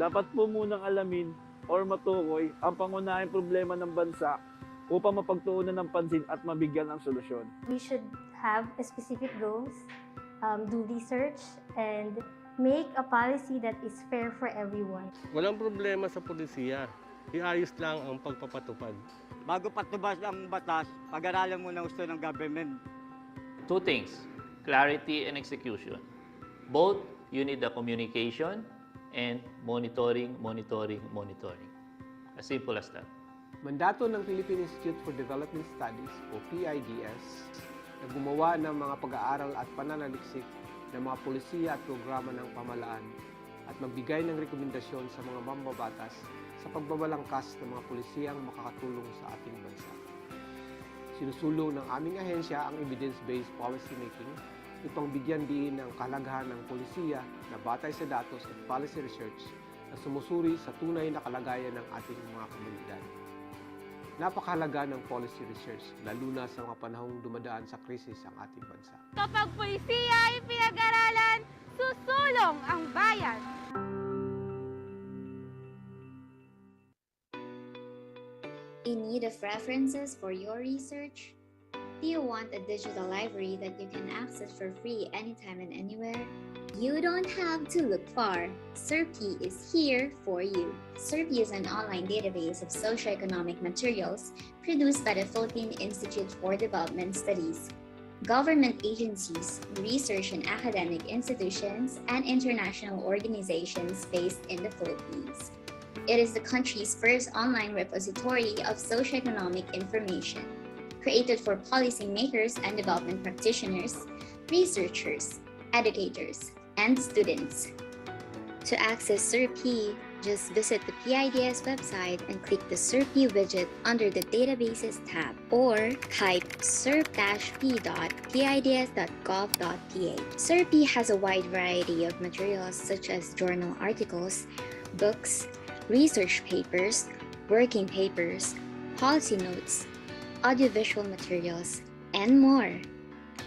dapat po munang alamin or matukoy ang pangunahing problema ng bansa upang mapagtuunan ng pansin at mabigyan ng solusyon. We should have specific goals, do research, and make a policy that is fair for everyone. Walang problema sa pulisiya. Iayos lang ang pagpapatupad. Bago patubas ang batas, pag-aralan muna gusto ng government. Two things, clarity and execution. Both, you need the communication and monitoring. As simple as that. Mandato ng Philippine Institute for Development Studies o PIDS na gumawa ng mga pag-aaral at pananaliksik ng mga pulisiya at programa ng pamahalaan at magbigay ng rekomendasyon sa mga mambabatas sa pagbabalangkas ng mga pulisiyang makakatulong sa ating bansa. Sinusulong ng aming ahensya ang evidence-based policy making upang bigyan din ng kahalagahan ng pulisiya na batay sa datos at policy research na sumusuri sa tunay na kalagayan ng ating mga komunidad. Napakahalaga ng policy research, lalo na sa mga panahong dumadaan sa krisis ang ating bansa. Kapag pulisiya ay pinag-aralan, susulong ang bayan. In need of references for your research? Do you want a digital library that you can access for free anytime and anywhere? You don't have to look far. SERP-P is here for you. SERP-P is an online database of socioeconomic materials produced by the Philippine Institute for Development Studies. Government agencies, research and academic institutions, and international organizations based in the Philippines. It is the country's first online repository of socioeconomic information, created for policymakers and development practitioners, researchers, educators, and students. To access SERP-P, just visit the PIDS website and click the SERP-P widget under the Databases tab, or type serp-p.pids.gov.ph. SERP-P has a wide variety of materials such as journal articles, books, research papers, working papers, policy notes, audiovisual materials, and more.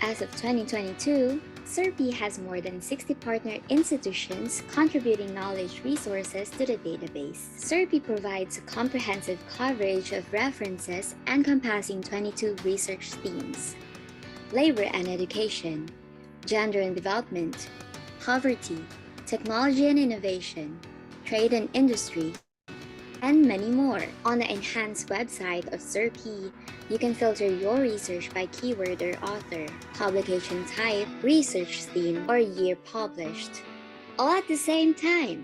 As of 2022, SERP-P has more than 60 partner institutions contributing knowledge resources to the database. SERP-P provides a comprehensive coverage of references encompassing 22 research themes: labor and education, gender and development, poverty, technology and innovation, trade and industry, and many more. On the enhanced website of SERP-P, you can filter your research by keyword or author, publication type, research theme, or year published, all at the same time.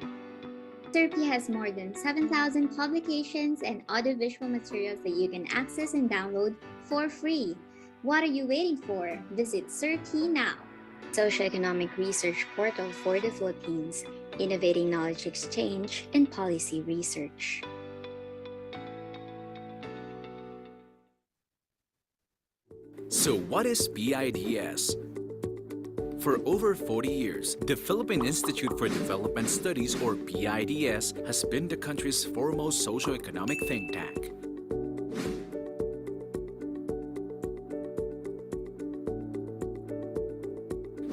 SERP-P has more than 7,000 publications and audiovisual materials that you can access and download for free. What are you waiting for? Visit SERP-P now. Socioeconomic Research Portal for the Philippines, innovating knowledge exchange and policy research. So what is PIDS? For over 40 years, the Philippine Institute for Development Studies, or PIDS, has been the country's foremost socioeconomic think tank.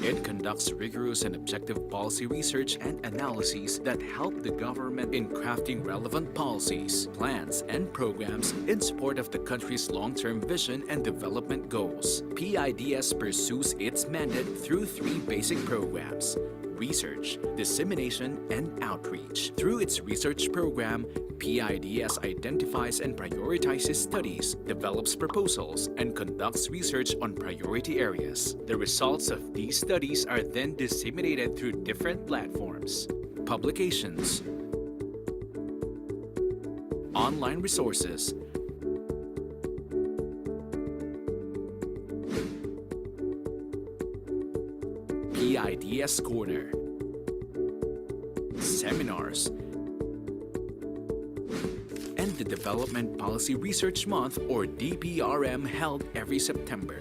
It conducts rigorous and objective policy research and analyses that help the government in crafting relevant policies, plans, and programs in support of the country's long-term vision and development goals. PIDS pursues its mandate through three basic programs: research, dissemination, and outreach. Through its research program, PIDS identifies and prioritizes studies, develops proposals, and conducts research on priority areas. The results of these studies are then disseminated through different platforms, publications, online resources, PIDS Corner, seminars, and the Development Policy Research Month, or DPRM, held every September.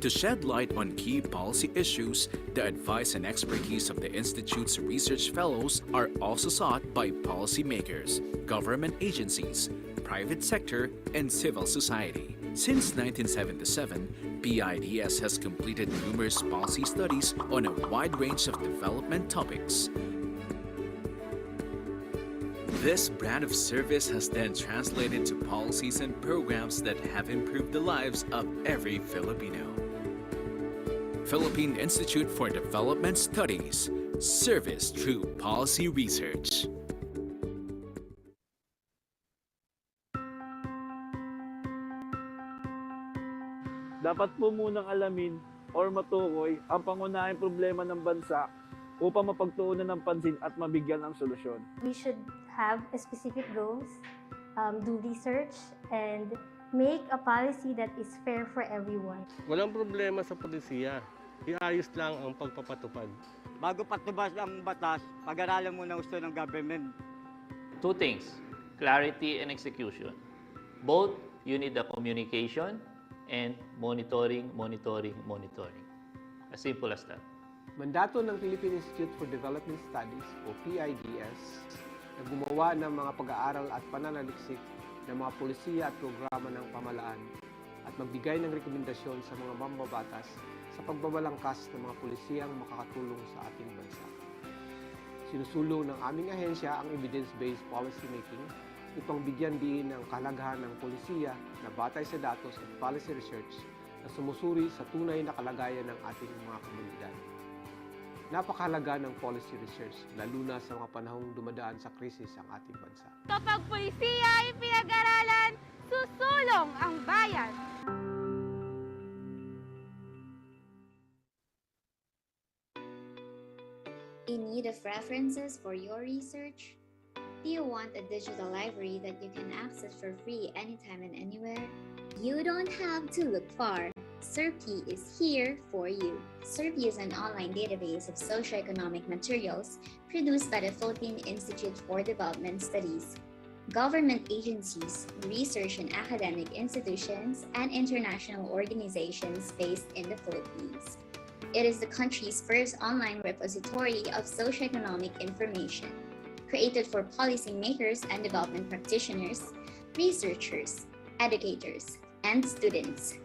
To shed light on key policy issues, the advice and expertise of the Institute's research fellows are also sought by policymakers, government agencies, private sector, and civil society. Since 1977, PIDS has completed numerous policy studies on a wide range of development topics. This brand of service has then translated to policies and programs that have improved the lives of every Filipino. Philippine Institute for Development Studies, service through policy research. Dapat po munang alamin or matukoy ang pangunahing problema ng bansa upang mapagtuunan ng pansin at mabigyan ng solusyon. We should have specific goals, do research, and make a policy that is fair for everyone. Walang problema sa polisiya. Iayos lang ang pagpapatupad. Bago patubas ang batas, pag-aralan muna gusto ng government. Two things, clarity and execution. Both, you need the communication and monitoring. As simple as that. Mandato ng Philippine Institute for Development Studies o PIDS na gumawa ng mga pag-aaral at pananaliksik ng mga polisiya at programa ng pamalaan at magbigay ng rekomendasyon sa mga mambabatas sa pagbabalangkas ng mga polisiyang makakatulong sa ating bansa. Sinusulong ng aming ahensya ang evidence-based policy making upang bigyan din ng kahalagahan ng polisiya na batay sa datos at policy research na sumusuri sa tunay na kalagayan ng ating mga komunidad. Napakahalaga ng policy research, lalo na sa mga panahong dumadaan sa krisis ang ating bansa. Kapag pulisiya ay pinag-aralan, susulong ang bayan. In need of references for your research? Do you want a digital library that you can access for free anytime and anywhere? You don't have to look far. SERP-P is here for you. SERP-P is an online database of socioeconomic materials produced by the Philippine Institute for Development Studies, government agencies, research and academic institutions, and international organizations based in the Philippines. It is the country's first online repository of socioeconomic information, created for policymakers and development practitioners, researchers, educators, and students.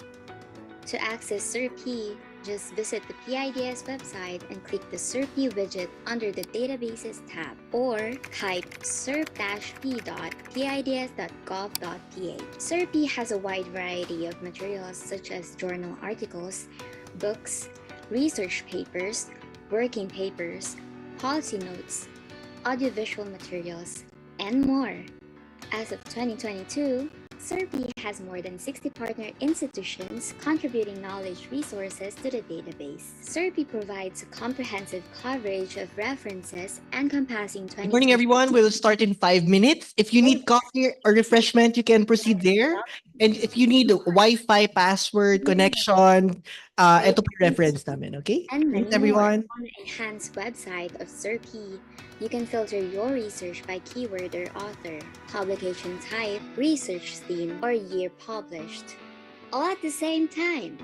To access SERP-P, just visit the PIDS website and click the SERP-P widget under the Databases tab, or type serp-p.pids.gov.ph. SERP-P has a wide variety of materials such as journal articles, books, research papers, working papers, policy notes, audiovisual materials, and more. As of 2022, SERP-P has more than 60 partner institutions contributing knowledge resources to the database. SERP-P provides a comprehensive coverage of references encompassing 20... Good morning, everyone. We'll start in 5 minutes. If you need coffee or refreshment, you can proceed there. And if you need Wi-Fi password connection, ito po yung reference namin, okay? And many Thanks, everyone. more. On the enhanced website of SERP-P, you can filter your research by keyword or author, publication type, research theme, or year published, all at the same time.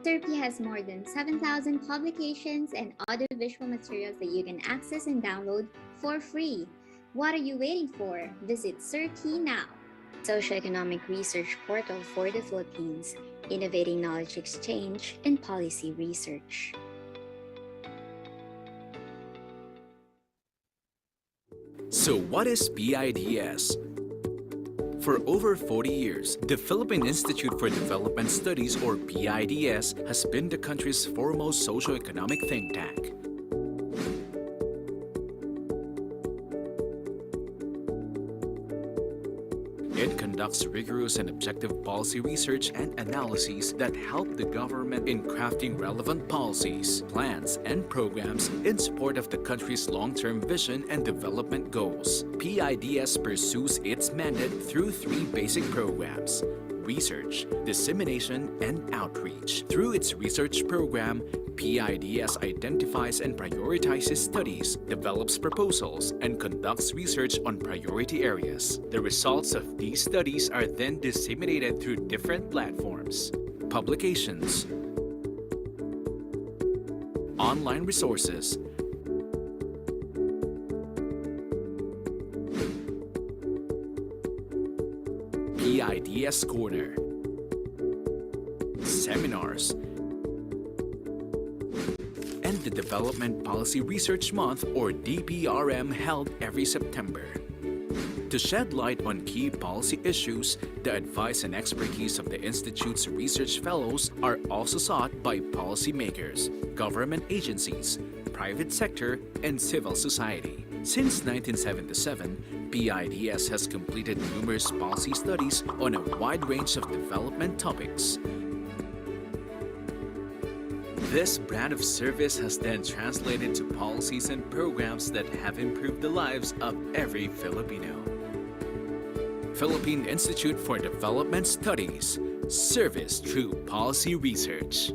SERP-P has more than 7,000 publications and audiovisual materials that you can access and download for free. What are you waiting for? Visit SERP-P now. Socioeconomic research portal for the Philippines, innovating knowledge exchange and policy research. So what is PIDS? For over 40 years, the Philippine Institute for Development Studies, or PIDS, has been the country's foremost socioeconomic think tank. It conducts rigorous and objective policy research and analyses that help the government in crafting relevant policies, plans, and programs in support of the country's long-term vision and development goals. PIDS pursues its mandate through 3 basic programs: research, dissemination, and outreach. Through its research program, PIDS identifies and prioritizes studies, develops proposals, and conducts research on priority areas. The results of these studies are then disseminated through different platforms, publications, online resources, PIDS Corner, seminars, and the Development Policy Research Month, or DPRM, held every September. To shed light on key policy issues, the advice and expertise of the Institute's research fellows are also sought by policymakers, government agencies, private sector, and civil society. Since 1977, PIDS has completed numerous policy studies on a wide range of development topics. This brand of service has then translated to policies and programs that have improved the lives of every Filipino. Philippine Institute for Development Studies, service through policy research.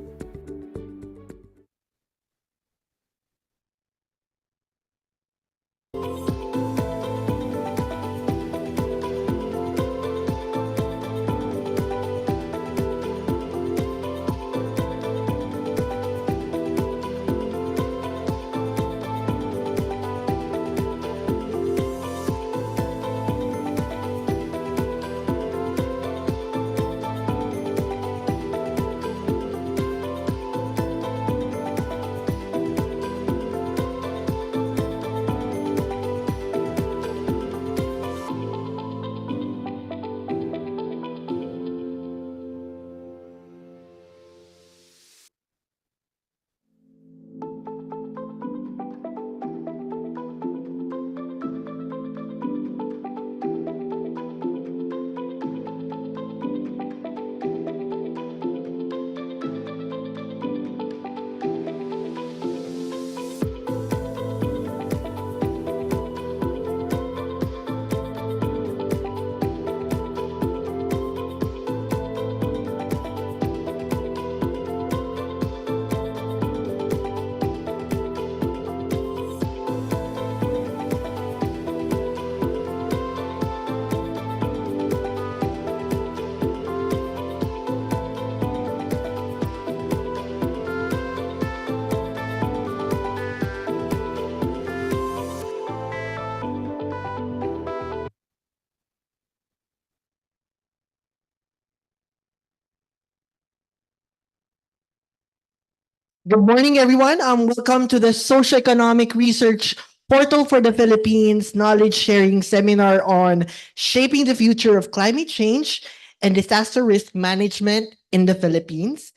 Good morning, everyone. Welcome to the Socioeconomic Research Portal for the Philippines Knowledge Sharing Seminar on Shaping the Future of Climate Change and Disaster Risk Management in the Philippines.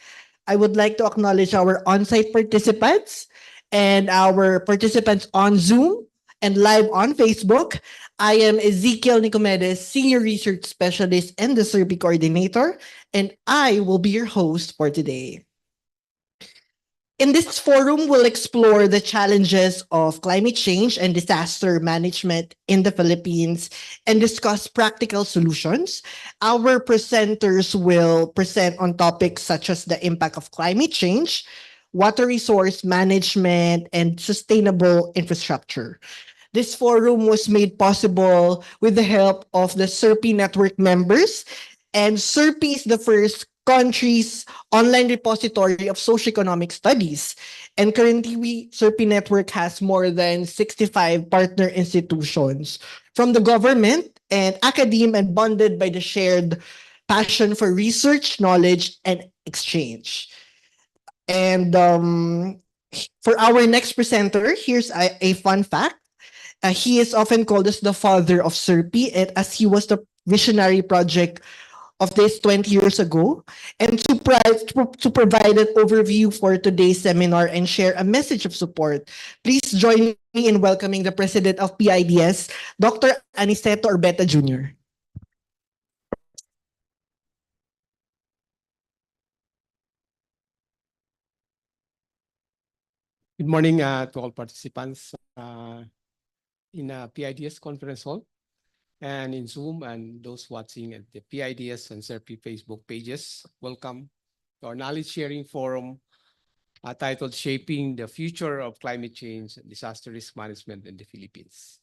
I would like to acknowledge our on-site participants and our participants on Zoom and live on Facebook. I am Ezekiel Nicomedes, Senior Research Specialist and the SERP-P Coordinator, and I will be your host for today. In this forum, we'll explore the challenges of climate change and disaster management in the Philippines and discuss practical solutions. Our presenters will present on topics such as the impact of climate change, water resource management, and sustainable infrastructure. This forum was made possible with the help of the SERP-P network members, and SERP-P is the first country's online repository of socioeconomic studies. And currently, SERP-P network has more than 65 partner institutions from the government and academe and bonded by the shared passion for research, knowledge, and exchange. And for our next presenter, here's a fun fact. He is often called as the father of SERP-P, as he was the visionary project of this 20 years ago. And to provide an overview for today's seminar and share a message of support, please join me in welcoming the president of PIDS, Dr. Aniceto Orbeta Jr. Good morning to all participants in PIDS conference hall and in Zoom, and those watching at the PIDS and SERP-P Facebook pages. Welcome to our knowledge sharing forum titled Shaping the Future of Climate Change and Disaster Risk Management in the Philippines.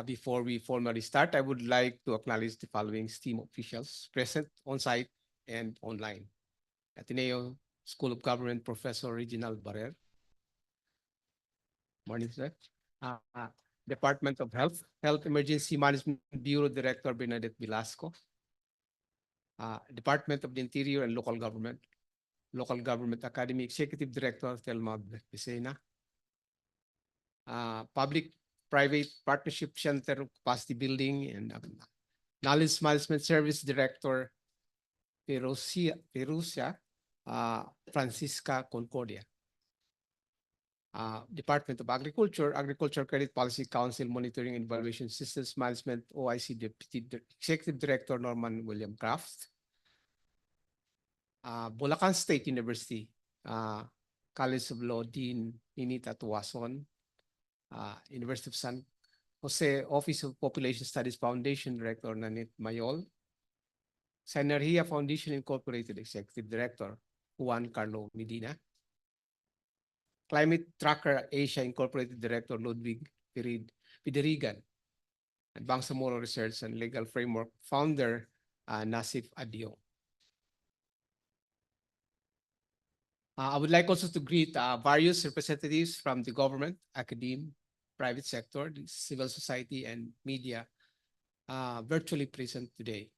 Before we formally start, I would like to acknowledge the following STEAM officials present on site and online. Ateneo School of Government Professor Reginald Barrer. Morning, sir. Department of Health Emergency Management Bureau Director Bernadette Velasco. Department of the Interior and Local Government Academy Executive Director Thelma Besena. Public Private Partnership Center of Capacity Building, and Knowledge Management Service Director, Perusia Francisca Concordia. Department of Agriculture, Agriculture Credit Policy Council Monitoring and Evaluation Systems Management, OIC Deputy Executive Director Norman William Kraft. Bulacan State University, College of Law Dean Ninita Tuason, University of San Jose Office of Population Studies Foundation Director Nanit Mayol, Synergia Foundation Incorporated Executive Director Juan Carlo Medina, Climate Tracker Asia Incorporated Director Ludwig Piderigan, and Bangsamoro Research and Legal Framework Founder Nasif Adio. I would like also to greet various representatives from the government, academia, private sector, the civil society, and media virtually present today.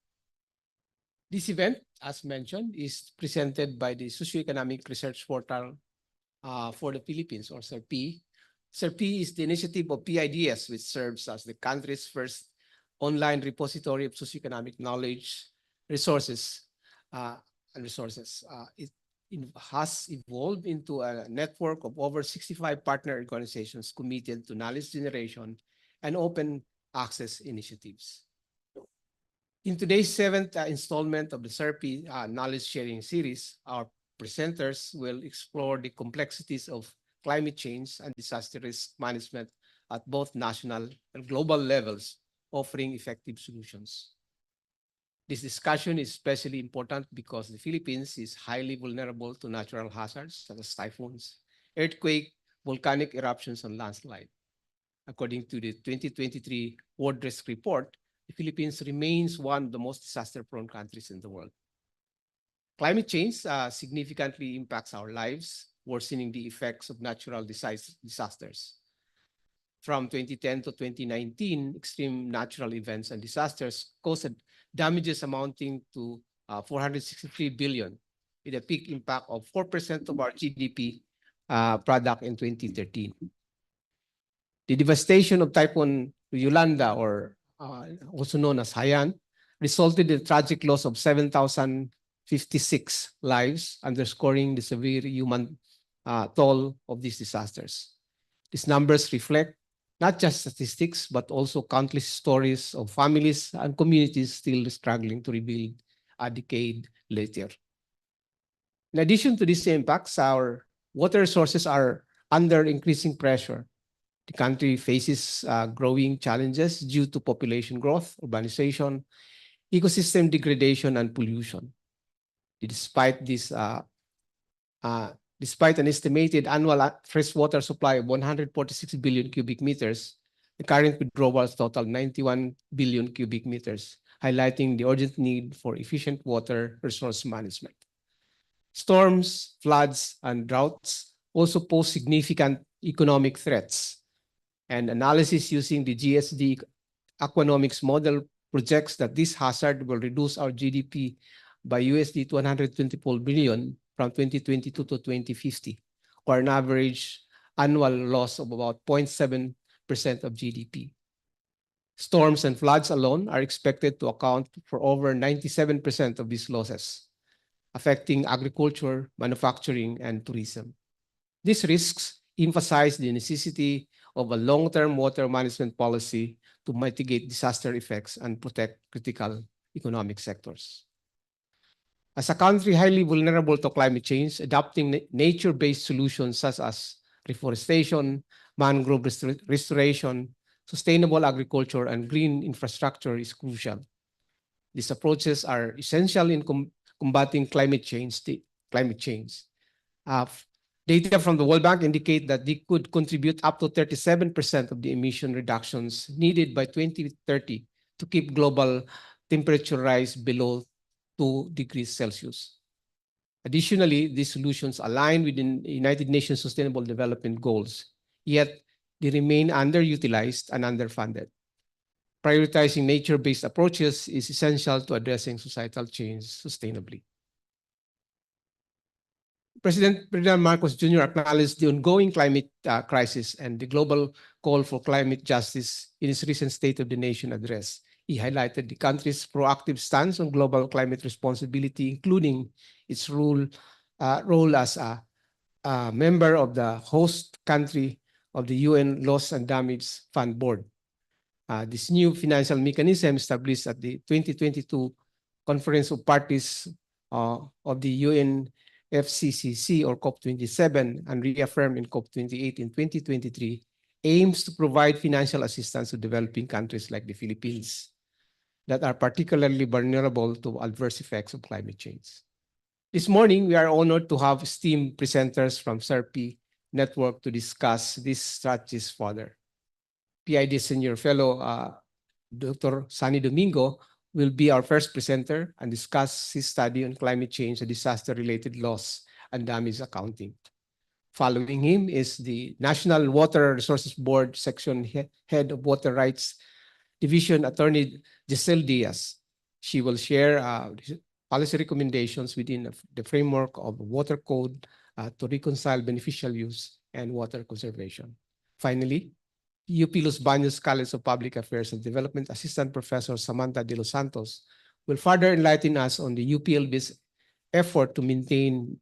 This event, as mentioned, is presented by the Socioeconomic Research Portal for the Philippines, or SERP-P. SERP-P is the initiative of PIDS, which serves as the country's first online repository of socioeconomic knowledge, resources, It has evolved into a network of over 65 partner organizations committed to knowledge generation and open access initiatives. In today's seventh installment of the SERP-P knowledge sharing series, our presenters will explore the complexities of climate change and disaster risk management at both national and global levels, offering effective solutions. This discussion is especially important because the Philippines is highly vulnerable to natural hazards such as typhoons, earthquake, volcanic eruptions, and landslide. According to the 2023 World Risk Report, the Philippines remains one of the most disaster-prone countries in the world. Climate change significantly impacts our lives, worsening the effects of natural disasters. From 2010 to 2019, extreme natural events and disasters caused damages amounting to 463 billion, with a peak impact of 4% of our GDP product in 2013. The devastation of Typhoon Yolanda, or also known as Haiyan, resulted in the tragic loss of 7,056 lives, underscoring the severe human toll of these disasters. These numbers reflect not just statistics, but also countless stories of families and communities still struggling to rebuild a decade later. In addition to these impacts, our water resources are under increasing pressure. The country faces growing challenges due to population growth, urbanization, ecosystem degradation, and pollution. Despite this, despite an estimated annual freshwater supply of 146 billion cubic meters, the current withdrawals total 91 billion cubic meters, highlighting the urgent need for efficient water resource management. Storms, floods, and droughts also pose significant economic threats, and analysis using the GSD Aquanomics model projects that this hazard will reduce our GDP by USD 224 billion from 2022 to 2050, or an average annual loss of about 0.7% of GDP. Storms and floods alone are expected to account for over 97% of these losses, affecting agriculture, manufacturing, and tourism. These risks emphasize the necessity of a long-term water management policy to mitigate disaster effects and protect critical economic sectors. As a country highly vulnerable to climate change, adopting nature-based solutions such as reforestation, mangrove restoration, sustainable agriculture, and green infrastructure is crucial. These approaches are essential in combating climate change. Data from the World Bank indicate that they could contribute up to 37% of the emission reductions needed by 2030 to keep global temperature rise below 2 degrees Celsius. Additionally, these solutions align with the United Nations Sustainable Development Goals, yet they remain underutilized and underfunded. Prioritizing nature-based approaches is essential to addressing societal change sustainably. President Ferdinand Marcos Jr. acknowledged the ongoing climate crisis and the global call for climate justice in his recent State of the Nation address. He highlighted the country's proactive stance on global climate responsibility, including its role as a member of the host country of the UN Loss and Damage Fund Board. This new financial mechanism established at the 2022 Conference of Parties of the UNFCCC or COP27 and reaffirmed in COP28 in 2023 aims to provide financial assistance to developing countries like the Philippines that are particularly vulnerable to adverse effects of climate change. This morning, we are honored to have esteemed presenters from SERP-P network to discuss these strategies further. PID Senior Fellow Dr. Sunny Domingo will be our first presenter and discuss his study on climate change and disaster-related loss and damage accounting. Following him is the National Water Resources Board Section Head of Water Rights Division, Attorney Giselle Diaz. She will share policy recommendations within the framework of Water Code to reconcile beneficial use and water conservation. Finally, UP Los Baños College of Public Affairs and Development Assistant Professor Samantha de los Santos will further enlighten us on the UPLB's effort to mainstream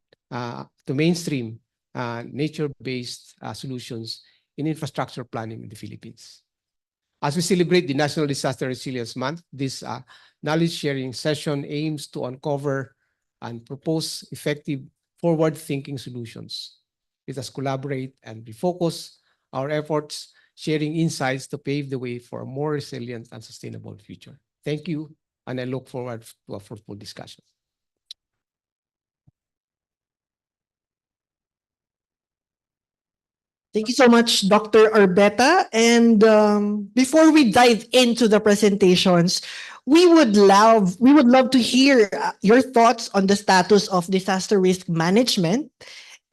nature-based solutions in infrastructure planning in the Philippines. As we celebrate the National Disaster Resilience Month, this knowledge-sharing session aims to uncover and propose effective forward-thinking solutions. Let us collaborate and refocus our efforts, sharing insights to pave the way for a more resilient and sustainable future. Thank you, and I look forward to a fruitful discussion. Thank you so much, Dr. Arbeta. And before we dive into the presentations, we would love to hear your thoughts on the status of disaster risk management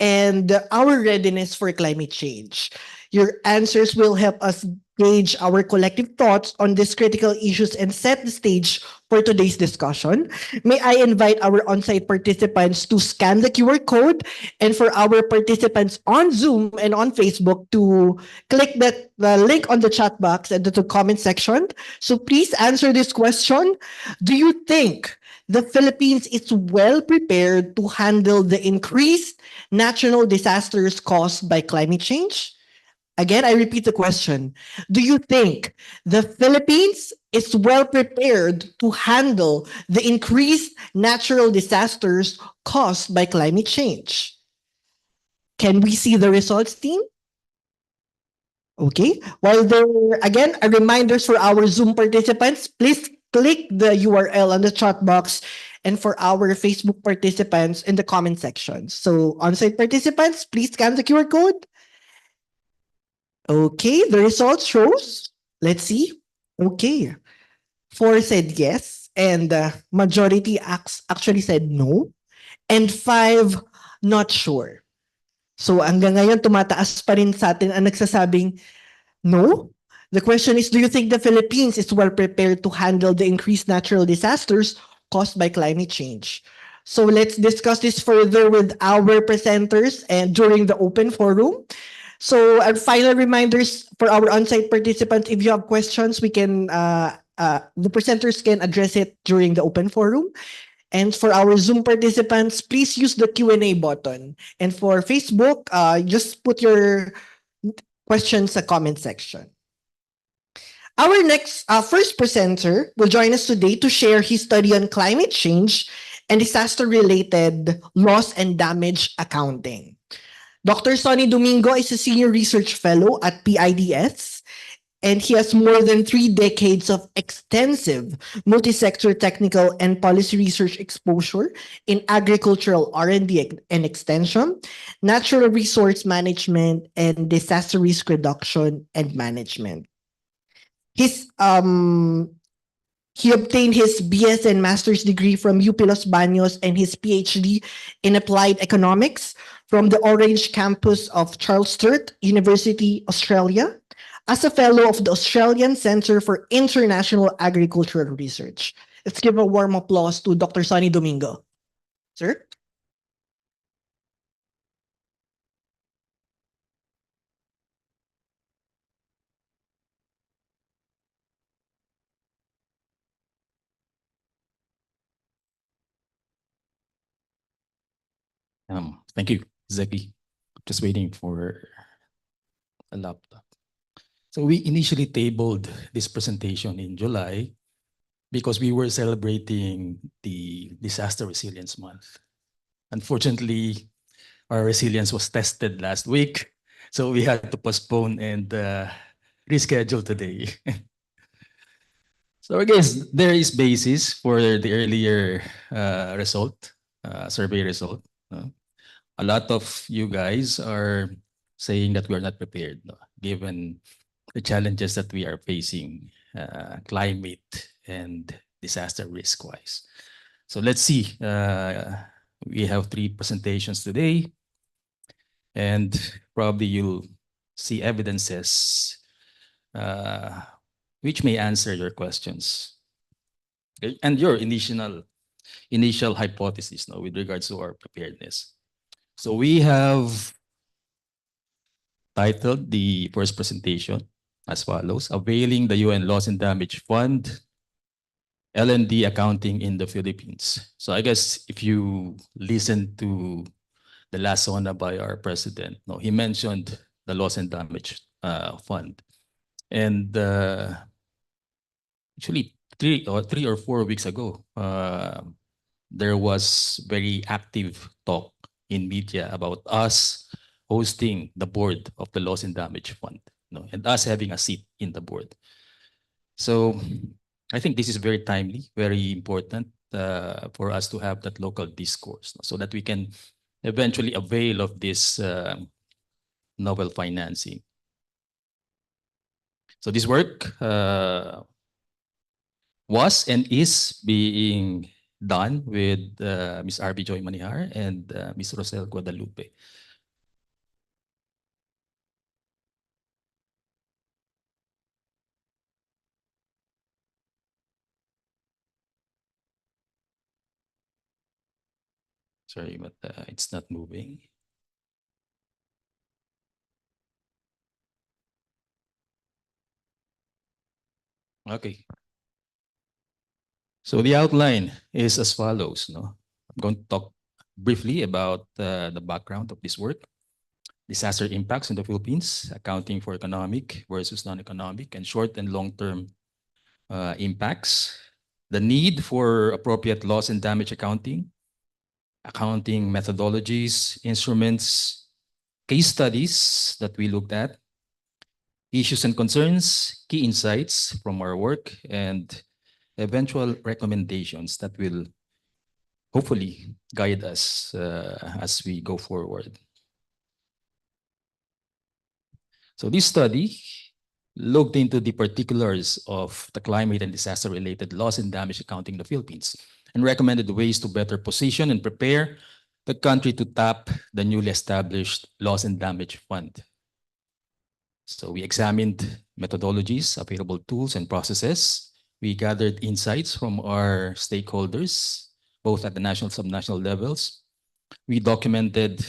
and our readiness for climate change. Your answers will help us gauge our collective thoughts on these critical issues and set the stage for today's discussion. May I invite our on-site participants to scan the QR code, and for our participants on Zoom and on Facebook to click the link on the chat box and the comment section. So please answer this question. Do you think the Philippines is well prepared to handle the increased natural disasters caused by climate change? Again, I repeat the question. Do you think the Philippines is well prepared to handle the increased natural disasters caused by climate change? Can we see the results, team? Okay. While there, again, a reminder for our Zoom participants, please click the URL on the chat box, and for our Facebook participants in the comment section. So on-site participants, please scan the QR code. Okay, the results shows. Let's see. Okay. 4 said yes, and majority actually said no, and 5 not sure. So hanggang ngayon, tumataas pa rin sa atin ang nagsasabing no. The question is, do you think the Philippines is well prepared to handle the increased natural disasters caused by climate change? So let's discuss this further with our presenters and during the open forum. So, final reminders for our on-site participants, if you have questions, we can, the presenters can address it during the open forum. And for our Zoom participants, please use the Q&A button. And for Facebook, just put your questions in the comment section. Our next, first presenter will join us today to share his study on climate change and disaster-related loss and damage accounting. Dr. Sonny Domingo is a senior research fellow at PIDS, and he has more than 3 decades of extensive multi-sector technical and policy research exposure in agricultural R&D and extension, natural resource management, and disaster risk reduction and management. He obtained his BS and master's degree from UP Los Baños and his PhD in applied economics from the Orange campus of Charles Sturt University, Australia, as a fellow of the Australian Centre for International Agricultural Research. Let's give a warm applause to Dr. Sonny Domingo. Sir? Thank you, Zeki. Just waiting for a laptop. So we initially tabled this presentation in July because we were celebrating the Disaster Resilience Month. Unfortunately, our resilience was tested last week, so we had to postpone and reschedule today. So I guess there is basis for the earlier survey result. A lot of you guys are saying that we are not prepared, no, given the challenges that we are facing, climate and disaster risk-wise. So let's see. We have 3 presentations today, and probably you'll see evidences which may answer your questions. Okay? And your initial hypothesis, no, with regards to our preparedness. So we have titled the first presentation as follows: Availing the UN Loss and Damage Fund, L&D Accounting in the Philippines. So I guess if you listen to the last SONA by our president, no, he mentioned the Loss and Damage Fund. And actually 3 or 4 weeks ago, there was very active talk in media about us hosting the board of the Loss and Damage Fund, no, and us having a seat in the board. So I think this is very timely, very important for us to have that local discourse, no, so that we can eventually avail of this novel financing. So this work was and is being done with Ms. R.B. Joy Manihar and Ms. Rosel Guadalupe. Sorry, but it's not moving. Okay. So the outline is as follows. No? I'm going to talk briefly about the background of this work, disaster impacts in the Philippines, accounting for economic versus non-economic, and short and long-term impacts, the need for appropriate loss and damage accounting, accounting methodologies, instruments, case studies that we looked at, issues and concerns, key insights from our work, and eventual recommendations that will hopefully guide us as we go forward. So this study looked into the particulars of the climate and disaster-related loss and damage accounting in the Philippines and recommended ways to better position and prepare the country to tap the newly established Loss and Damage Fund. So we examined methodologies, available tools and processes. We gathered insights from our stakeholders, both at the national and subnational levels. We documented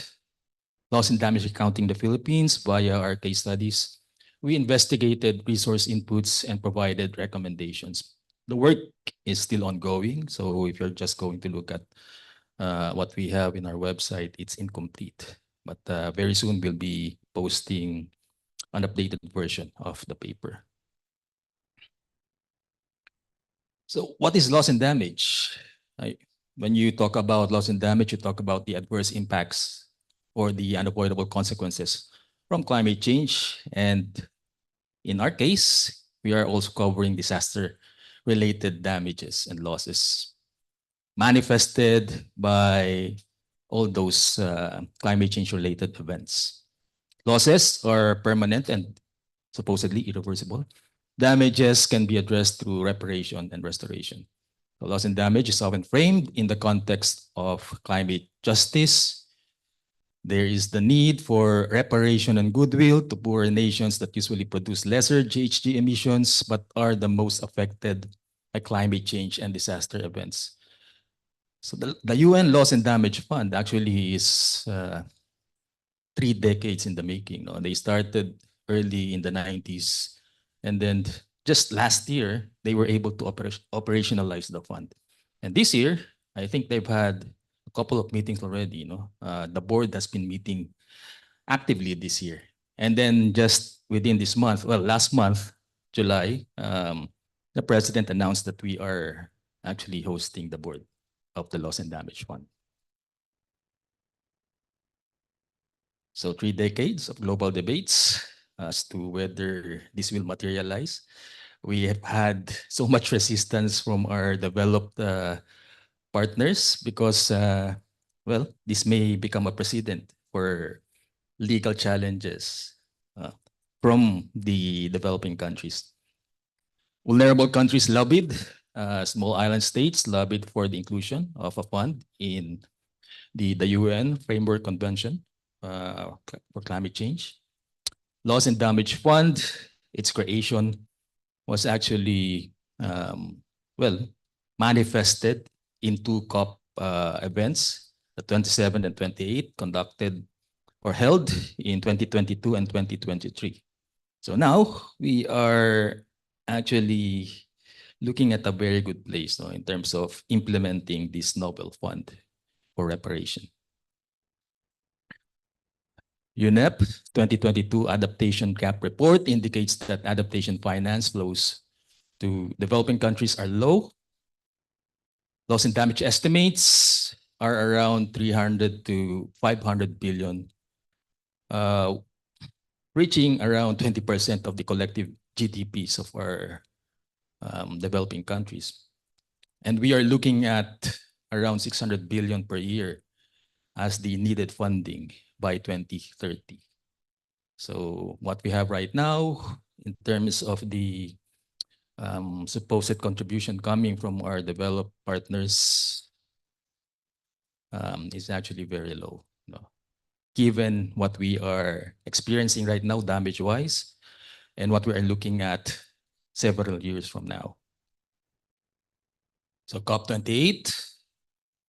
loss and damage accounting in the Philippines via our case studies. We investigated resource inputs and provided recommendations. The work is still ongoing, so if you're just going to look at what we have in our website, it's incomplete. But very soon we'll be posting an updated version of the paper. So what is loss and damage? When you talk about loss and damage, you talk about the adverse impacts or the unavoidable consequences from climate change. And in our case, we are also covering disaster-related damages and losses manifested by all those climate change-related events. Losses are permanent and supposedly irreversible. Damages can be addressed through reparation and restoration. The loss and damage is often framed in the context of climate justice. There is the need for reparation and goodwill to poorer nations that usually produce lesser GHG emissions but are the most affected by climate change and disaster events. So the UN Loss and Damage Fund actually is 3 decades in the making. No? They started early in the 90s. And then just last year, they were able to operationalize the fund. And this year, I think they've had a couple of meetings already. The board has been meeting actively this year. And then just within this month, well, last month, July, the president announced that we are actually hosting the board of the Loss and Damage Fund. So 3 decades of global debates as to whether this will materialize. We have had so much resistance from our developed partners because, well, this may become a precedent for legal challenges from the developing countries. Vulnerable countries lobbied, small island states lobbied for the inclusion of a fund in the UN Framework Convention for Climate Change. Loss and Damage Fund, its creation was actually, well, manifested in 2 COP events, the 27 and 28, conducted or held in 2022 and 2023. So now we are actually looking at a very good place in terms of implementing this novel fund for reparation. UNEP 2022 Adaptation Gap Report indicates that adaptation finance flows to developing countries are low. Loss and damage estimates are around 300 to 500 billion, reaching around 20% of the collective GDPs of our developing countries. And we are looking at around 600 billion per year as the needed funding by 2030. So what we have right now in terms of the supposed contribution coming from our developed partners is actually very low. Given what we are experiencing right now damage-wise and what we are looking at several years from now. So COP28,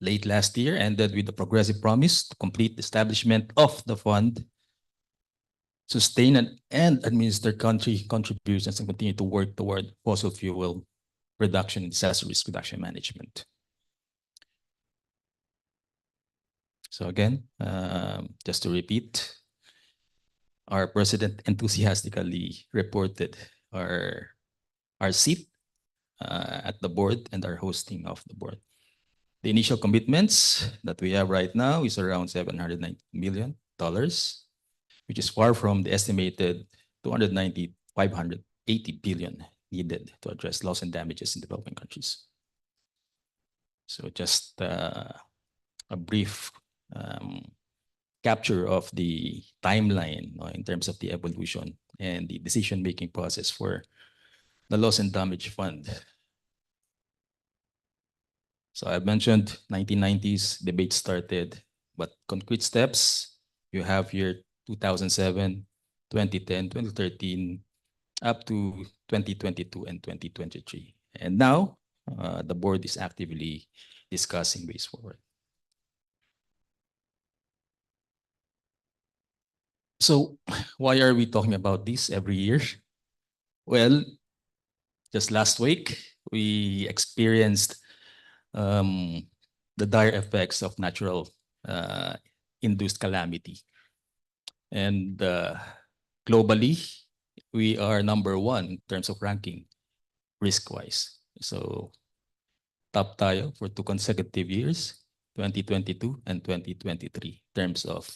late last year, ended with the progressive promise to complete the establishment of the fund, sustain and administer country contributions, and continue to work toward fossil fuel reduction and disaster risk reduction management. So again, just to repeat, our president enthusiastically reported our seat at the board and our hosting of the board. The initial commitments that we have right now is around $790 million, which is far from the estimated 580 billion needed to address loss and damages in developing countries. So just a brief capture of the timeline in terms of the evolution and the decision-making process for the Loss and Damage Fund. So I mentioned 1990s debate started, but concrete steps you have here 2007, 2010, 2013, up to 2022 and 2023. And now the board is actively discussing ways forward. So why are we talking about this every year? Well, just last week, we experienced the dire effects of natural induced calamity. And globally, we are #1 in terms of ranking risk-wise. So top tayo for 2 consecutive years, 2022 and 2023, in terms of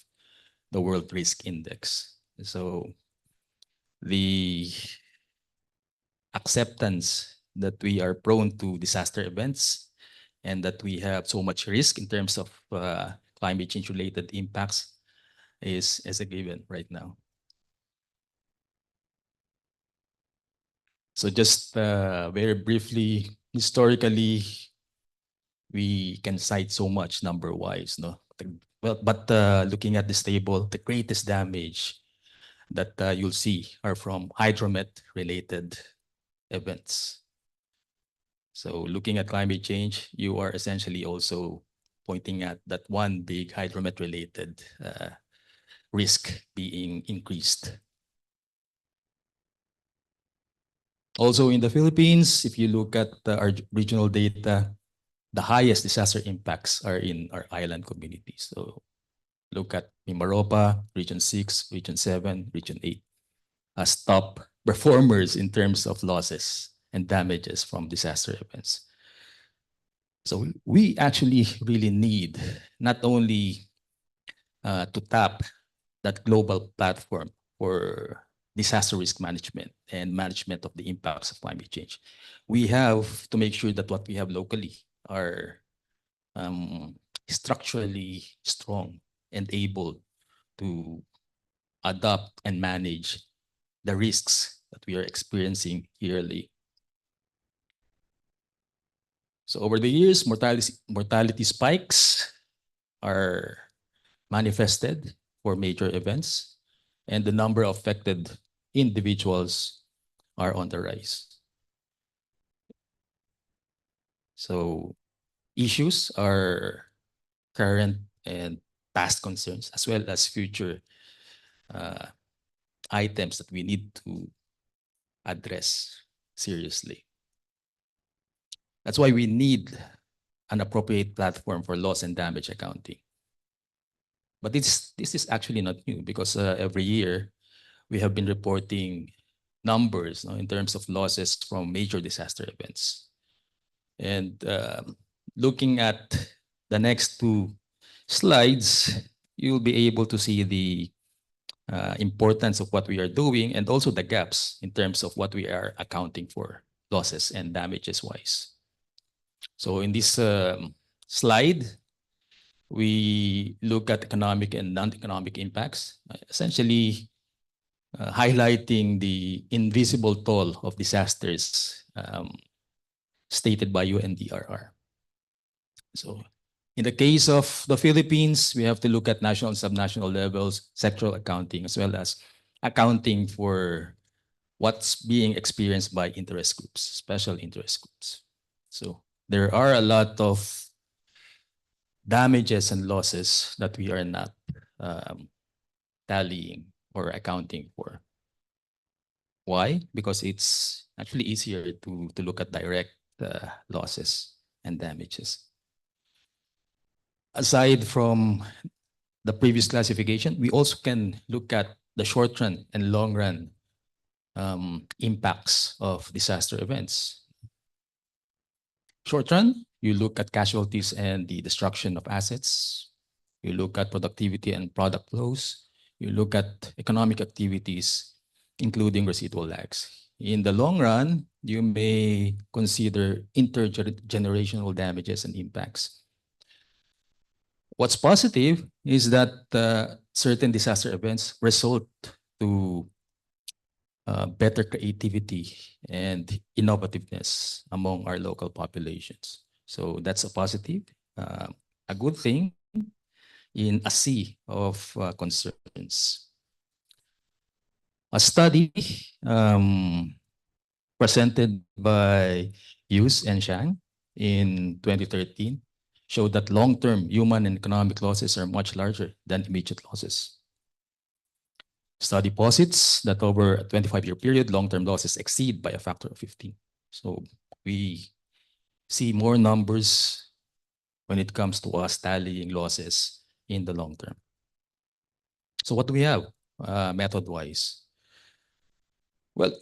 the World Risk Index. So the acceptance that we are prone to disaster events and that we have so much risk in terms of climate change related impacts is a given right now. So just very briefly, historically, we can cite so much number-wise, no? But looking at this table, the greatest damage that you'll see are from hydromet-related events. So looking at climate change, you are essentially also pointing at that one big hydromet-related risk being increased. Also in the Philippines, if you look at our regional data, the highest disaster impacts are in our island communities. So look at Mimaropa, Region 6, Region 7, Region 8 as top performers in terms of losses and damages from disaster events. So we actually really need not only to tap that global platform for disaster risk management and management of the impacts of climate change. We have to make sure that what we have locally are structurally strong and able to adopt and manage the risks that we are experiencing yearly. So over the years, mortality spikes are manifested for major events, and the number of affected individuals are on the rise. So issues are current and past concerns, as well as future items that we need to address seriously. That's why we need an appropriate platform for loss and damage accounting. But this is actually not new, because every year we have been reporting numbers in terms of losses from major disaster events. And looking at the next two slides, you'll be able to see the importance of what we are doing, and also the gaps in terms of what we are accounting for losses and damages wise. So in this slide, we look at economic and non-economic impacts, essentially highlighting the invisible toll of disasters stated by UNDRR. So in the case of the Philippines, we have to look at national and subnational levels, sectoral accounting, as well as accounting for what's being experienced by interest groups, special interest groups. So there are a lot of damages and losses that we are not tallying or accounting for. Why? Because it's actually easier to look at direct losses and damages. Aside from the previous classification, we also can look at the short run and long run impacts of disaster events. Short run, you look at casualties and the destruction of assets. You look at productivity and product flows. You look at economic activities, including residual lags. In the long run, you may consider intergenerational damages and impacts. What's positive is that certain disaster events result to better creativity and innovativeness among our local populations. So that's a positive, a good thing in a sea of concerns. A study presented by Hughes and Shang in 2013 showed that long-term human and economic losses are much larger than immediate losses. Study posits that over a 25-year period, long-term losses exceed by a factor of 15. So we see more numbers when it comes to us tallying losses in the long term. So what do we have method-wise? Well,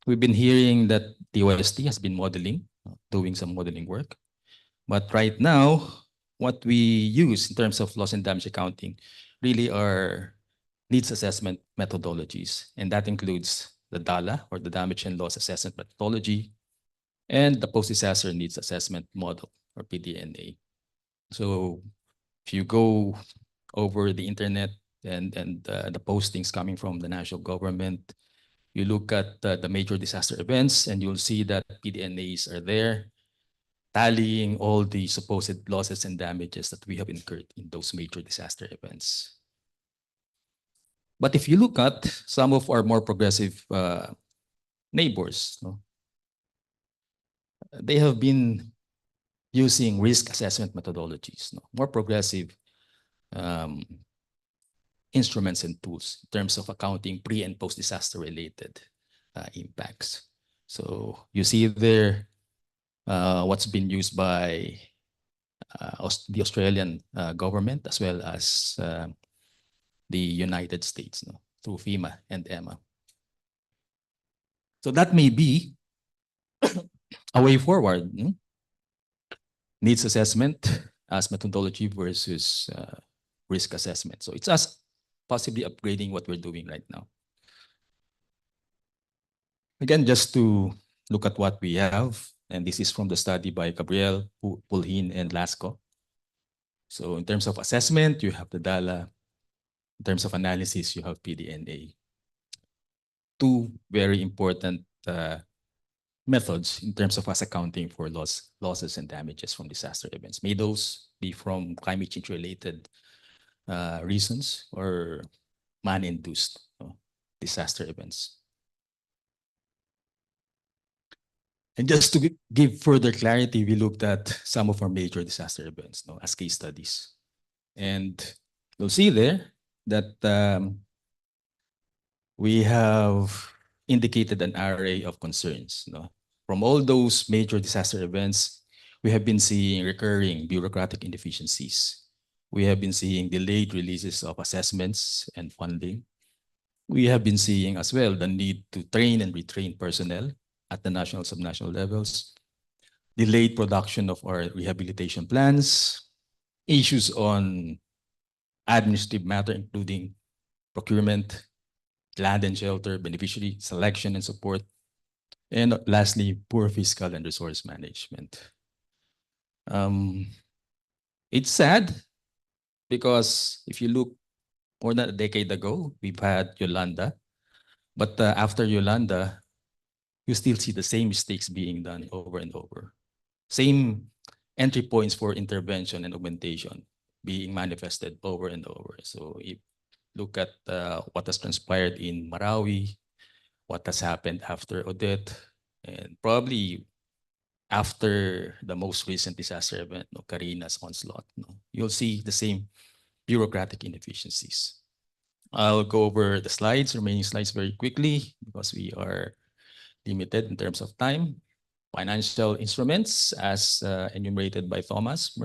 we've been hearing that the OST has been modeling, doing some modeling work. But right now, what we use in terms of loss and damage accounting really are needs assessment methodologies. And that includes the DALA, or the Damage and Loss Assessment Methodology, and the Post-Disaster Needs Assessment Model, or PDNA. So if you go over the internet and the postings coming from the national government, you look at the major disaster events, and you'll see that PDNAs are there, tallying all the supposed losses and damages that we have incurred in those major disaster events. But if you look at some of our more progressive neighbors, they have been using risk assessment methodologies, more progressive instruments and tools in terms of accounting pre- and post-disaster related impacts. So you see there what's been used by the Australian government as well as the United States, no, through FEMA and EMA. So that may be a way forward. Needs assessment as methodology versus risk assessment. So it's us possibly upgrading what we're doing right now. Again, just to look at what we have, and this is from the study by Gabriel, Pulhin, and Lasco. So in terms of assessment, you have the DALA. In terms of analysis, you have PDNA. Two very important methods in terms of us accounting for losses and damages from disaster events. May those be from climate change related reasons or man-induced disaster events. And just to give further clarity, we looked at some of our major disaster events as case studies. And you'll see there that we have indicated an array of concerns. From all those major disaster events, we have been seeing recurring bureaucratic inefficiencies. We have been seeing delayed releases of assessments and funding. We have been seeing as well the need to train and retrain personnel at the national, subnational levels, delayed production of our rehabilitation plans, issues on administrative matter, including procurement, land and shelter, beneficiary selection and support, and lastly, poor fiscal and resource management. It's sad because if you look more than a decade ago, we've had Yolanda, but after Yolanda, you still see the same mistakes being done over and over. Same entry points for intervention and augmentation being manifested over and over. So if look at what has transpired in Marawi, what has happened after Odette, and probably after the most recent disaster event, Karina's onslaught, you'll see the same bureaucratic inefficiencies. I'll go over the remaining slides very quickly because we are limited in terms of time. Financial instruments as enumerated by Thomas.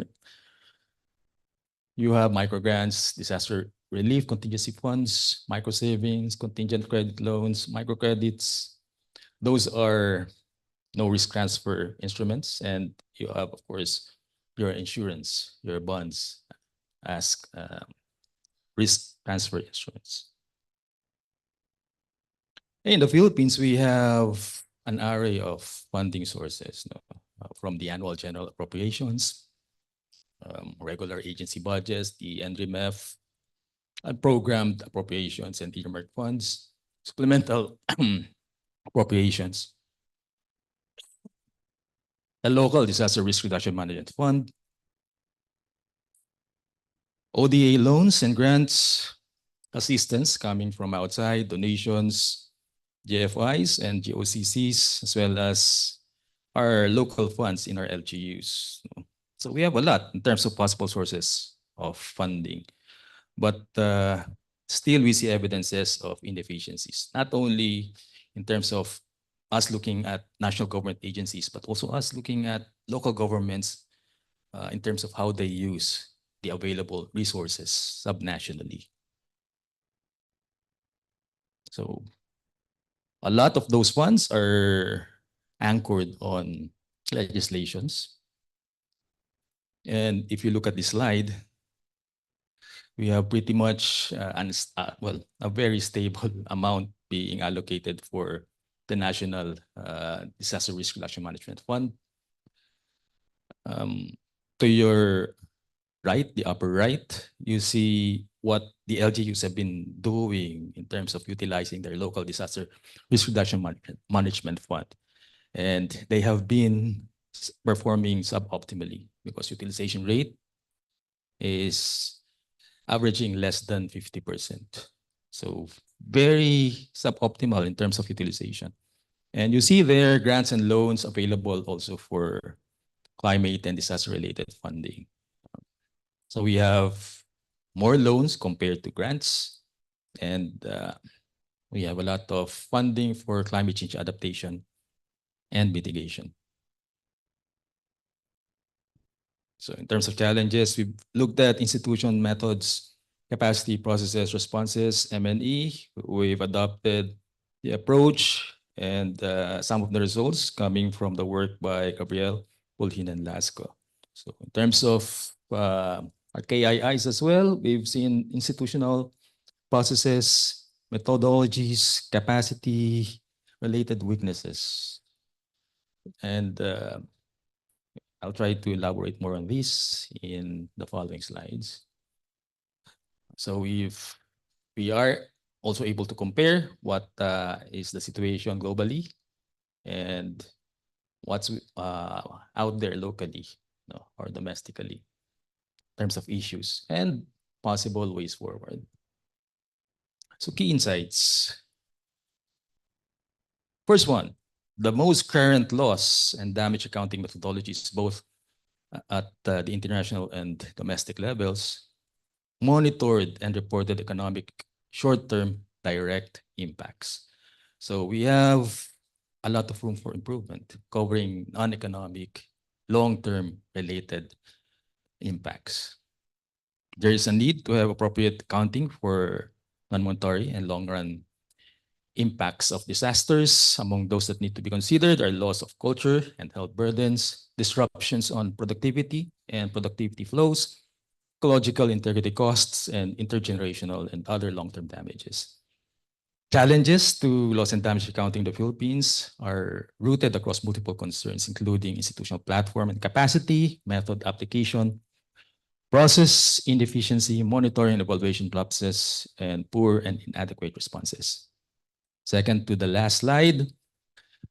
You have microgrants, disaster relief, contingency funds, micro savings, contingent credit loans, microcredits. Those are no risk transfer instruments. And you have, of course, your insurance, your bonds as risk transfer instruments. In the Philippines, we have an array of funding sources from the annual general appropriations, regular agency budgets, the NREMF, programmed appropriations and earmarked funds, supplemental appropriations, the local disaster risk reduction management fund, ODA loans and grants, assistance coming from outside, donations, GFIs and GOCCs, as well as our local funds in our LGUs. So we have a lot in terms of possible sources of funding, but still we see evidences of inefficiencies, not only in terms of us looking at national government agencies, but also us looking at local governments in terms of how they use the available resources subnationally. So a lot of those funds are anchored on legislations. And if you look at this slide, we have pretty much a very stable amount being allocated for the National Disaster Risk Reduction Management Fund. To your right, the upper right, you see what the LGUs have been doing in terms of utilizing their local disaster risk reduction management fund. And they have been performing suboptimally because utilization rate is averaging less than 50%. So very suboptimal in terms of utilization. And you see there grants and loans available also for climate and disaster related funding. So we have more loans compared to grants, and we have a lot of funding for climate change adaptation and mitigation. So in terms of challenges, we've looked at institution methods, capacity, processes, responses, M&E. We've adopted the approach and some of the results coming from the work by Gabriel, Pulhin, and Lasco. So in terms of our KIIs as well, we've seen institutional processes, methodologies, capacity, related weaknesses. And I'll try to elaborate more on this in the following slides. So we are also able to compare what is the situation globally and what's out there locally, or domestically in terms of issues and possible ways forward. So key insights. First one, the most current loss and damage accounting methodologies, both at the international and domestic levels, monitored and reported economic short-term direct impacts. So we have a lot of room for improvement, covering non-economic, long-term related impacts. There is a need to have appropriate accounting for non-monetary and long-run impacts of disasters. Among those that need to be considered are loss of culture and health burdens, disruptions on productivity and productivity flows, ecological integrity costs, and intergenerational and other long-term damages. Challenges to loss and damage accounting in the Philippines are rooted across multiple concerns, including institutional platform and capacity, method application, process inefficiency, monitoring and evaluation lapses, and poor and inadequate responses. Second to the last slide,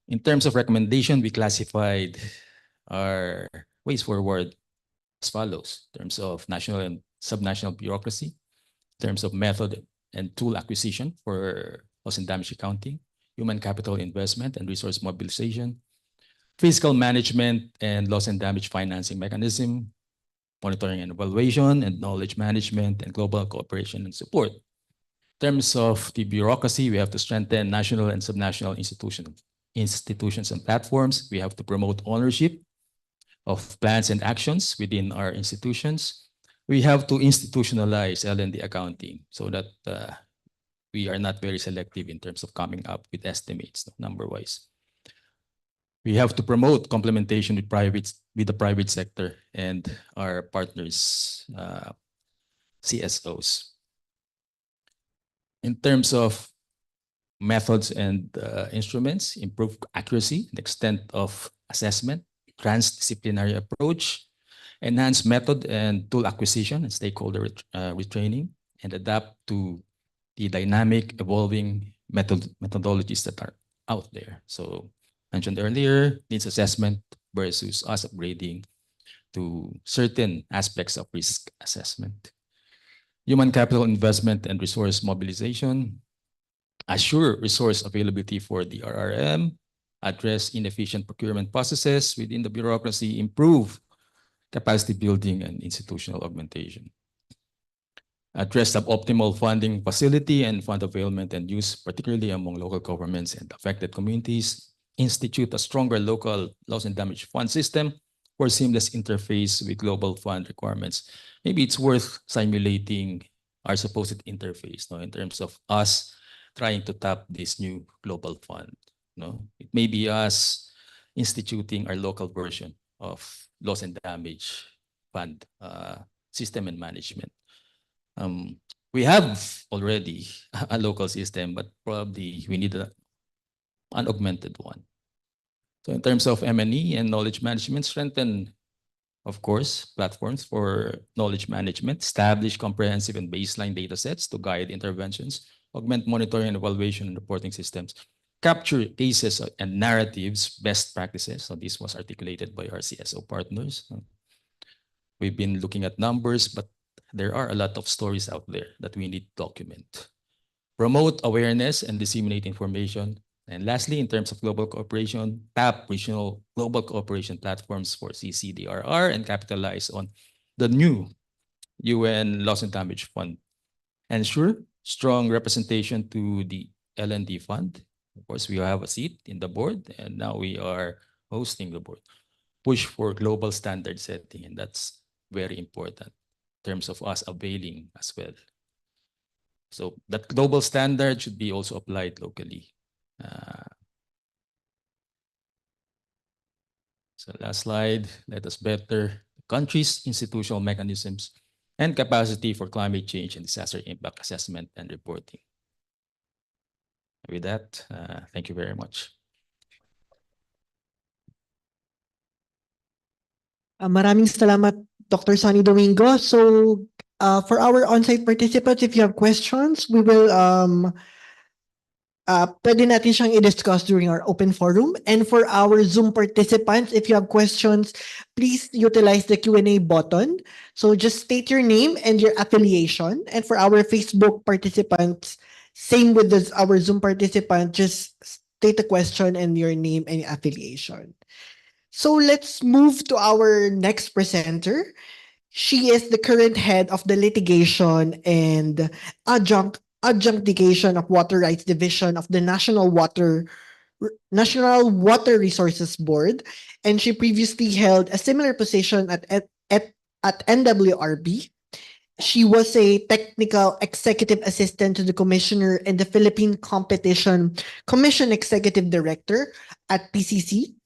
in terms of recommendation, we classified our ways forward as follows: in terms of national and subnational bureaucracy, in terms of method and tool acquisition for loss and damage accounting, human capital investment and resource mobilization, fiscal management and loss and damage financing mechanism, monitoring and evaluation, and knowledge management and global cooperation and support. In terms of the bureaucracy, we have to strengthen national and subnational institutions and platforms. We have to promote ownership of plans and actions within our institutions. We have to institutionalize L&D accounting so that we are not very selective in terms of coming up with estimates number-wise. We have to promote complementation with the private sector and our partners, CSOs. In terms of methods and instruments, improve accuracy and extent of assessment, transdisciplinary approach, enhance method and tool acquisition and stakeholder retraining, and adapt to the dynamic, evolving methodologies that are out there. So mentioned earlier, needs assessment versus us upgrading to certain aspects of risk assessment. Human capital investment and resource mobilization, assure resource availability for the RRM, address inefficient procurement processes within the bureaucracy, improve capacity building and institutional augmentation. Address suboptimal funding facility and fund availment and use, particularly among local governments and affected communities. Institute a stronger local loss and damage fund system for seamless interface with global fund requirements. Maybe it's worth simulating our supposed interface, in terms of us trying to tap this new global fund. It may be us instituting our local version of loss and damage fund system and management. We have already a local system, but probably we need an augmented one. So in terms of M&E and knowledge management, strengthen, of course, platforms for knowledge management, establish comprehensive and baseline data sets to guide interventions, augment monitoring and evaluation and reporting systems, capture cases and narratives, best practices. So this was articulated by our CSO partners. We've been looking at numbers, but there are a lot of stories out there that we need to document. Promote awareness and disseminate information. And lastly, in terms of global cooperation, tap regional global cooperation platforms for CCDRR and capitalize on the new UN Loss and Damage Fund. Ensure strong representation to the L&D Fund. Of course, we have a seat in the board, and now we are hosting the board. push for global standard setting, and that's very important in terms of us availing as well. So that global standard should be also applied locally. So last slide, let us better the country's institutional mechanisms and capacity for climate change and disaster impact assessment and reporting. With that, thank you very much. Maraming salamat, Dr. Sonny Domingo. So, for our on-site participants, if you have questions, we will pwede natin siyang i-discuss during our open forum. And for our Zoom participants, if you have questions, please utilize the Q&A button. So just state your name and your affiliation. And for our Facebook participants, same with our Zoom participant, just state the question and your name and your affiliation. So let's move to our next presenter. She is the current head of the litigation and adjunctification of water rights division of the National Water Resources Board, and she previously held a similar position at NWRB. She was a technical executive assistant to the commissioner and the Philippine Competition Commission executive director at PCC.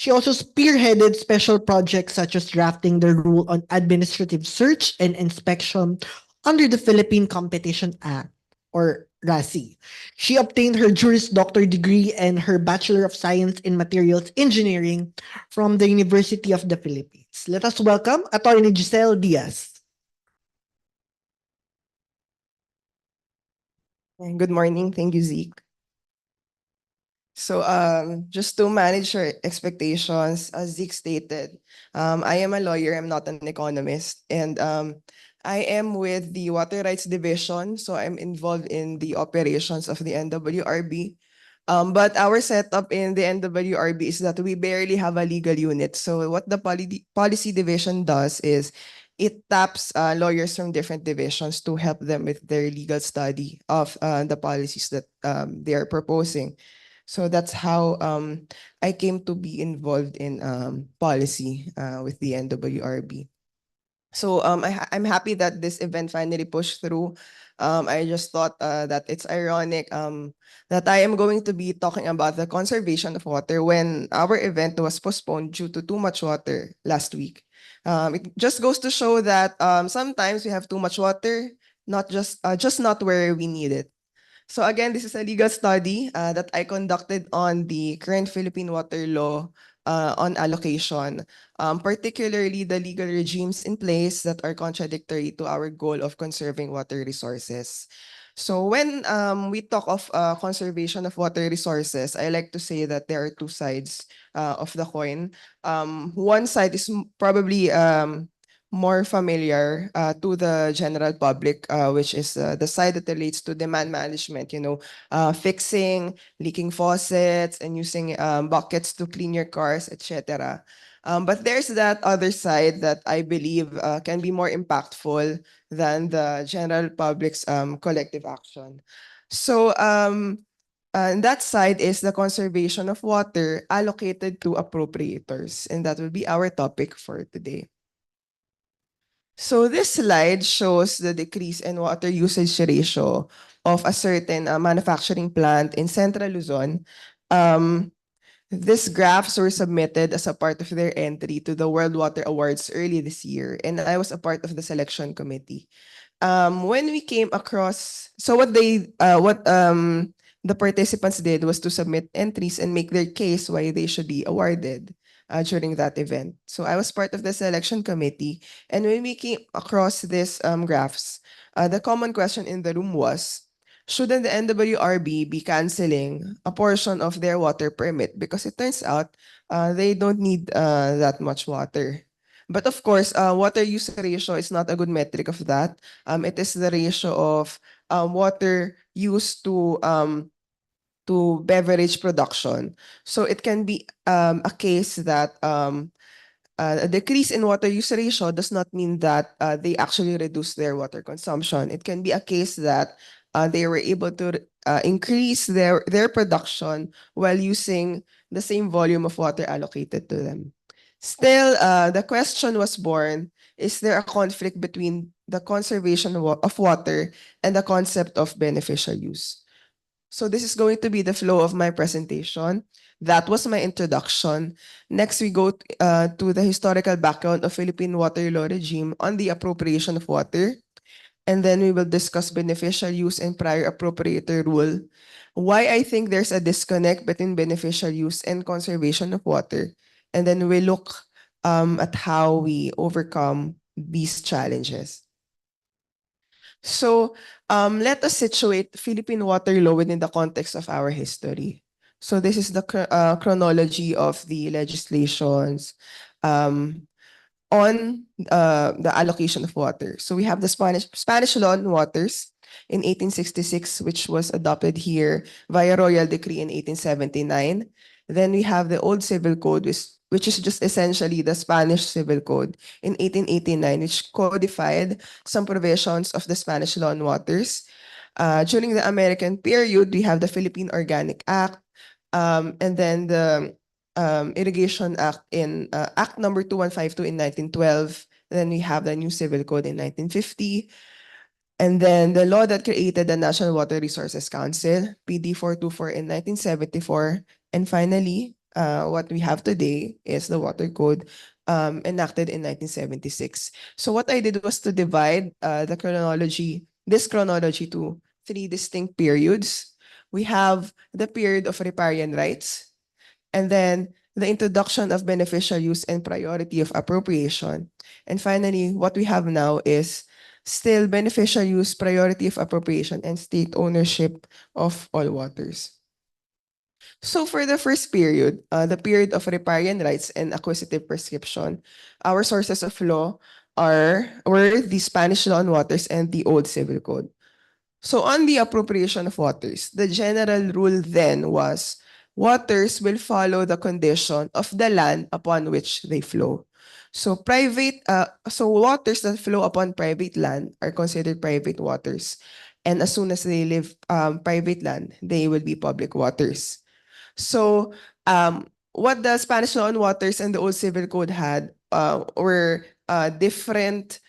She also spearheaded special projects such as drafting the rule on administrative search and inspection under the Philippine Competition Act, or RASI. She obtained her Juris Doctor degree and her Bachelor of Science in Materials Engineering from the University of the Philippines. Let us welcome Attorney Giselle Diaz. Good morning. Thank you, Zeke. So just to manage your expectations, as Zeke stated, I am a lawyer, I'm not an economist, and I am with the Water Rights Division, so I'm involved in the operations of the NWRB. But our setup in the NWRB is that we barely have a legal unit. So what the policy division does is it taps lawyers from different divisions to help them with their legal study of the policies that they are proposing. So that's how I came to be involved in policy with the NWRB. So I'm happy that this event finally pushed through. I just thought that it's ironic that I am going to be talking about the conservation of water when our event was postponed due to too much water last week. It just goes to show that sometimes we have too much water, not just not where we need it. So again, this is a legal study that I conducted on the current Philippine water law on allocation, particularly the legal regimes in place that are contradictory to our goal of conserving water resources. So when we talk of conservation of water resources, I like to say that there are two sides of the coin. One side is probably more familiar to the general public, which is the side that relates to demand management, fixing leaking faucets and using buckets to clean your cars, etc. But there's that other side that I believe can be more impactful than the general public's collective action. So and that side is the conservation of water allocated to appropriators, and that will be our topic for today. So this slide shows the decrease in water usage ratio of a certain manufacturing plant in Central Luzon. These graphs were submitted as a part of their entry to the World Water Awards early this year, and I was a part of the selection committee. When we came across, so what the participants did was to submit entries and make their case why they should be awarded during that event. So I was part of the selection committee, and when we came across these graphs, the common question in the room was, shouldn't the NWRB be canceling a portion of their water permit? Because it turns out they don't need that much water. But of course, water use ratio is not a good metric of that. It is the ratio of water used to beverage production. So it can be a case that a decrease in water use ratio does not mean that they actually reduce their water consumption. It can be a case that they were able to increase their production while using the same volume of water allocated to them. Still, the question was born, is there a conflict between the conservation of water and the concept of beneficial use? So this is going to be the flow of my presentation. That was my introduction. Next, we go to the historical background of Philippine water law regime on the appropriation of water. And then we will discuss beneficial use and prior appropriator rule. Why I think there's a disconnect between beneficial use and conservation of water. And then we look at how we overcome these challenges. So let us situate Philippine water law within the context of our history. So this is the chronology of the legislations on the allocation of water. So we have the Spanish law on waters in 1866, which was adopted here via royal decree in 1879. Then we have the old civil code, which is just essentially the Spanish civil code in 1889, which codified some provisions of the Spanish law on waters. During the American period, we have the Philippine Organic Act, and then the Irrigation Act in Act number 2152 in 1912. Then we have the new Civil Code in 1950. And then the law that created the National Water Resources Council, PD 424 in 1974. And finally, what we have today is the Water Code enacted in 1976. So what I did was to divide this chronology to three distinct periods. We have the period of riparian rights, and then the introduction of beneficial use and priority of appropriation. And finally, what we have now is still beneficial use, priority of appropriation, and state ownership of all waters. So for the first period, the period of riparian rights and acquisitive prescription, our sources of law were the Spanish law on waters and the old civil code. So on the appropriation of waters, the general rule then was waters will follow the condition of the land upon which they flow. So waters that flow upon private land are considered private waters. And as soon as they leave private land, they will be public waters. So what the Spanish law on waters and the old civil code had were different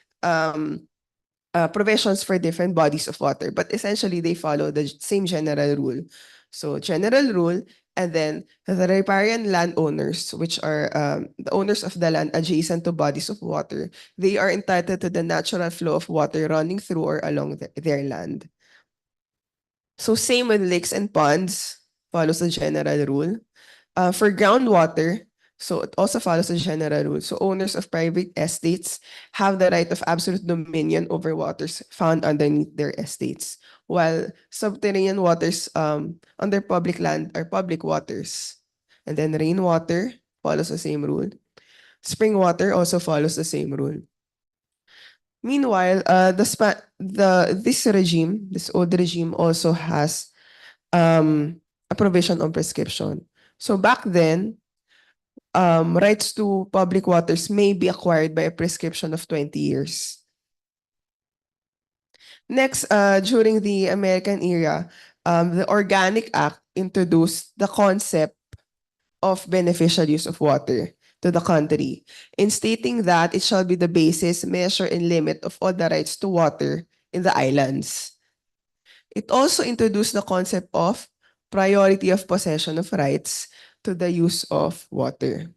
provisions for different bodies of water, but essentially they follow the same general rule. So general rule, and then the riparian landowners, which are the owners of the land adjacent to bodies of water, they are entitled to the natural flow of water running through or along their land. So same with lakes and ponds, follows the general rule. For groundwater, so it also follows the general rule. So owners of private estates have the right of absolute dominion over waters found underneath their estates, while subterranean waters under public land are public waters. And then rainwater follows the same rule. Spring water also follows the same rule. Meanwhile, this old regime also has a provision on prescription. So back then, rights to public waters may be acquired by a prescription of 20 years. Next, during the American era, the Organic Act introduced the concept of beneficial use of water to the country, in stating that it shall be the basis, measure, and limit of all the rights to water in the islands. It also introduced the concept of priority of possession of rights to the use of water.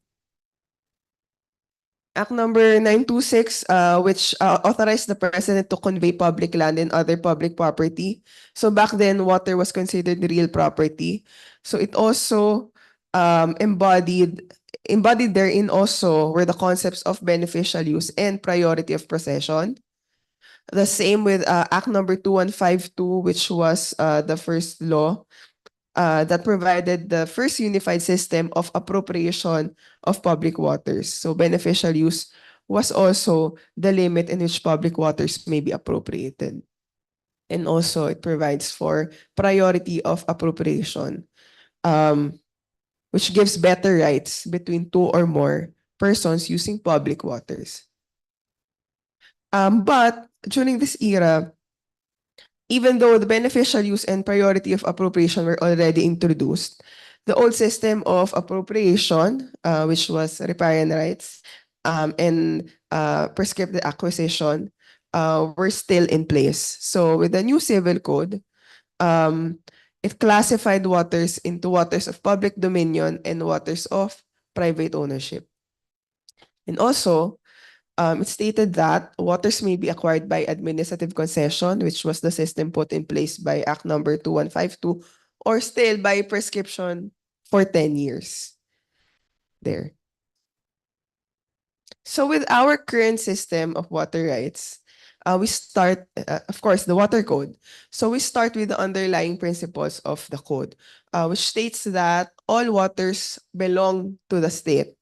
Act number 926, which authorized the president to convey public land and other public property. So back then, water was considered real property. So it also embodied therein also were the concepts of beneficial use and priority of possession. The same with Act number 2152, which was the first law that provided the first unified system of appropriation of public waters. So beneficial use was also the limit in which public waters may be appropriated. And also it provides for priority of appropriation, which gives better rights between two or more persons using public waters. But during this era, even though the beneficial use and priority of appropriation were already introduced, the old system of appropriation, which was riparian rights, and prescriptive acquisition, were still in place. So with the new civil code, um, it classified waters into waters of public dominion and waters of private ownership. And also, it stated that waters may be acquired by administrative concession, which was the system put in place by Act number 2152, or still by prescription for 10 years. There. So with our current system of water rights, we start, of course, the water code. So we start with the underlying principles of the code, which states that all waters belong to the state.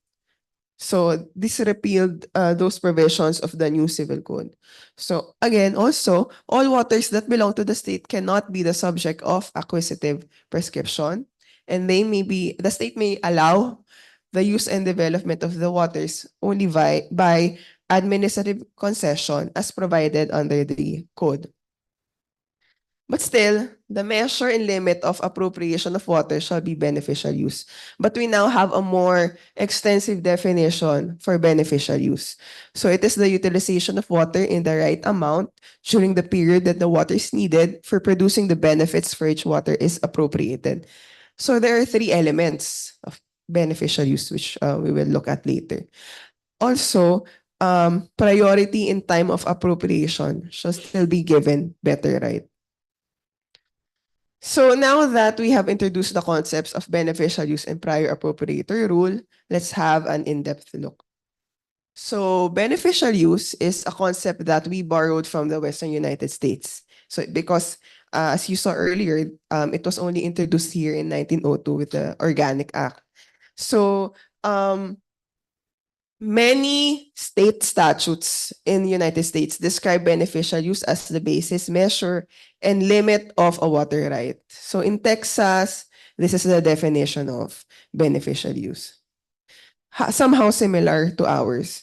So this repealed those provisions of the new civil code. So again, also, all waters that belong to the state cannot be the subject of acquisitive prescription, and the state may allow the use and development of the waters only by administrative concession as provided under the code. But still, the measure and limit of appropriation of water shall be beneficial use. But we now have a more extensive definition for beneficial use. So it is the utilization of water in the right amount during the period that the water is needed for producing the benefits for which water is appropriated. So there are three elements of beneficial use, which we will look at later. Also, priority in time of appropriation shall still be given better right. So now that we have introduced the concepts of beneficial use and prior appropriator rule, let's have an in-depth look. So beneficial use is a concept that we borrowed from the Western United States. So because as you saw earlier, it was only introduced here in 1902 with the Organic Act. So many state statutes in the United States describe beneficial use as the basis, measure, and limit of a water right. So in Texas, this is the definition of beneficial use. Somehow similar to ours.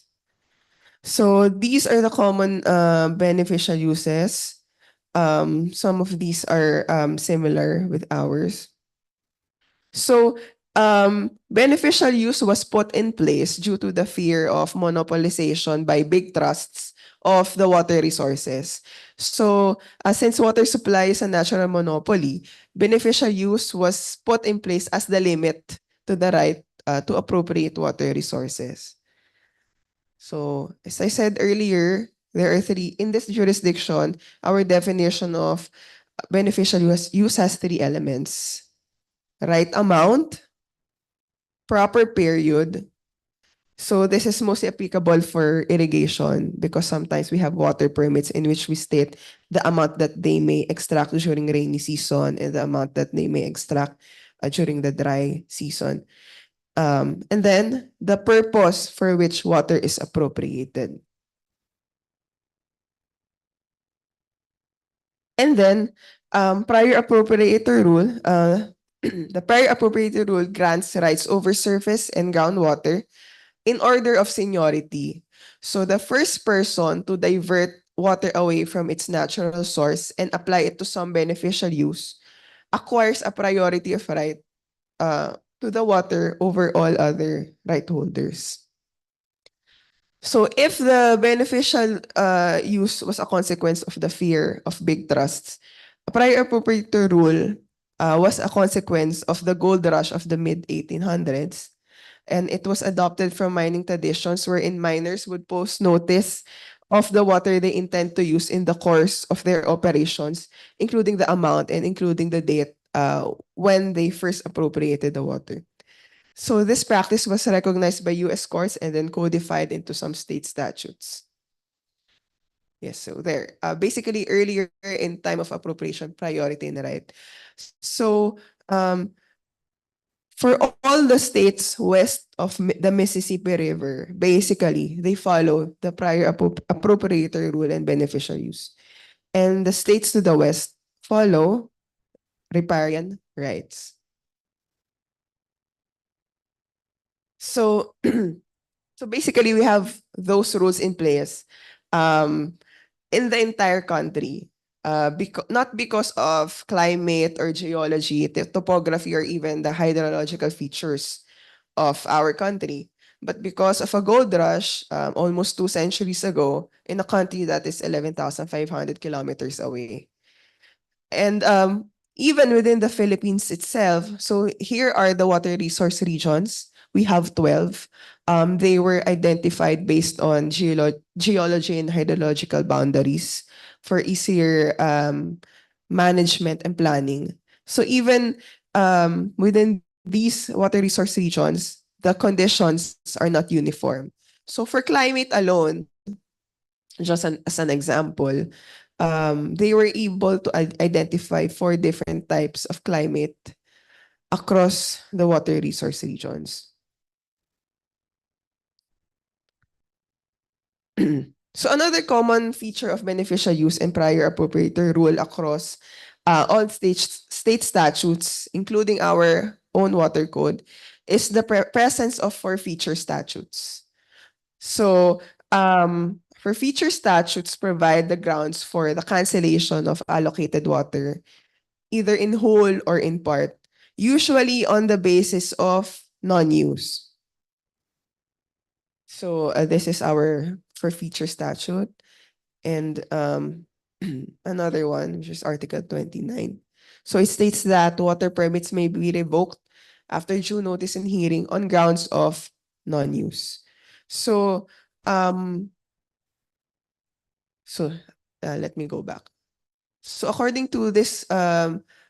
So these are the common beneficial uses. Some of these are similar with ours. So beneficial use was put in place due to the fear of monopolization by big trusts of the water resources. So since water supply is a natural monopoly, beneficial use was put in place as the limit to the right to appropriate water resources. So as I said earlier, there are three, in this jurisdiction, our definition of beneficial use has three elements: right amount, proper period. So this is mostly applicable for irrigation because sometimes we have water permits in which we state the amount that they may extract during rainy season and the amount that they may extract during the dry season. And then the purpose for which water is appropriated. And then prior appropriator rule, the prior appropriator rule grants rights over surface and groundwater in order of seniority. So the first person to divert water away from its natural source and apply it to some beneficial use acquires a priority of right to the water over all other right holders. So if the beneficial use was a consequence of the fear of big trusts, a prior appropriator rule was a consequence of the gold rush of the mid-1800s. And it was adopted from mining traditions wherein miners would post notice of the water they intend to use in the course of their operations, including the amount and including the date when they first appropriated the water. So this practice was recognized by US courts and then codified into some state statutes. Yes, so there. Basically, earlier in time of appropriation, priority and right. So for all the states west of the Mississippi River, basically, they follow the prior appropriator rule and beneficial use. And the states to the west follow riparian rights. So, so basically, we have those rules in place in the entire country. not because of climate or geology, topography, or even the hydrological features of our country, but because of a gold rush almost 2 centuries ago in a country that is 11,500 kilometers away. And even within the Philippines itself, so here are the water resource regions. We have 12. They were identified based on geology and hydrological boundaries for easier management and planning. So even within these water resource regions, the conditions are not uniform. So for climate alone, as an example, they were able to identify 4 different types of climate across the water resource regions. So another common feature of beneficial use and prior appropriator rule across all state statutes, including our own water code, is the presence of forfeiture statutes. So forfeiture statutes provide the grounds for the cancellation of allocated water, either in whole or in part, usually on the basis of non-use. So this is our forfeiture statute. And another one, which is Article 29. So it states that water permits may be revoked after due notice and hearing on grounds of non-use. So, let me go back. So according to this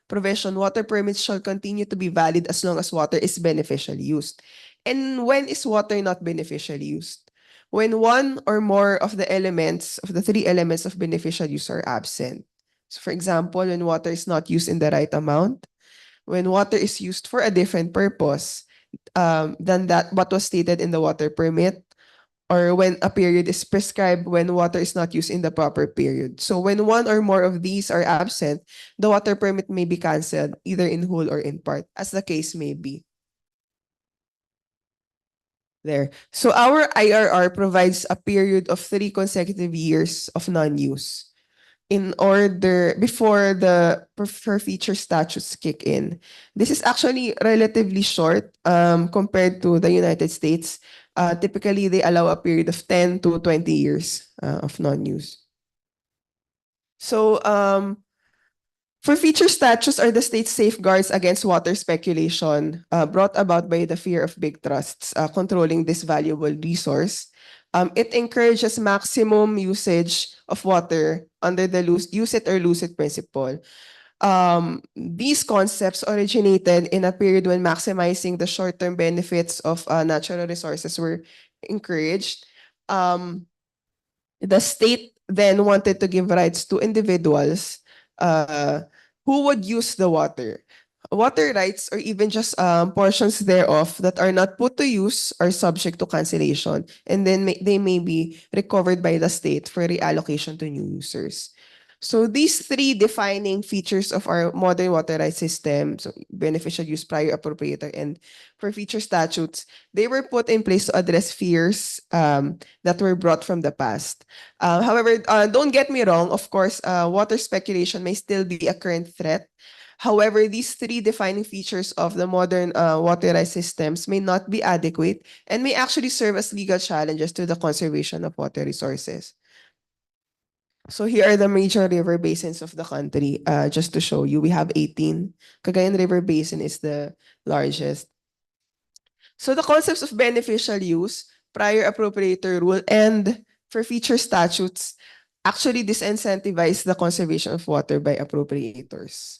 provision, water permits shall continue to be valid as long as water is beneficially used. And when is water not beneficially used? When one or more of the 3 elements of beneficial use are absent. So for example, when water is not used in the right amount, when water is used for a different purpose than that what was stated in the water permit, or when a period is prescribed when water is not used in the proper period. So when one or more of these are absent, the water permit may be canceled either in whole or in part, as the case may be. There. So our IRR provides a period of 3 consecutive years of non-use in order before the forfeiture statutes kick in. This is actually relatively short compared to the United States. Typically, they allow a period of 10 to 20 years of non-use. So forfeiture statutes are the state's safeguards against water speculation brought about by the fear of big trusts controlling this valuable resource. It encourages maximum usage of water under the use it or lose it principle. These concepts originated in a period when maximizing the short-term benefits of natural resources were encouraged. The state then wanted to give rights to individuals who would use the water. Water rights, or even just portions thereof that are not put to use, are subject to cancellation, and then they may be recovered by the state for reallocation to new users. So these 3 defining features of our modern water rights system, so beneficial use, prior appropriator, and forfeiture statutes, they were put in place to address fears that were brought from the past. However, don't get me wrong, of course, water speculation may still be a current threat. However, these 3 defining features of the modern water rights systems may not be adequate and may actually serve as legal challenges to the conservation of water resources. So here are the major river basins of the country. Just to show you, we have 18. Cagayan River Basin is the largest. So the concepts of beneficial use, prior appropriator rule, and forfeiture statutes actually disincentivize the conservation of water by appropriators.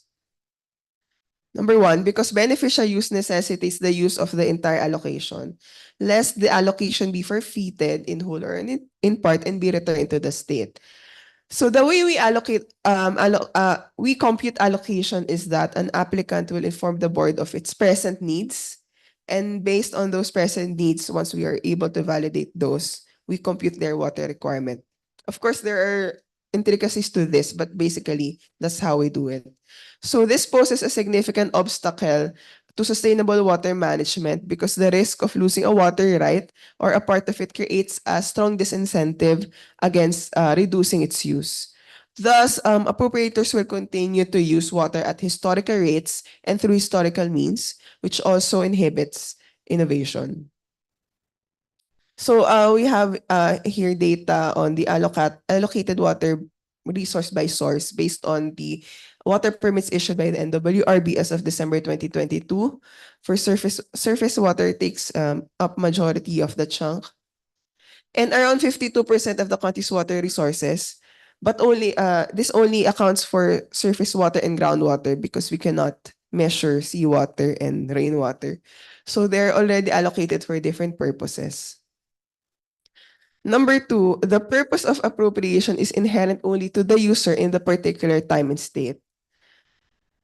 Number 1, because beneficial use necessitates the use of the entire allocation, lest the allocation be forfeited in whole or in part and be returned to the state. So the way we we compute allocation is that an applicant will inform the board of its present needs, and based on those present needs, once we are able to validate those, we compute their water requirement. Of course, there are intricacies to this, but basically, that's how we do it. So this poses a significant obstacle to sustainable water management because the risk of losing a water right or a part of it creates a strong disincentive against reducing its use. Thus, appropriators will continue to use water at historical rates and through historical means, which also inhibits innovation. So we have here data on the allocated water resource by source based on the water permits issued by the NWRB as of December 2022. For surface water takes up majority of the chunk, and around 52% of the country's water resources. But this only accounts for surface water and groundwater because we cannot measure seawater and rainwater. So they're already allocated for different purposes. Number two, the purpose of appropriation is inherent only to the user in the particular time and state.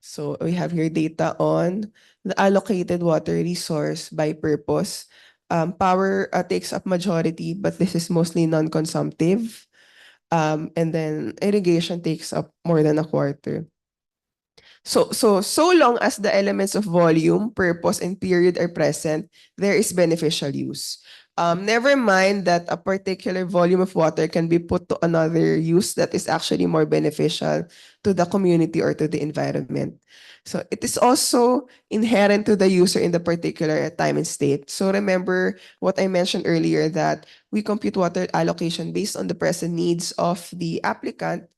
So we have here data on the allocated water resource by purpose. Power takes up majority, but this is mostly non-consumptive. And then irrigation takes up more than a quarter. So long as the elements of volume, purpose, and period are present, there is beneficial use. Never mind that a particular volume of water can be put to another use that is actually more beneficial to the community or to the environment. So it is also inherent to the user in the particular time and state. So remember what I mentioned earlier, that we compute water allocation based on the present needs of the applicant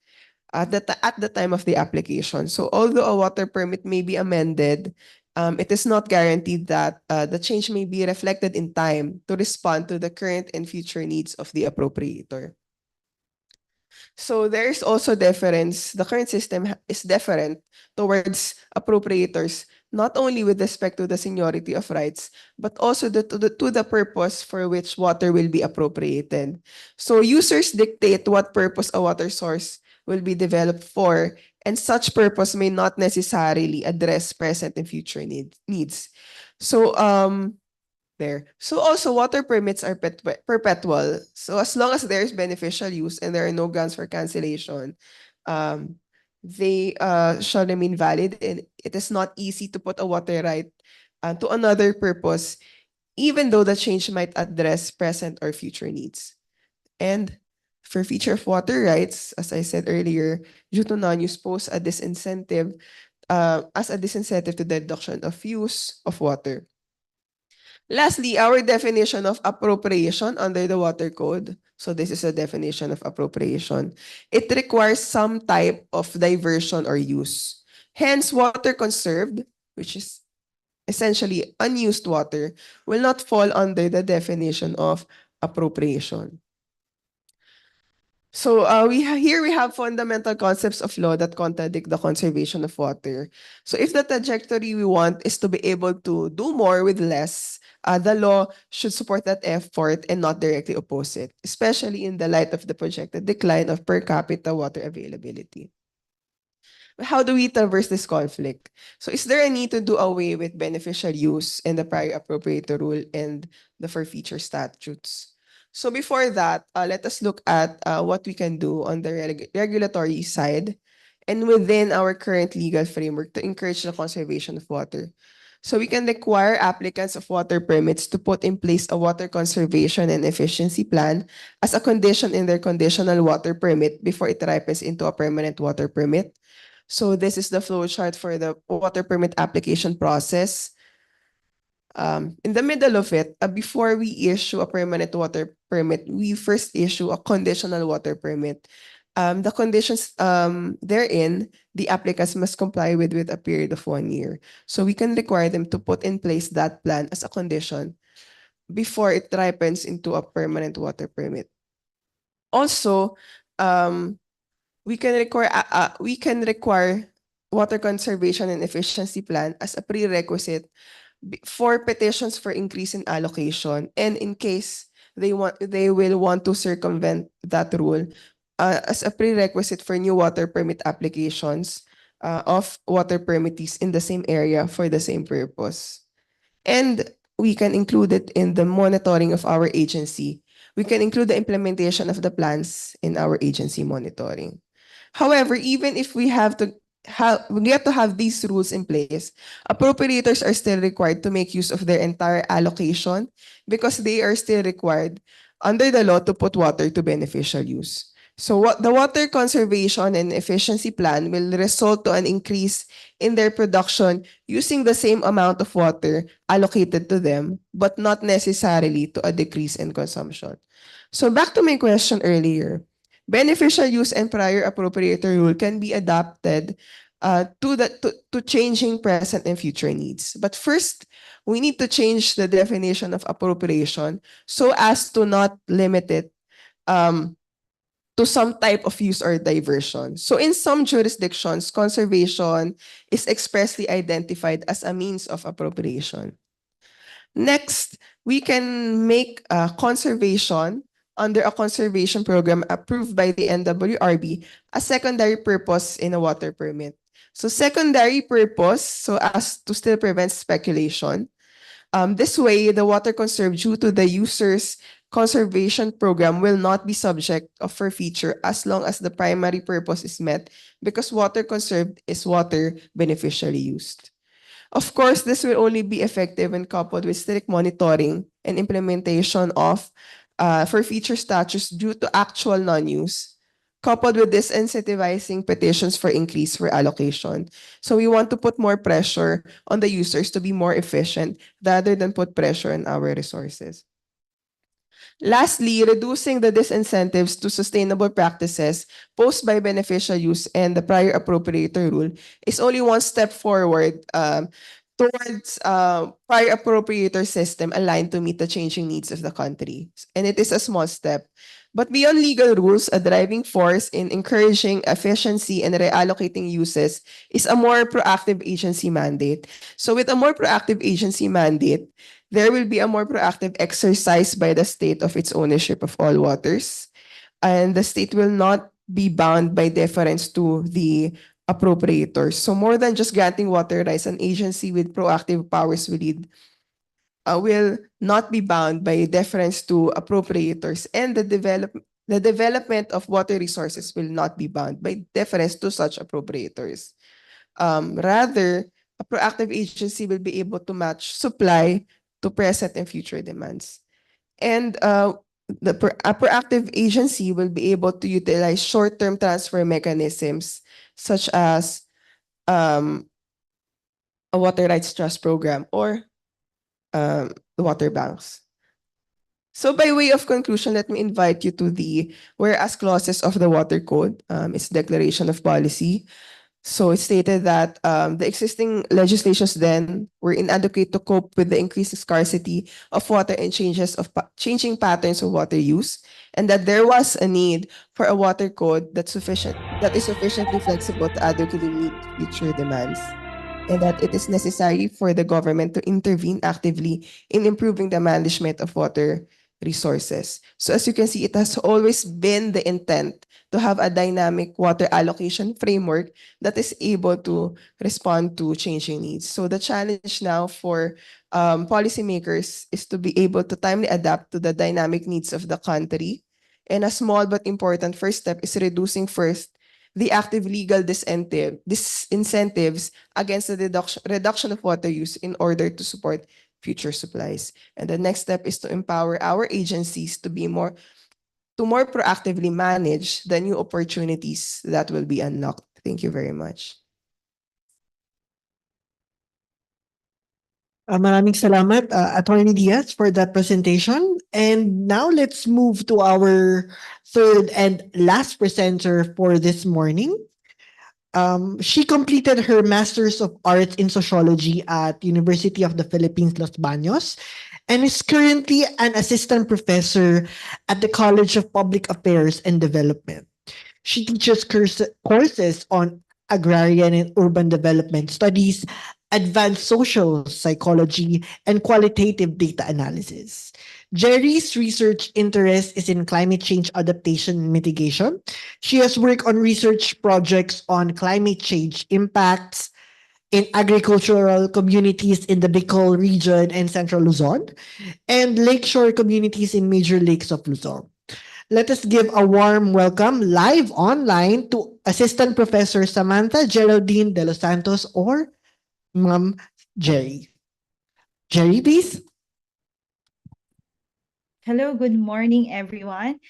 at the time of the application. So although a water permit may be amended, it is not guaranteed that the change may be reflected in time to respond to the current and future needs of the appropriator. So there is also difference. The current system is different towards appropriators, not only with respect to the seniority of rights, but also to the purpose for which water will be appropriated. So users dictate what purpose a water source will be developed for, and such purpose may not necessarily address present and future needs. So so also water permits are perpetual. So as long as there is beneficial use and there are no grounds for cancellation, they shall remain valid, and it is not easy to put a water right to another purpose, even though the change might address present or future needs. And for feature of water rights, as I said earlier, due to non-use pose a disincentive as a disincentive to the reduction of use of water. Lastly, our definition of appropriation under the Water Code. So this is a definition of appropriation. It requires some type of diversion or use. Hence, water conserved, which is essentially unused water, will not fall under the definition of appropriation. So here we have fundamental concepts of law that contradict the conservation of water. So if the trajectory we want is to be able to do more with less, the law should support that effort and not directly oppose it, especially in the light of the projected decline of per capita water availability. How do we traverse this conflict? So is there a need to do away with beneficial use and the prior appropriator rule and the forfeiture statutes? So before that, let us look at what we can do on the regulatory side and within our current legal framework to encourage the conservation of water. So we can require applicants of water permits to put in place a water conservation and efficiency plan as a condition in their conditional water permit before it ripens into a permanent water permit. So this is the flow chart for the water permit application process. In the middle of it, before we issue a permanent water permit, we first issue a conditional water permit. The conditions therein, the applicants must comply with a period of 1 year. So we can require them to put in place that plan as a condition before it ripens into a permanent water permit. Also, we can require water conservation and efficiency plan as a prerequisite for petitions for increase in allocation, and in case they will want to circumvent that rule, as a prerequisite for new water permit applications of water permittees in the same area for the same purpose. And we can include it in the monitoring of our agency. We can include the implementation of the plans in our agency monitoring. However, even if we have to have these rules in place, appropriators are still required to make use of their entire allocation because they are still required under the law to put water to beneficial use. So what the water conservation and efficiency plan will result to an increase in their production using the same amount of water allocated to them, but not necessarily to a decrease in consumption. So back to my question earlier, beneficial use and prior appropriator rule can be adapted to changing present and future needs. But first, we need to change the definition of appropriation so as to not limit it um, to some type of use or diversion. So in some jurisdictions, conservation is expressly identified as a means of appropriation. Next, we can make conservation under a conservation program approved by the NWRB a secondary purpose in a water permit. So secondary purpose, so as to still prevent speculation. This way, the water conserved due to the user's conservation program will not be subject of forfeiture as long as the primary purpose is met because water conserved is water beneficially used. Of course, this will only be effective when coupled with strict monitoring and implementation of forfeiture statutes due to actual non-use, coupled with disincentivizing petitions for increase for allocation. So we want to put more pressure on the users to be more efficient rather than put pressure on our resources. Lastly, reducing the disincentives to sustainable practices posed by beneficial use and the prior appropriator rule is only one step forward towards prior appropriator system aligned to meet the changing needs of the country. And it is a small step. But beyond legal rules, a driving force in encouraging efficiency and reallocating uses is a more proactive agency mandate. So with a more proactive agency mandate, there will be a more proactive exercise by the state of its ownership of all waters. And the state will not be bound by deference to the appropriators. So more than just granting water rights, an agency with proactive powers will not be bound by deference to appropriators, and the development of water resources will not be bound by deference to such appropriators. Rather, a proactive agency will be able to match supply to present and future demands. And a proactive agency will be able to utilize short-term transfer mechanisms such as a water rights trust program or the water banks. So by way of conclusion, let me invite you to the whereas clauses of the Water Code, its declaration of policy. So it stated that the existing legislations then were inadequate to cope with the increased scarcity of water and changing patterns of water use, and that there was a need for a water code that is sufficiently flexible to adequately meet future demands, and that it is necessary for the government to intervene actively in improving the management of water resources. So as you can see, it has always been the intent to have a dynamic water allocation framework that is able to respond to changing needs. So the challenge now for policymakers is to be able to timely adapt to the dynamic needs of the country. And a small but important first step is reducing first the active legal disincentives against the reduction of water use in order to support future supplies. And the next step is to empower our agencies to more proactively manage the new opportunities that will be unlocked. Thank you very much. Maraming salamat, Attorney Diaz, for that presentation. And now let's move to our third and last presenter for this morning. She completed her Master's of Arts in Sociology at University of the Philippines, Los Baños, and is currently an assistant professor at the College of Public Affairs and Development. She teaches courses on agrarian and urban development studies, advanced social psychology, and qualitative data analysis. Jerry's research interest is in climate change adaptation and mitigation. She has worked on research projects on climate change impacts in agricultural communities in the Bicol region and Central Luzon, and lakeshore communities in major lakes of Luzon. Let us give a warm welcome live online to Assistant Professor Samantha Geraldine de los Santos, or Ma'am Jerry. Jerry, please. Hello, good morning, everyone.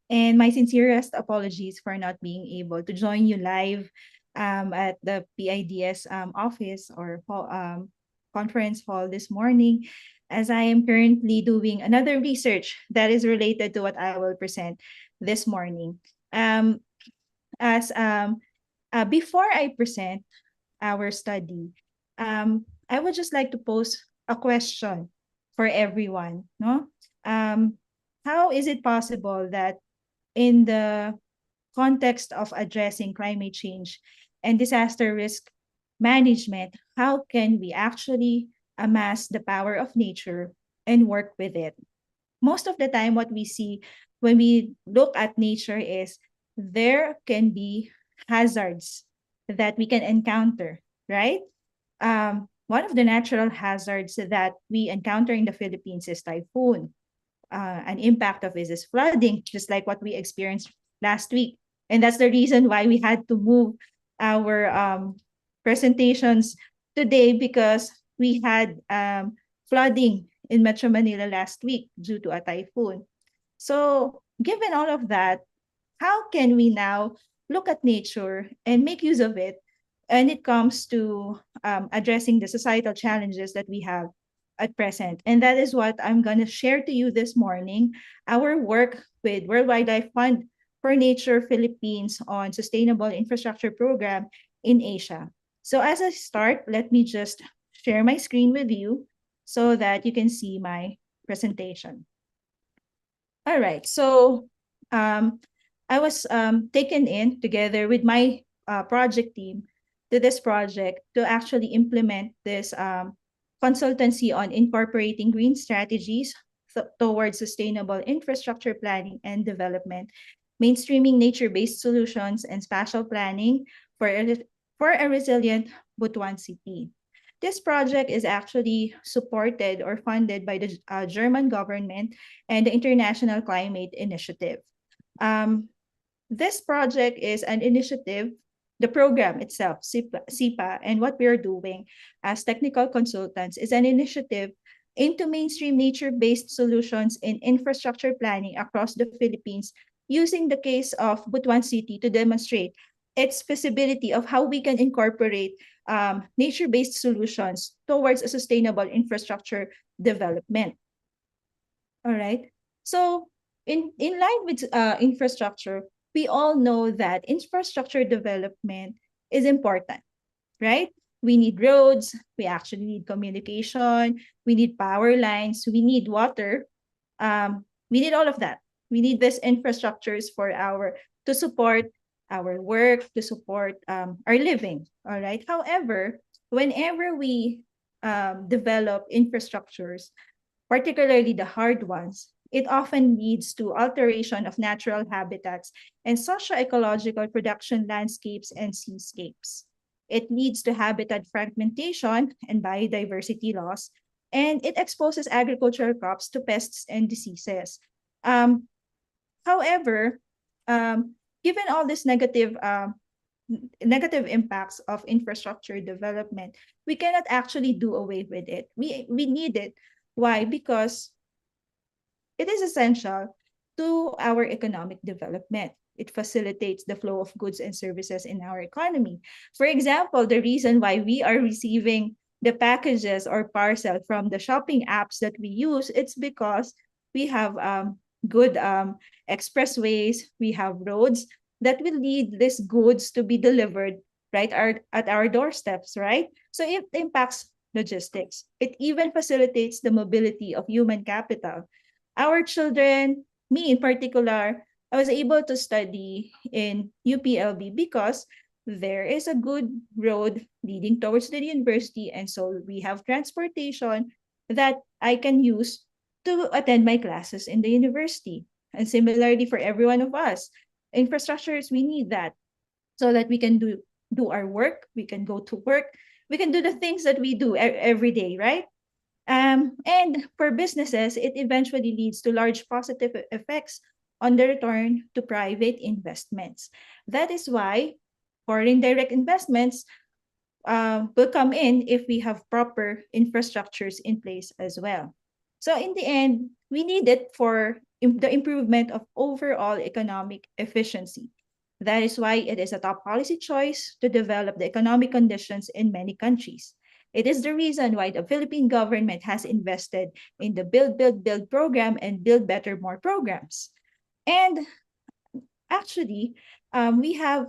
And my sincerest apologies for not being able to join you live at the PIDS office or conference hall this morning, as I am currently doing another research that is related to what I will present this morning. As Before I present our study, I would just like to pose a question for everyone. No, how is it possible that in the context of addressing climate change and disaster risk management, how can we actually amass the power of nature and work with it? Most of the time, what we see when we look at nature is there can be hazards that we can encounter, right? One of the natural hazards that we encounter in the Philippines is typhoon. An impact of it is flooding, just like what we experienced last week. And that's the reason why we had to move our presentations today, because we had flooding in Metro Manila last week due to a typhoon. So given all of that, how can we now look at nature and make use of it when it comes to addressing the societal challenges that we have at present? And that is what I'm going to share to you this morning, our work with World Wildlife Fund for Nature Philippines on Sustainable Infrastructure Program in Asia. So as I start, let me just share my screen with you so that you can see my presentation. All right, so I was taken in together with my project team to this project to actually implement this consultancy on incorporating green strategies towards sustainable infrastructure planning and development, mainstreaming nature-based solutions and spatial planning for a resilient Butuan city. This project is actually supported or funded by the German government and the International Climate Initiative. This project is an initiative, the program itself, SERP-P, and what we are doing as technical consultants is an initiative into mainstream nature-based solutions in infrastructure planning across the Philippines, using the case of Butuan City to demonstrate its feasibility of how we can incorporate nature-based solutions towards a sustainable infrastructure development. All right. So in line with infrastructure, we all know that infrastructure development is important, right? We need roads, we actually need communication, we need power lines, we need water, we need all of that. We need these infrastructures to support our work, to support our living, all right? However, whenever we develop infrastructures, particularly the hard ones, it often leads to alteration of natural habitats and socio-ecological production landscapes and seascapes. It leads to habitat fragmentation and biodiversity loss, and it exposes agricultural crops to pests and diseases. However, given all these negative impacts of infrastructure development, we cannot actually do away with it. We need it. Why? Because it is essential to our economic development. It facilitates the flow of goods and services in our economy. For example, the reason why we are receiving the packages or parcel from the shopping apps that we use, it's because we have good expressways, we have roads that will lead these goods to be delivered right at our doorsteps, right? So it impacts logistics. It even facilitates the mobility of human capital. Our children, me in particular, I was able to study in UPLB because there is a good road leading towards the university, and so we have transportation that I can use to attend my classes in the university. And similarly for every one of us, infrastructures, we need that so that we can do our work, we can go to work, we can do the things that we do every day, right? And for businesses, it eventually leads to large positive effects on the return to private investments. That is why foreign direct investments will come in if we have proper infrastructures in place as well. So in the end, we need it for the improvement of overall economic efficiency. That is why it is a top policy choice to develop the economic conditions in many countries. It is the reason why the Philippine government has invested in the Build program and Build Better More programs. And actually, we have,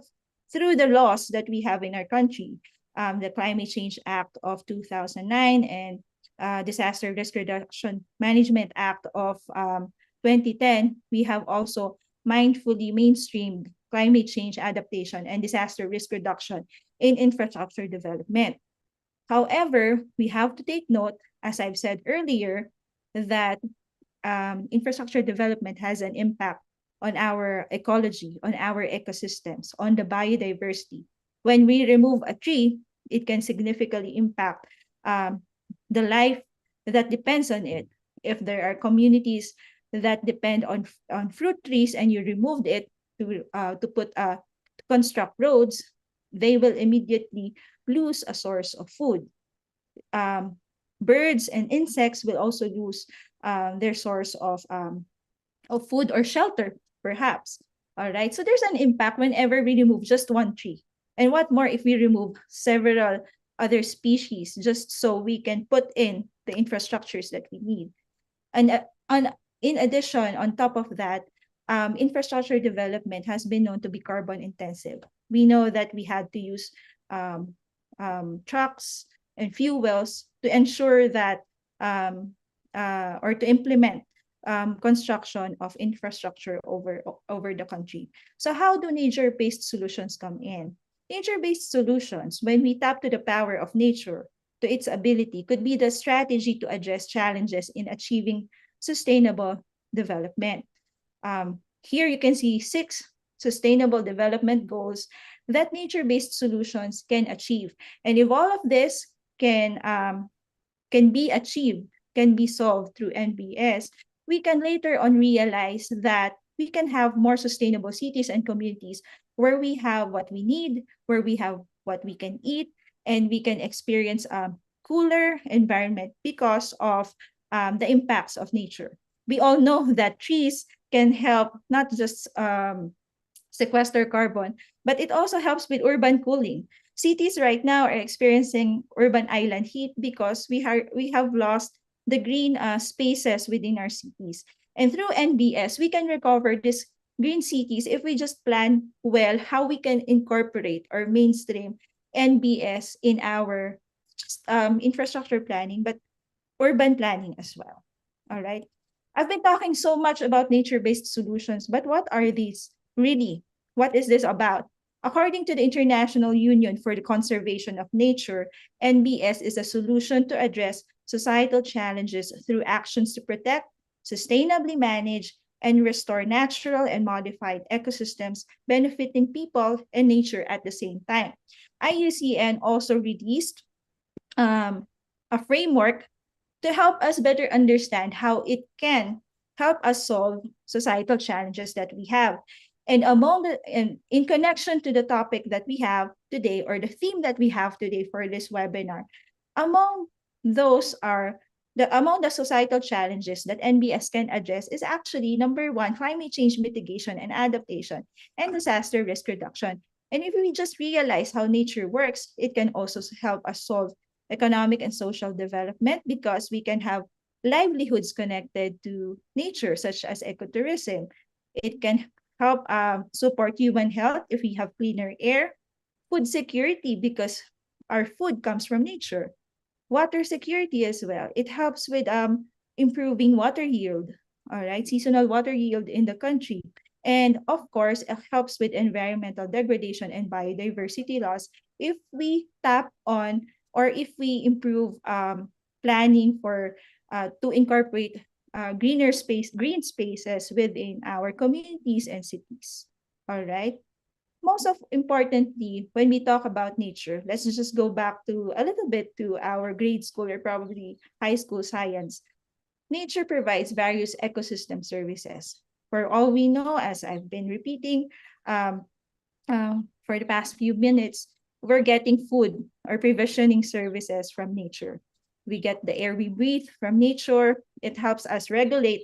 through the laws that we have in our country, the Climate Change Act of 2009 and Disaster Risk Reduction Management Act of 2010, we have also mindfully mainstreamed climate change adaptation and disaster risk reduction in infrastructure development. However, we have to take note, as I've said earlier, that infrastructure development has an impact on our ecology, on our ecosystems, on the biodiversity. When we remove a tree, it can significantly impact the life that depends on it. If there are communities that depend on fruit trees and you removed it to construct roads, they will immediately lose a source of food. Birds and insects will also lose their source of food or shelter, perhaps. All right, so there's an impact whenever we remove just one tree. And what more if we remove several other species just so we can put in the infrastructures that we need? And in addition, on top of that, infrastructure development has been known to be carbon intensive. We know that we had to use trucks and fuels to ensure that or to implement construction of infrastructure over the country. So how do nature-based solutions come in? Nature-based solutions, when we tap to the power of nature, to its ability, could be the strategy to address challenges in achieving sustainable development. Here you can see 6 sustainable development goals that nature-based solutions can achieve. And if all of this can be achieved, can be solved through NBS, we can later on realize that we can have more sustainable cities and communities where we have what we need, where we have what we can eat, and we can experience a cooler environment because of the impacts of nature. We all know that trees can help not just sequester carbon, but it also helps with urban cooling. Cities right now are experiencing urban island heat because we have lost the green spaces within our cities. And through NBS, we can recover these green cities if we just plan well how we can incorporate or mainstream NBS in our infrastructure planning, but urban planning as well. All right. I've been talking so much about nature-based solutions, but what are these really? What is this about? According to the International Union for the Conservation of Nature, NBS is a solution to address societal challenges through actions to protect, sustainably manage, and restore natural and modified ecosystems benefiting people and nature at the same time. IUCN also released a framework to help us better understand how it can help us solve societal challenges that we have. And in connection to the topic that we have today, or the theme that we have today for this webinar, among the societal challenges that NBS can address is actually number 1, climate change mitigation and adaptation, and disaster risk reduction. And if we just realize how nature works, it can also help us solve economic and social development because we can have livelihoods connected to nature, such as ecotourism. It can help support human health if we have cleaner air, food security because our food comes from nature, water security as well. It helps with improving water yield, all right, seasonal water yield in the country. And of course, it helps with environmental degradation and biodiversity loss if we tap on or if we improve planning to incorporate green spaces within our communities and cities. All right. Most importantly, when we talk about nature, let's just go back to a little bit to our grade school or probably high school science. Nature provides various ecosystem services. For all we know, as I've been repeating for the past few minutes, we're getting food or provisioning services from nature. We get the air we breathe from nature. It helps us regulate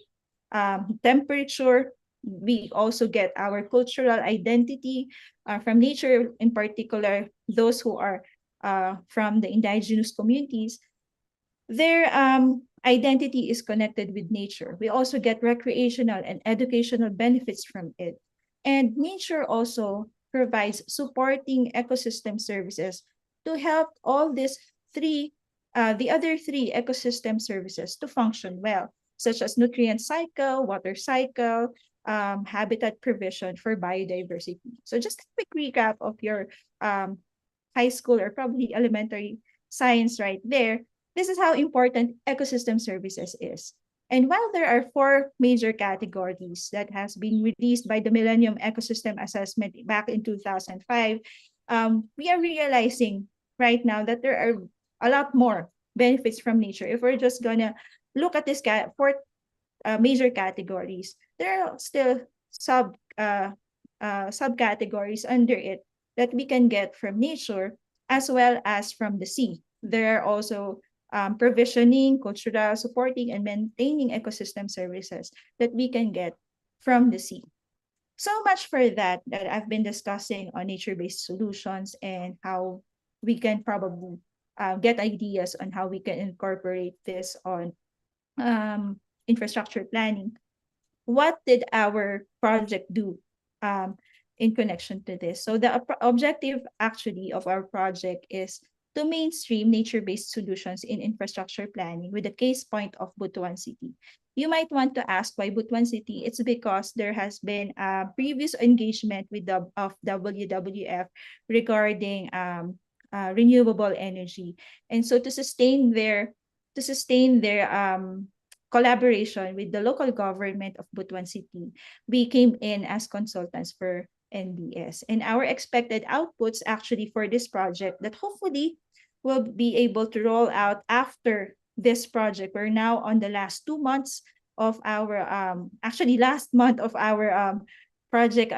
temperature. We also get our cultural identity from nature, in particular, those who are from the indigenous communities. Their identity is connected with nature. We also get recreational and educational benefits from it. And nature also provides supporting ecosystem services to help all these the other three ecosystem services to function well, such as nutrient cycle, water cycle, habitat provision for biodiversity. So just a quick recap of your high school or probably elementary science right there. This is how important ecosystem services is. And while there are 4 major categories that has been released by the Millennium Ecosystem Assessment back in 2005, we are realizing right now that there are a lot more benefits from nature. If we're just gonna look at this 4 major categories, there are still subcategories under it that we can get from nature as well as from the sea. There are also provisioning, cultural, supporting, and maintaining ecosystem services that we can get from the sea. So much for that I've been discussing on nature-based solutions and how we can probably get ideas on how we can incorporate this on infrastructure planning. What did our project do in connection to this? So the objective actually of our project is to mainstream nature-based solutions in infrastructure planning with the case point of Butuan City. You might want to ask why Butuan City. It's because there has been a previous engagement with of WWF regarding renewable energy, and so to sustain their collaboration with the local government of Butuan City, we came in as consultants for NBS. And our expected outputs actually for this project that hopefully will be able to roll out after this project. We're now on the last 2 months of our, actually last month of our project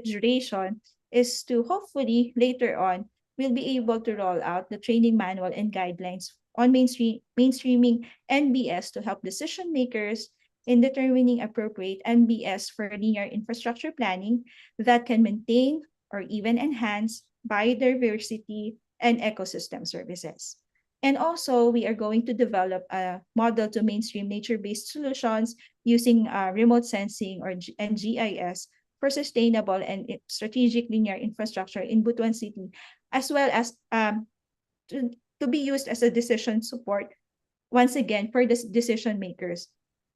duration, is to hopefully later on, we'll be able to roll out the training manual and guidelines on mainstreaming NBS to help decision makers in determining appropriate NBS for linear infrastructure planning that can maintain or even enhance biodiversity and ecosystem services. And also, we are going to develop a model to mainstream nature-based solutions using remote sensing and GIS for sustainable and strategic linear infrastructure in Butuan City, as well as to be used as a decision support, once again, for the decision makers.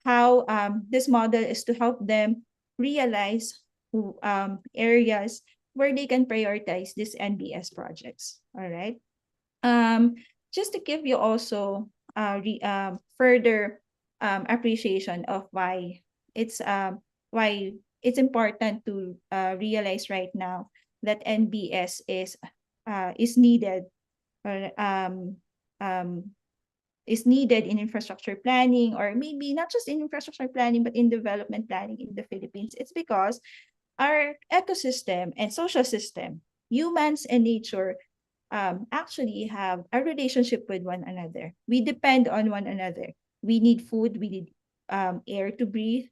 How this model is to help them realize areas where they can prioritize these NBS projects. All right. Just to give you also further appreciation of why it's important to realize right now that NBS is needed is needed in infrastructure planning, or maybe not just in infrastructure planning, but in development planning in the Philippines. It's because our ecosystem and social system, humans and nature, actually have a relationship with one another. We depend on one another. We need food, we need air to breathe,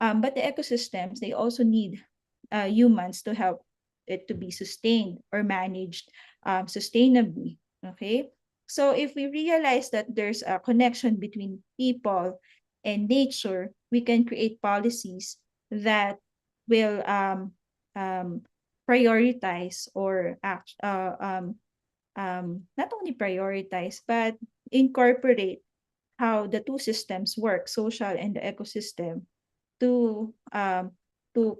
but the ecosystems, they also need humans to help it to be sustained or managed sustainably. Okay, so if we realize that there's a connection between people and nature, we can create policies that will prioritize or not only prioritize but incorporate how the two systems work, social and the ecosystem, to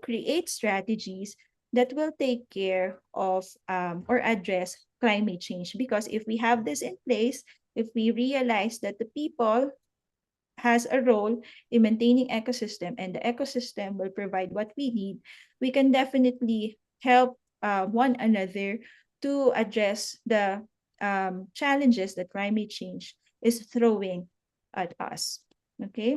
create strategies that will take care of or address climate change. Because if we have this in place, if we realize that the people has a role in maintaining ecosystem and the ecosystem will provide what we need, we can definitely help one another to address the challenges that climate change is throwing at us. Okay,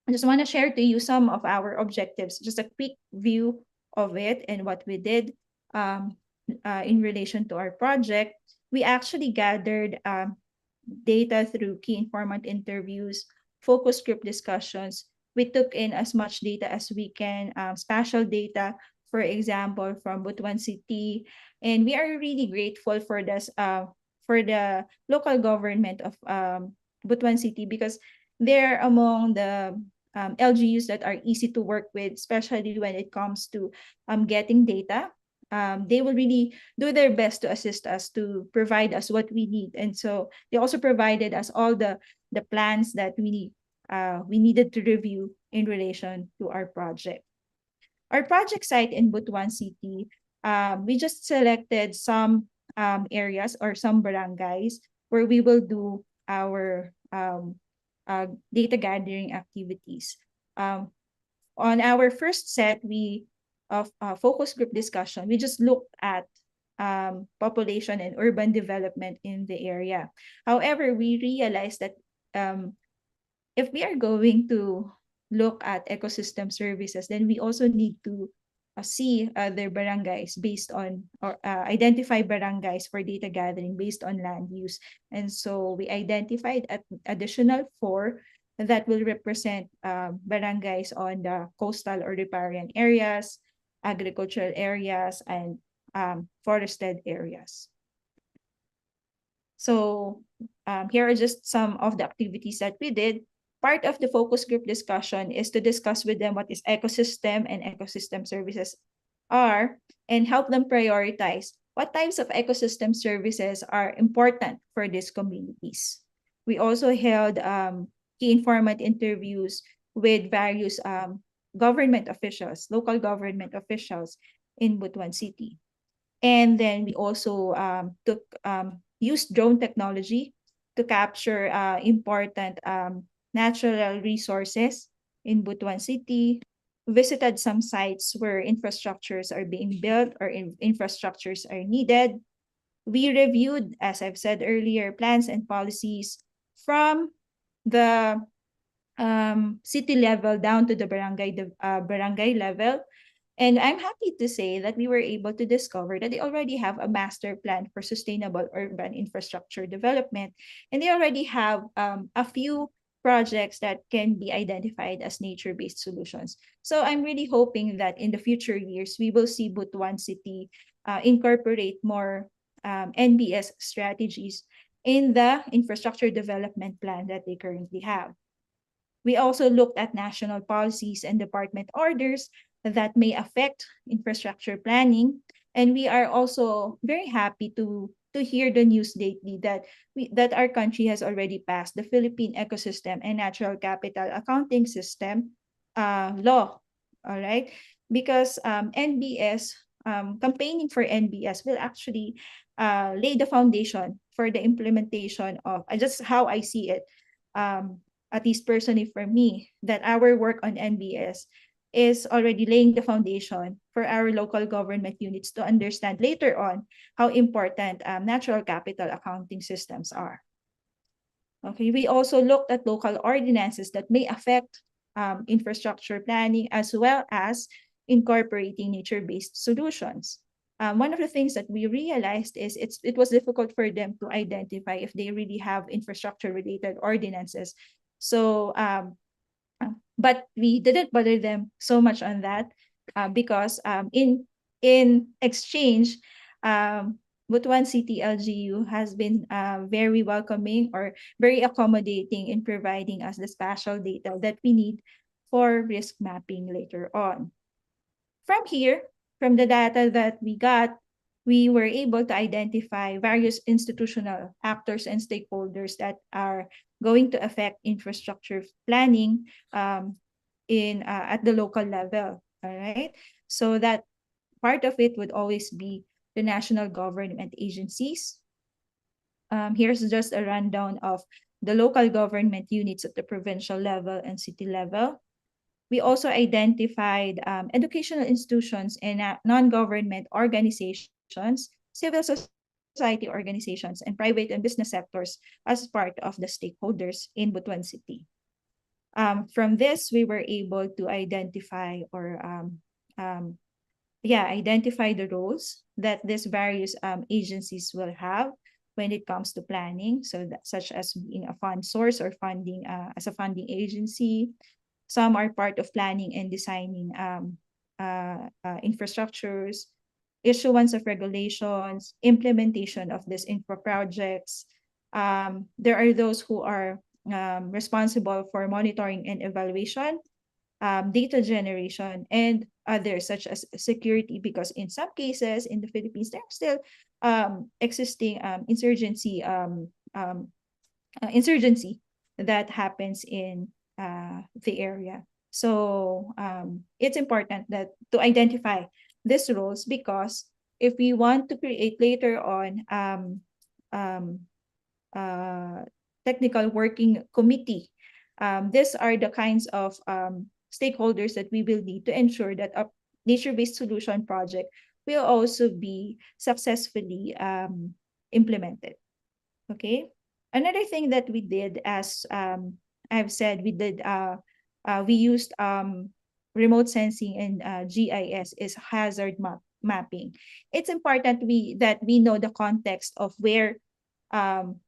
I just want to share to you some of our objectives, just a quick view of it and what we did in relation to our project. We actually gathered data through key informant interviews, focus group discussions, we took in as much data as we can, spatial data, for example, from Butuan City. And we are really grateful for this, for the local government of Butuan City, because they're among the LGUs that are easy to work with, especially when it comes to getting data. They will really do their best to assist us, to provide us what we need. And so they also provided us all the plans that we needed to review in relation to our project. Our project site in Butuan City, we just selected some areas or some barangays where we will do our data gathering activities. On our first set of focus group discussion, we just looked at population and urban development in the area. However, we realized that if we are going to look at ecosystem services, then we also need to see other barangays based on, or identify barangays for data gathering based on land use. And so we identified additional 4 that will represent barangays on the coastal or riparian areas, agricultural areas, and forested areas. So here are just some of the activities that we did. Part of the focus group discussion is to discuss with them what is ecosystem and ecosystem services are, and help them prioritize what types of ecosystem services are important for these communities. We also held key informant interviews with various government officials, local government officials in Butuan City. And then we also used drone technology to capture important natural resources in Butuan City, visited some sites where infrastructures are being built or infrastructures are needed. We reviewed, as I've said earlier, plans and policies from the city level down to the barangay level. And I'm happy to say that we were able to discover that they already have a master plan for sustainable urban infrastructure development. And they already have a few projects that can be identified as nature-based solutions. So I'm really hoping that in the future years, we will see Butuan City incorporate more NBS strategies in the infrastructure development plan that they currently have. We also looked at national policies and department orders that may affect infrastructure planning. And we are also very happy to hear the news lately that our country has already passed the Philippine Ecosystem and Natural Capital Accounting System law. All right, because NBS, campaigning for NBS will actually lay the foundation for the implementation of, just how I see it, at least personally for me, that our work on NBS is already laying the foundation for our local government units to understand later on how important natural capital accounting systems are. Okay, we also looked at local ordinances that may affect infrastructure planning, as well as incorporating nature-based solutions. One of the things that we realized is it was difficult for them to identify if they really have infrastructure-related ordinances. So, but we didn't bother them so much on that because in exchange, Butuan City LGU has been very welcoming or very accommodating in providing us the spatial data that we need for risk mapping later on. From here, from the data that we got, we were able to identify various institutional actors and stakeholders that are going to affect infrastructure planning at the local level. All right, so that part of it would always be the national government agencies. Here's just a rundown of the local government units at the provincial level and city level. We also identified educational institutions and non-government organizations, civil society organizations, and private and business sectors as part of the stakeholders in Butuan City. From this, we were able to identify identify the roles that these various agencies will have when it comes to planning, so that, such as being a fund source or funding as a funding agency, Some are part of planning and designing infrastructures, issuance of regulations, implementation of these infra projects. There are those who are responsible for monitoring and evaluation, data generation, and others such as security, because in some cases in the Philippines, there are still existing insurgency that happens in the area. So it's important that to identify these roles, because if we want to create later on um, technical working committee, these are the kinds of stakeholders that we will need to ensure that a nature-based solution project will also be successfully implemented. Okay. Another thing that we did, as I've said, we used remote sensing and GIS is mapping. It's important that we know the context of where um,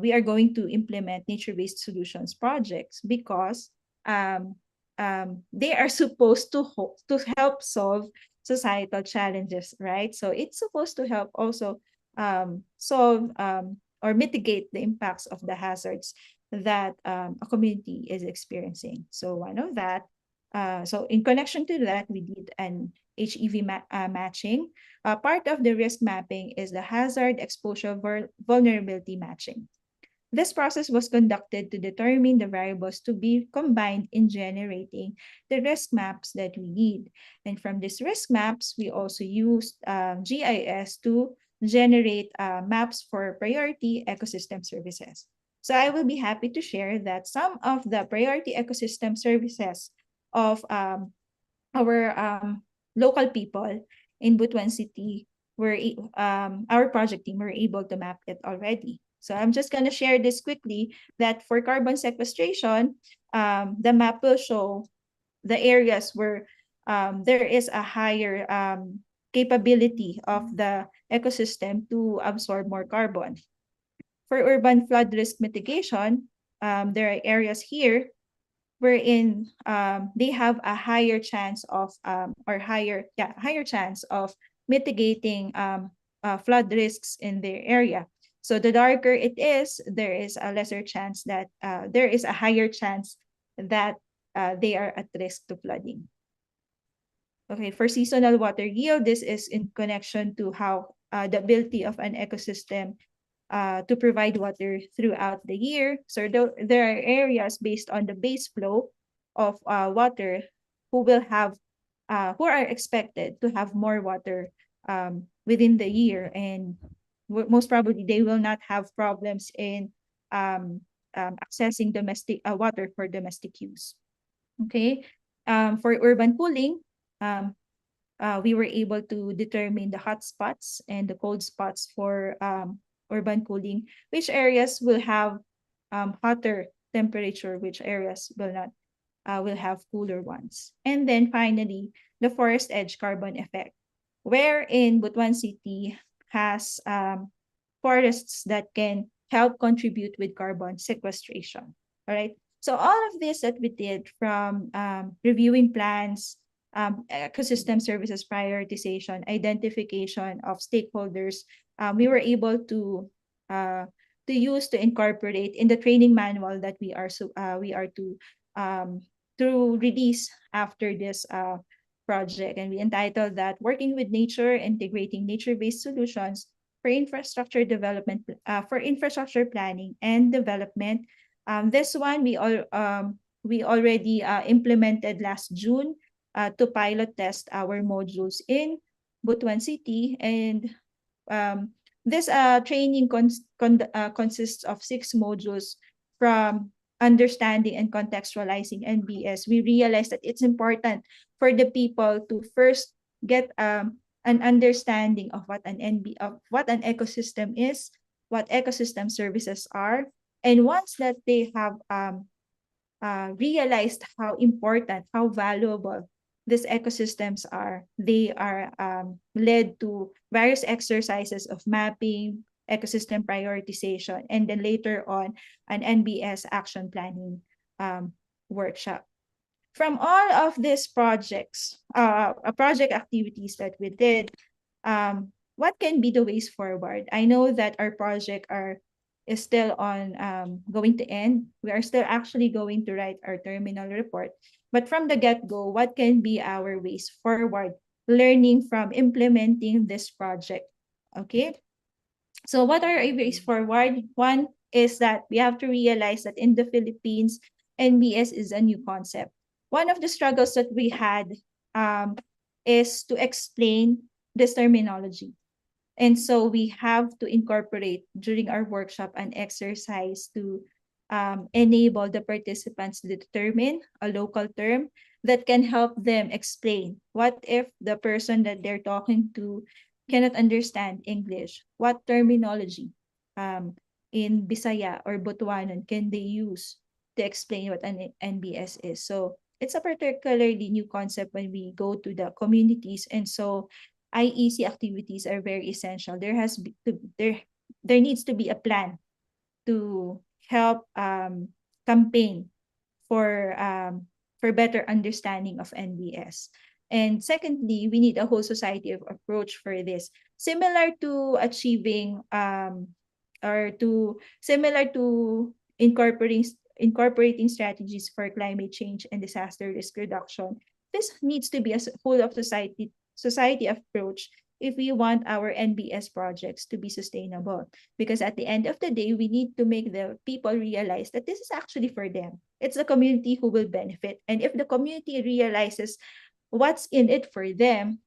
we are going to implement nature-based solutions projects, because they are supposed to help solve societal challenges, right? So it's supposed to help also solve or mitigate the impacts of the hazards that a community is experiencing. So one of that, so in connection to that, we did an HEV matching. Part of the risk mapping is the hazard exposure vulnerability matching. This process was conducted to determine the variables to be combined in generating the risk maps that we need. And from these risk maps, we also used GIS to generate maps for priority ecosystem services. So I will be happy to share that some of the priority ecosystem services of our local people in Butuan City, our project team were able to map it already. So I'm just going to share this quickly, that for carbon sequestration, the map will show the areas where there is a higher capability of the ecosystem to absorb more carbon. For urban flood risk mitigation, there are areas here wherein they have a higher chance of higher chance of mitigating flood risks in their area. So the darker it is, there is a lesser chance that there is a higher chance that they are at risk to flooding. Okay, for seasonal water yield, this is in connection to how the ability of an ecosystem to provide water throughout the year. So there are areas based on the base flow of water who are expected to have more water within the year, and most probably they will not have problems in accessing domestic water for domestic use. Okay, for urban cooling, we were able to determine the hot spots and the cold spots for urban cooling, which areas will have hotter temperature, which areas will not, will have cooler ones. And then finally, the forest edge carbon effect, wherein Butuan City has forests that can help contribute with carbon sequestration. All right. So all of this that we did, from reviewing plans, ecosystem services prioritization, identification of stakeholders, we were able to use to incorporate in the training manual that we are to release after this project, and we entitled that "Working with Nature, Integrating Nature-Based Solutions for Infrastructure Development, for Infrastructure Planning and Development." This one we already implemented last June to pilot test our modules in Butuan City, and this training consists of 6 modules. From understanding and contextualizing NBS, we realized that it's important for the people to first get an understanding of what an ecosystem is, what ecosystem services are, and once that they have realized how important, how valuable these ecosystems are, they are led to various exercises of mapping, ecosystem prioritization, and then later on an NBS action planning workshop. From all of these projects, project activities that we did, what can be the ways forward? I know that our project is still on going to end. We are still actually going to write our terminal report. But from the get-go, what can be our ways forward, learning from implementing this project? Okay. So what are our ways forward? One is that we have to realize that in the Philippines, NBS is a new concept. One of the struggles that we had is to explain this terminology. And so we have to incorporate during our workshop an exercise to enable the participants to determine a local term that can help them explain. What if the person that they're talking to cannot understand English? What terminology in Bisaya or Butuanan can they use to explain what an NBS is? So it's a particularly new concept when we go to the communities. And so IEC activities are very essential. There needs to be a plan to help campaign for better understanding of NBS. And secondly, we need a whole society approach for this, similar to achieving similar to incorporating strategies for climate change and disaster risk reduction. This needs to be a whole of society approach if we want our NBS projects to be sustainable. Because at the end of the day, we need to make the people realize that this is actually for them. It's the community who will benefit. And if the community realizes what's in it for them,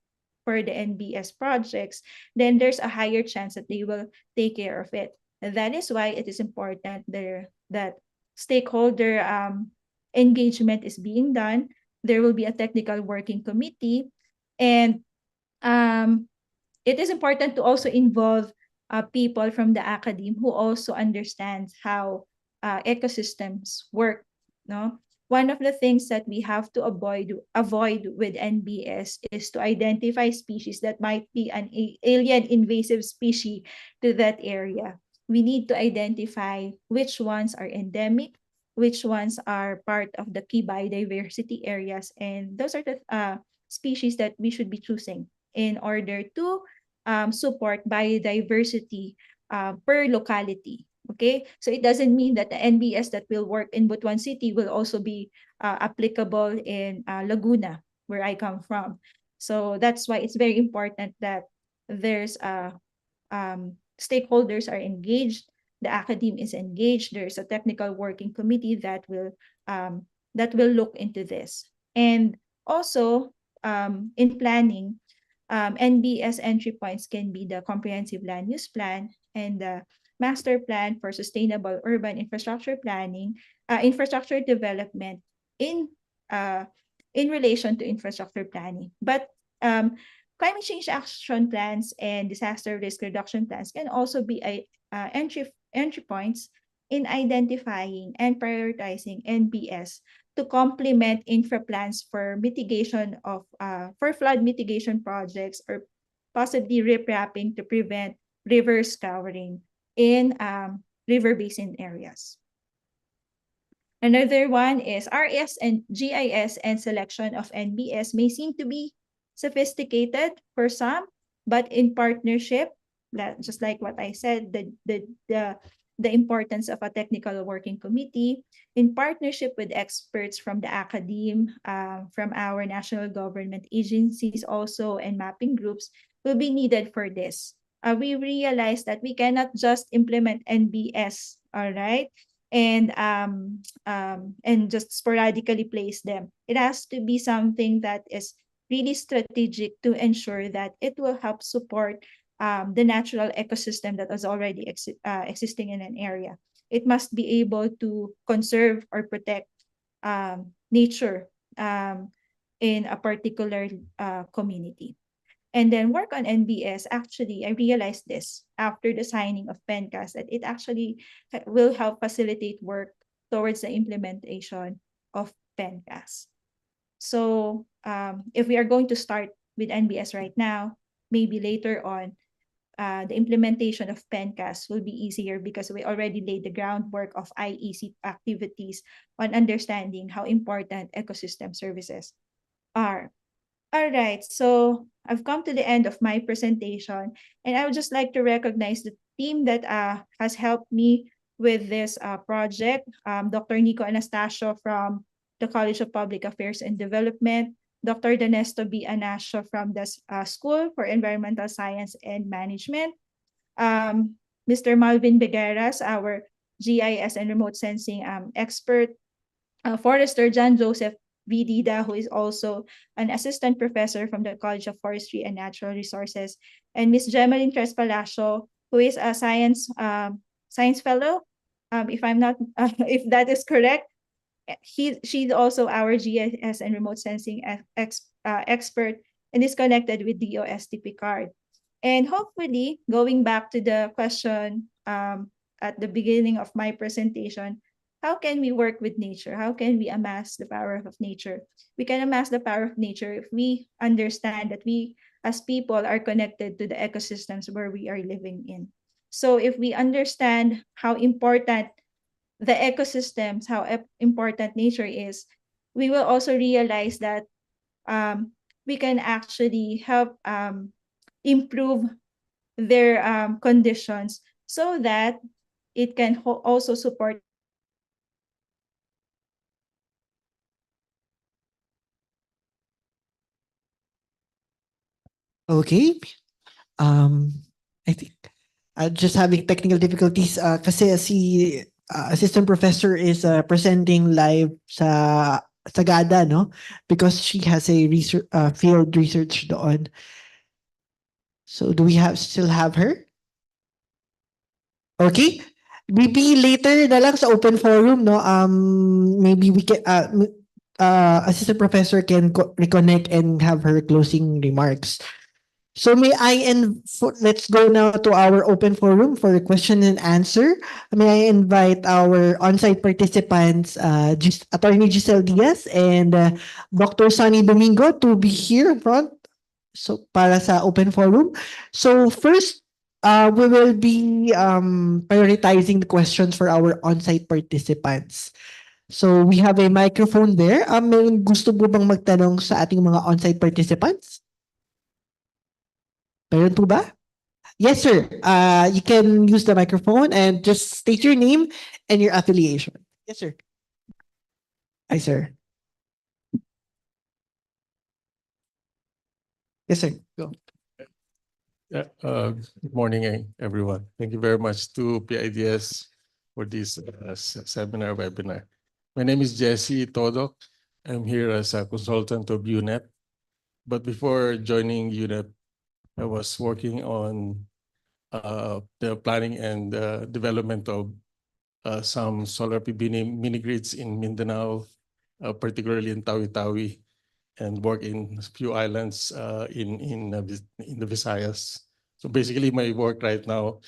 for the NBS projects, then there's a higher chance that they will take care of it. And that is why it is important that stakeholder engagement is being done. There will be a technical working committee, and it is important to also involve people from the academe who also understands how ecosystems work. No, one of the things that we have to avoid with NBS is to identify species that might be an alien invasive species to that area. We need to identify which ones are endemic, which ones are part of the key biodiversity areas, and those are the species that we should be choosing in order to support biodiversity per locality. Okay, so it doesn't mean that the NBS that will work in Butuan City will also be applicable in Laguna, where I come from. So that's why it's very important that there's stakeholders are engaged, the academe is engaged. There's a technical working committee that will look into this. And also in planning, NBS entry points can be the comprehensive land use plan and the master plan for sustainable urban infrastructure planning, infrastructure development in relation to infrastructure planning. But climate change action plans and disaster risk reduction plans can also be entry points in identifying and prioritizing NBS to complement infra plans for mitigation of for flood mitigation projects or possibly riprapping to prevent river scouring in river basin areas. Another one is RS and GIS and selection of NBS may seem to be sophisticated for some, but in partnership, just like what I said, the importance of a technical working committee in partnership with experts from the academe, from our national government agencies also, and mapping groups will be needed for this. We realize that we cannot just implement NBS, all right, and just sporadically place them. It has to be something that is really strategic to ensure that it will help support the natural ecosystem that is already existing in an area. It must be able to conserve or protect nature in a particular community. And then work on NBS, actually, I realized this after the signing of PENCAS, that it actually will help facilitate work towards the implementation of PENCAS. So if we are going to start with NBS right now, maybe later on, the implementation of PENCAS will be easier because we already laid the groundwork of IEC activities on understanding how important ecosystem services are. All right, so I've come to the end of my presentation, and I would just like to recognize the team that has helped me with this project. Dr. Nico Anastasio from the College of Public Affairs and Development, Dr. Danesto B. Anasio from the School for Environmental Science and Management, Mr. Malvin Begueras, our GIS and remote sensing expert, Forester John Joseph Vidida, who is also an assistant professor from the College of Forestry and Natural Resources, and Ms. Gemaline Tres Palacio, who is a science fellow, if I'm not, if that is correct. She's also our GIS and remote sensing expert and is connected with DOST Picard. And hopefully, going back to the question at the beginning of my presentation, how can we work with nature? How can we amass the power of nature? We can amass the power of nature if we understand that we as people are connected to the ecosystems where we are living in. So if we understand how important the ecosystems, how important nature is, we will also realize that we can actually help improve their conditions so that it can also support. Okay. I think just having technical difficulties kasi si assistant professor is presenting live sa Sagada, no? Because she has a research field research doon. So do we still have her? Okay. Maybe later na lang sa open forum, no? Maybe we can assistant professor can reconnect and have her closing remarks. So let's go now to our open forum for the question and answer. May I invite our on-site participants, Attorney Giselle Diaz and Dr. Sunny Domingo to be here in front. So para sa open forum. So first, we will be prioritizing the questions for our on-site participants. So we have a microphone there. May gusto po bang magtanong sa ating mga on-site participants? Meron po ba? Yes, sir. You can use the microphone and just state your name and your affiliation. Yes, sir. Hi, sir. Yes, sir. Go. Good morning, everyone. Thank you very much to PIDS for this seminar webinar. My name is Jesse Todok. I'm here as a consultant of UNEP. But before joining UNEP, I was working on the planning and development of some solar PV mini grids in Mindanao, particularly in Tawi-Tawi, and work in a few islands in the Visayas. So basically, my work right now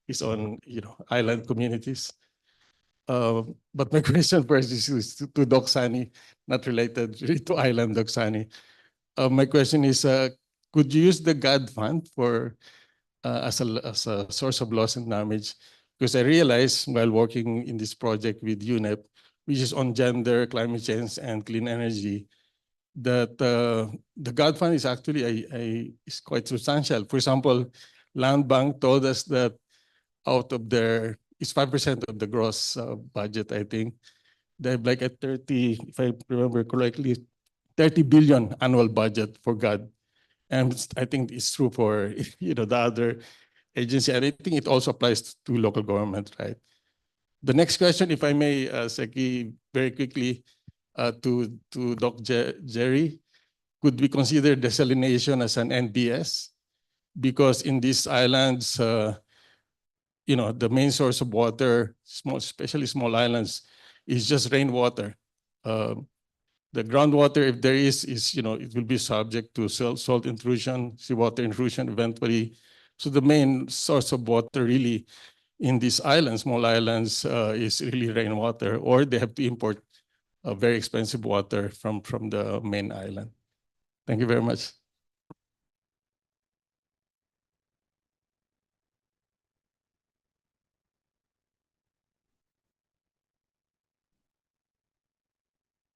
is on island communities. But my question first is to Doc Sani, not related to island Doc Sani. My question is, could you use the GAD fund for as a source of loss and damage? Because I realized while working in this project with UNEP, which is on gender, climate change, and clean energy, that the GAD fund is actually is quite substantial. For example, Land Bank told us that out of it's 5% of the gross budget, I think. They have like a 30, if I remember correctly, 30 billion annual budget for GAD. And I think it's true for the other agency. And I think it also applies to local government, right? The next question, if I may, Seki, very quickly to Doc Jerry, could we consider desalination as an NBS? Because in these islands, the main source of water, especially small islands, is just rainwater. The groundwater, if there is it will be subject to salt intrusion, seawater intrusion eventually. So the main source of water really in these islands, small islands, is really rainwater, or they have to import very expensive water from the main island. Thank you very much.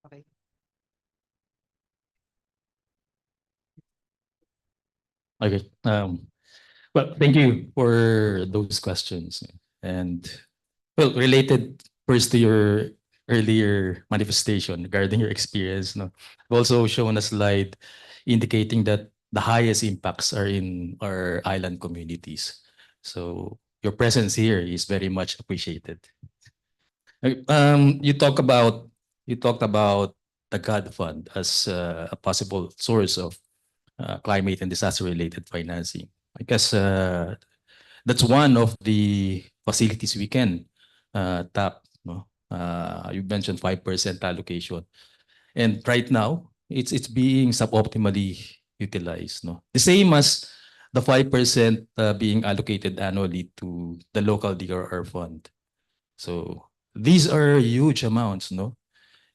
Okay. Okay. Well, thank you for those questions. And well, related first to your earlier manifestation regarding your experience, no, I've also shown a slide indicating that the highest impacts are in our island communities. So your presence here is very much appreciated. You talked about the God Fund as a possible source of climate and disaster related financing. I guess that's one of the facilities we can tap. No? You mentioned 5% allocation, and right now it's being suboptimally utilized. No, the same as the 5% being allocated annually to the local DRR fund. So these are huge amounts, no?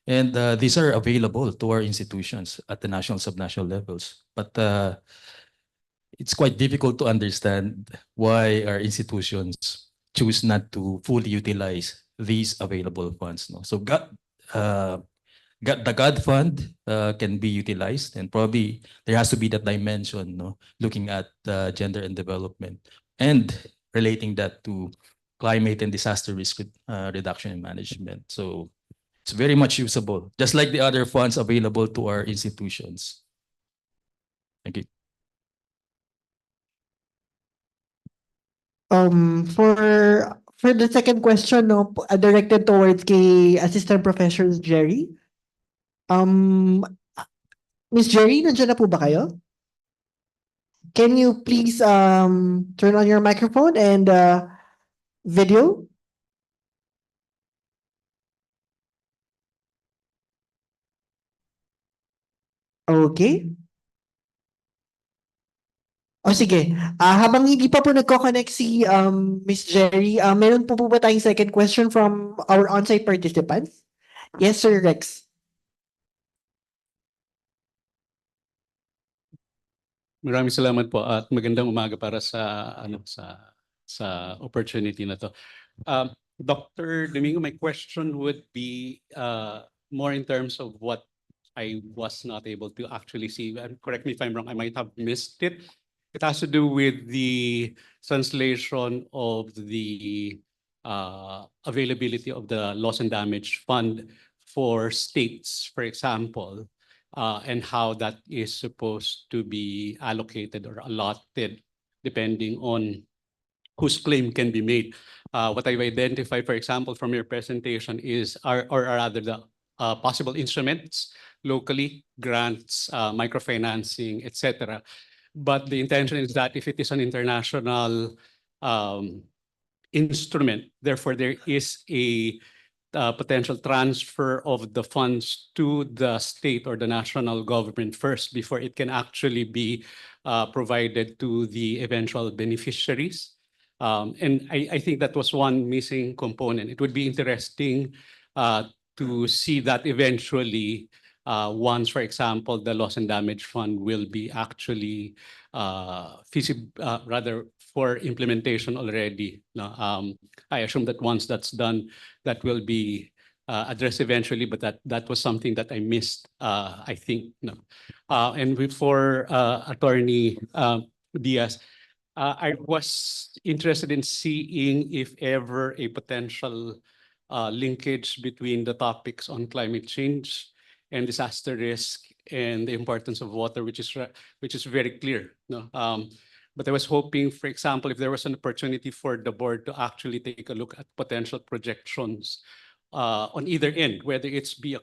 And these are available to our institutions at the national, subnational levels. But it's quite difficult to understand why our institutions choose not to fully utilize these available funds. No? So uh, the God Fund can be utilized, and probably there has to be that dimension, no? Looking at gender and development and relating that to climate and disaster risk reduction and management. So it's very much usable, just like the other funds available to our institutions. Thank you. For the second question, no, directed towards kay Assistant Professor Jerry. Miss Jerry, nandiyan na po ba kayo? Can you please turn on your microphone and video? Okay. O sige, habang hindi pa po nagko-connect si Miss Jerry, meron po ba tayong second question from our on-site participants? Yes, Sir Rex. Maraming salamat po at magandang umaga para sa opportunity na to. Dr. Domingo, my question would be more in terms of what I was not able to actually see. Correct me if I'm wrong, I might have missed it. It has to do with the translation of the availability of the loss and damage fund for states, for example. And how that is supposed to be allocated or allotted depending on whose claim can be made. What I've identified, for example, from your presentation is, or rather the possible instruments locally, grants, microfinancing, etc. But the intention is that if it is an international instrument, therefore there is a potential transfer of the funds to the state or the national government first before it can actually be provided to the eventual beneficiaries. And I think that was one missing component. It would be interesting to see that eventually once, for example, the loss and damage fund will be actually rather for implementation already. I assume that once that's done, that will be addressed eventually, but that was something that I missed, I think. No. And for Attorney Diaz, I was interested in seeing if ever a potential linkage between the topics on climate change and disaster risk and the importance of water, which is very clear. No? But I was hoping, for example, if there was an opportunity for the board to actually take a look at potential projections on either end, whether it be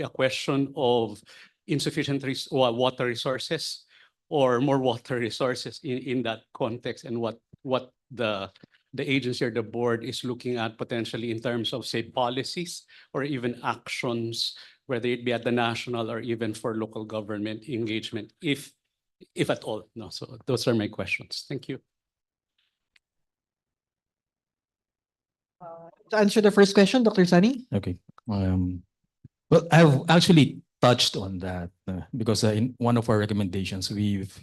a question of insufficient water resources or more water resources in that context, and what the agency or the board is looking at potentially in terms of, say, policies or even actions, whether it be at the national or even for local government engagement, if at all. No, so those are my questions. Thank you. To answer the first question, Dr. Sunny? Okay. Well, I've actually touched on that because in one of our recommendations, we've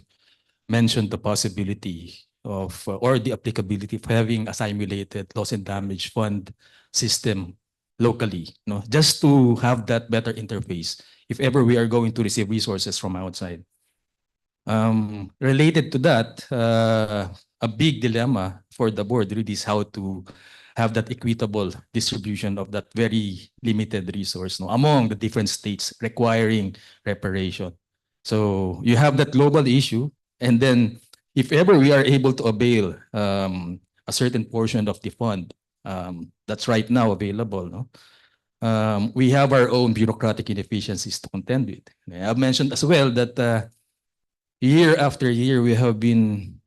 mentioned the possibility or the applicability of having a simulated loss and damage fund system locally, just to have that better interface if ever we are going to receive resources from outside. Related to that, a big dilemma for the board really is how to have that equitable distribution of that very limited resource, among the different states requiring reparation. So you have that global issue, and then if ever we are able to avail a certain portion of the fund that's right now available, we have our own bureaucratic inefficiencies to contend with. I've mentioned as well that year after year, we have been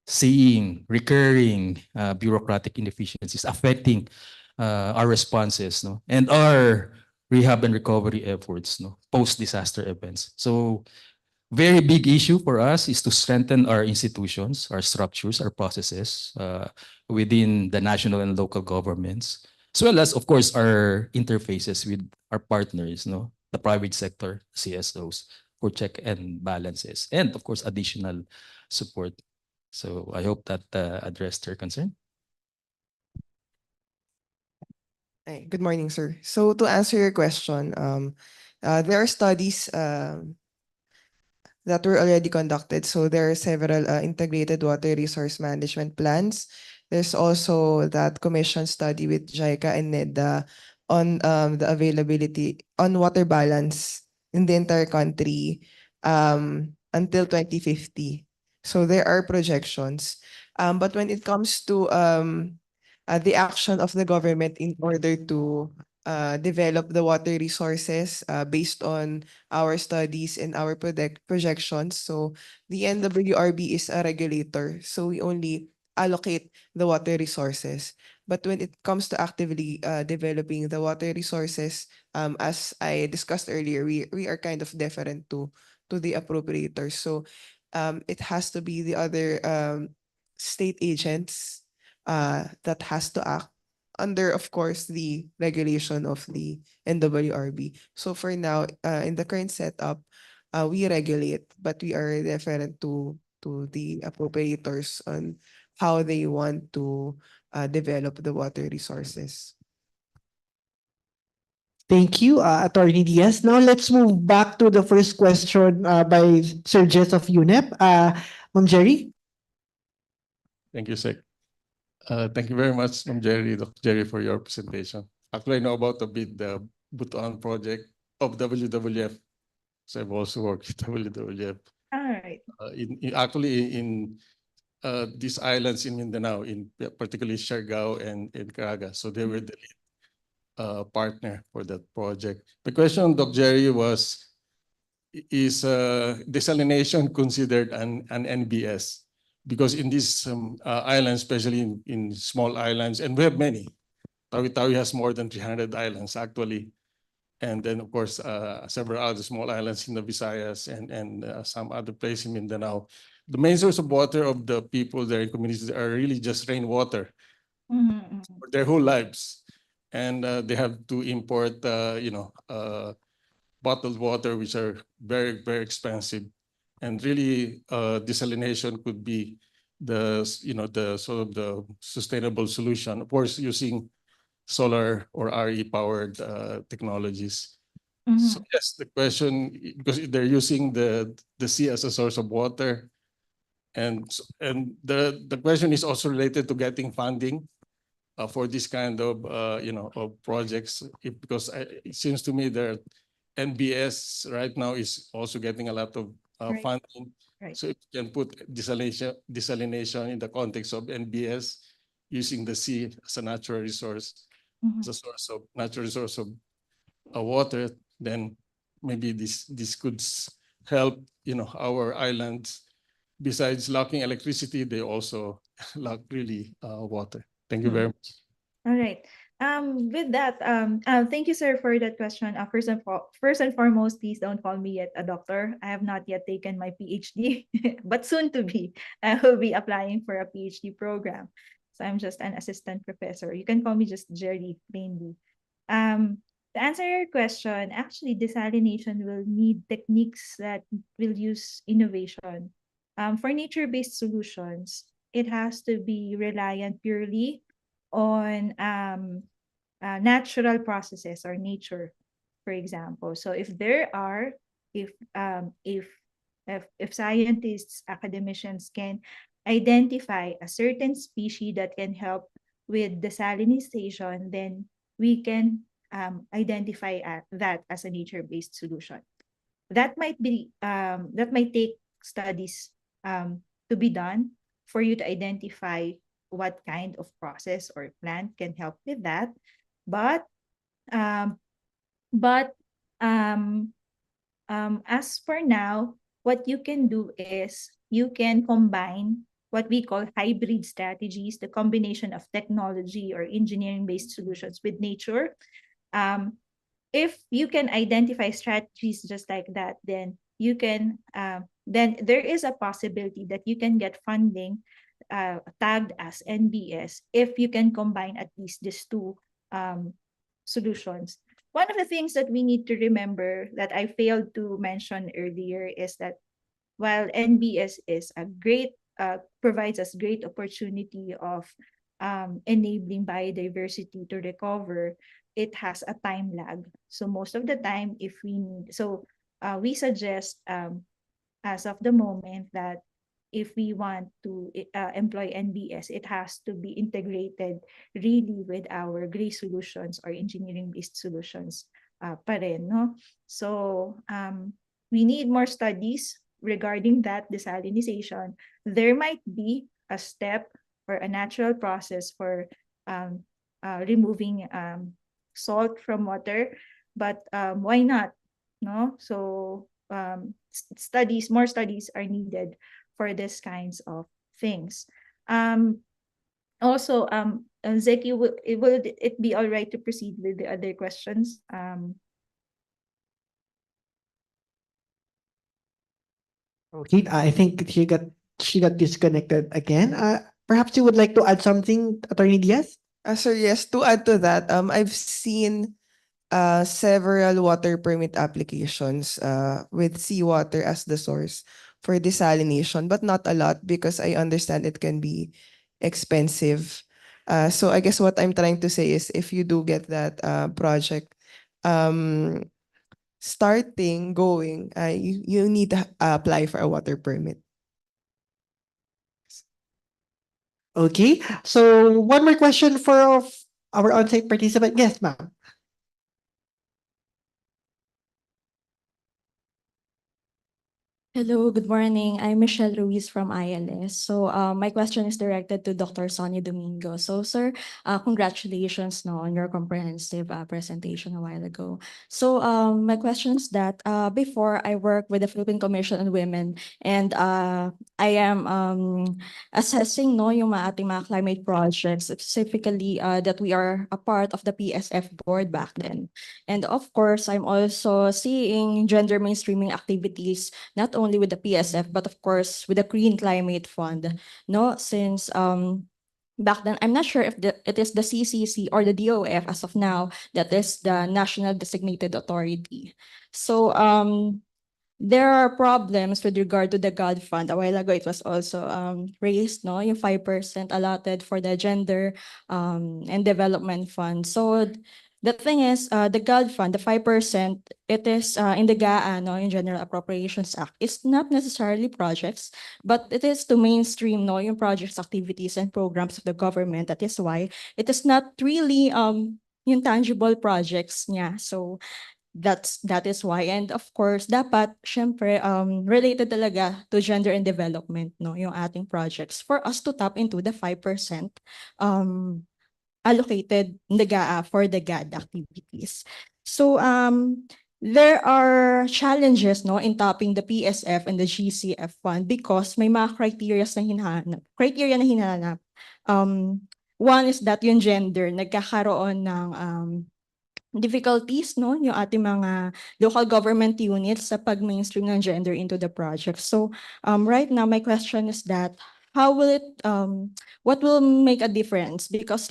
seeing recurring bureaucratic inefficiencies affecting our responses, and our rehab and recovery efforts, post-disaster events. So very big issue for us is to strengthen our institutions, our structures, our processes within the national and local governments, as well as, of course, our interfaces with our partners, the private sector, CSOs, for check and balances, and of course, additional support. So I hope that addressed your concern. Hey, good morning, sir. So to answer your question, there are studies that were already conducted. So there are several integrated water resource management plans. There's also that commission study with JICA and NEDA on the availability on water balance in the entire country until 2050. So there are projections. But when it comes to the action of the government in order to develop the water resources based on our studies and our projections. So the NWRB is a regulator. So we only allocate the water resources. But when it comes to actively developing the water resources, as I discussed earlier, we are kind of deferent to the appropriators. So it has to be the other state agents that has to act under, of course, the regulation of the NWRB. So for now, in the current setup, we regulate, but we are deferent to the appropriators on how they want to develop the water resources. Thank you, Attorney Diaz. Now let's move back to the first question by Sir Jess of UNEP. Ma'am Jerry? Thank you, Sec. Thank you very much, Ma'am Jerry, Dr. Jerry, for your presentation. Actually, I know about a bit the Butuan project of WWF. So I've also worked with WWF. All right. Actually, in these islands in Mindanao, in particularly Siargao and Caraga. So they were the lead partner for that project. The question, Dr. Jerry, was, is desalination considered an NBS? Because in these islands, especially in small islands, and we have many, Tawi-Tawi has more than 300 islands actually. And then of course, several other small islands in the Visayas and some other place in Mindanao. The main source of water of the people there in communities are really just rainwater for their whole lives. And they have to import, bottled water, which are very, very expensive. And really, desalination could be the sort of the sustainable solution. Of course, using solar or RE powered technologies. So yes, the question, because they're using the sea as a source of water, and the question is also related to getting funding for this kind of of projects. Because it seems to me that NBS right now is also getting a lot of funding. Right. So if you can put desalination in the context of NBS, using the sea as a natural resource, as a source of natural resource of water, then maybe this could help our islands. Besides lacking electricity, they also lack really water. Thank you very much. All right. With that, thank you, sir, for that question. First and foremost, please don't call me yet a doctor. I have not yet taken my PhD, but soon to be. I will be applying for a PhD program. So I'm just an assistant professor. You can call me just Jerry, plainly. To answer your question, actually, desalination will need techniques that will use innovation. For nature-based solutions, it has to be reliant purely on natural processes or nature, for example. So if there are, if scientists, academicians can identify a certain species that can help with desalinization, then we can identify that as a nature-based solution. That might take studies to be done for you to identify what kind of process or plant can help with that. But um, but as for now, what you can do is you can combine what we call hybrid strategies, the combination of technology or engineering-based solutions with nature. If you can identify strategies just like that, then you can then there is a possibility that you can get funding tagged as NBS if you can combine at least these two solutions. One of the things that we need to remember that I failed to mention earlier is that while NBS is a great provides us great opportunity of enabling biodiversity to recover, it has a time lag. So most of the time, if we need, so we suggest as of the moment that if we want to employ NBS, it has to be integrated really with our gray solutions or engineering-based solutions pa rin, no? So we need more studies regarding that desalinization. There might be a step or a natural process for removing salt from water, but why not? No, so more studies are needed for these kinds of things. Also, Zeki, will it be all right to proceed with the other questions? Okay, I think she got disconnected again. Perhaps you would like to add something, Attorney Diaz? Sir, yes, to add to that, I've seen several water permit applications with seawater as the source for desalination, but not a lot because I understand it can be expensive. So I guess what I'm trying to say is if you do get that project going, you need to apply for a water permit. Okay, so one more question for our on-site participant. Yes, ma'am. Hello, good morning. I'm Michelle Ruiz from ILS. So my question is directed to Dr. Sonia Domingo. So sir, congratulations no, on your comprehensive presentation a while ago. So my question is that before I worked with the Philippine Commission on Women and I am assessing no, yung ating mga climate projects, specifically that we are a part of the PSF board back then. And of course, I'm also seeing gender mainstreaming activities not only with the PSF, but of course with the Green Climate Fund. No, since back then, I'm not sure if it is the CCC or the DOF as of now that is the National Designated Authority. So there are problems with regard to the God Fund. A while ago, it was also raised, no, yung 5% allotted for the gender and development fund. So the thing is, the God Fund, the 5%, it is in the GAA, no, in General Appropriations Act. It's not necessarily projects, but it is to mainstream, no, yung projects, activities, and programs of the government. That is why it is not really yung tangible projects niya. So that is why. And of course, dapat syempre related talaga to gender and development, no, yung ating projects for us to tap into the 5% allocated in the GAA for the GAD activities. So there are challenges no in tapping the PSF and the GCF fund because may mga criteria na hinahanap. One is that yung gender nagkakaroon ng difficulties no yung ating mga local government units sa pag-mainstream ng gender into the project. So right now my question is that how will it what will make a difference because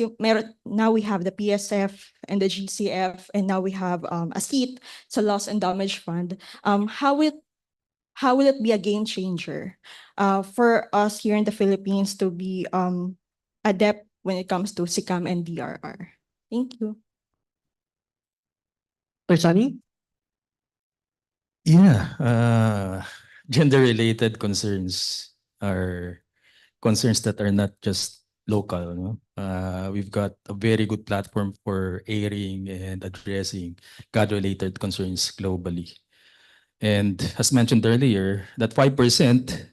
now we have the PSF and the GCF and now we have a seat sa loss and damage fund. How will it be a game changer for us here in the Philippines to be adept when it comes to SICAM and DRR? Thank you. Dr. Sunny? Yeah, gender-related concerns are concerns that are not just local. No? We've got a very good platform for airing and addressing God-related concerns globally. And as mentioned earlier, that 5%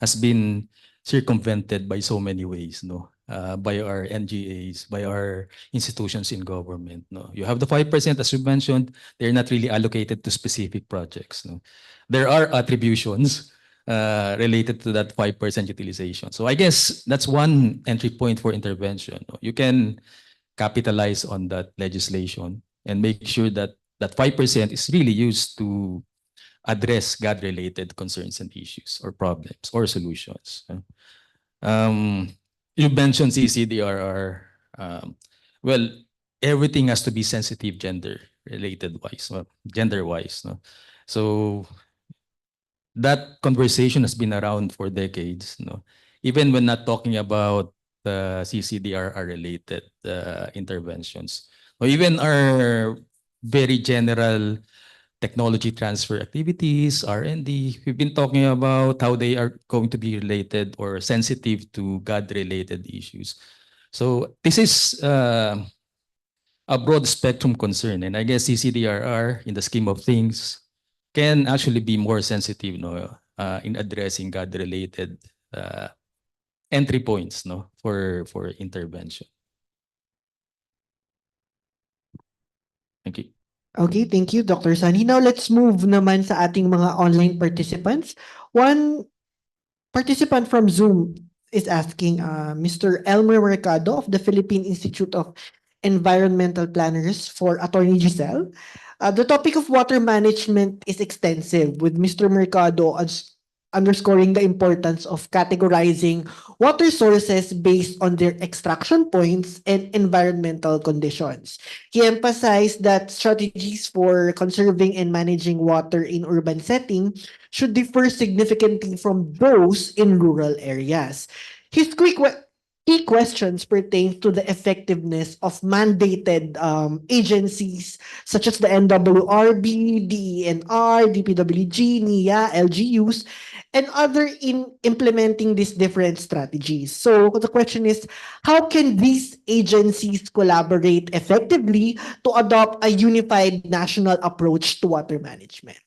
has been circumvented by so many ways, no? By our NGAs, by our institutions in government. No? You have the 5%, as you mentioned, they're not really allocated to specific projects. No? There are attributions related to that 5% utilization. So I guess that's one entry point for intervention. No? You can capitalize on that legislation and make sure that that 5% is really used to address God-related concerns and issues or problems or solutions. You mentioned CCDRR. Well, everything has to be sensitive gender-related wise, gender-wise. No? So that conversation has been around for decades. No? Even when not talking about the CCDRR-related interventions, or even our very general technology transfer activities, R&D. We've been talking about how they are going to be related or sensitive to God-related issues. So this is a broad spectrum concern. And I guess CCDRR, in the scheme of things, can actually be more sensitive, no, in addressing God-related entry points, no, for intervention. Thank you. Okay, thank you, Dr. Sunny. Now let's move naman sa ating mga online participants. One participant from Zoom is asking Mr. Elmer Mercado of the Philippine Institute of Environmental Planners for Attorney Giselle. The topic of water management is extensive, with Mr. Mercado as underscoring the importance of categorizing water sources based on their extraction points and environmental conditions. He emphasized that strategies for conserving and managing water in urban setting should differ significantly from those in rural areas. His key questions pertain to the effectiveness of mandated agencies such as the NWRB, DENR, DPWG, NIA, LGUs, and other in implementing these different strategies. So the question is, how can these agencies collaborate effectively to adopt a unified national approach to water management?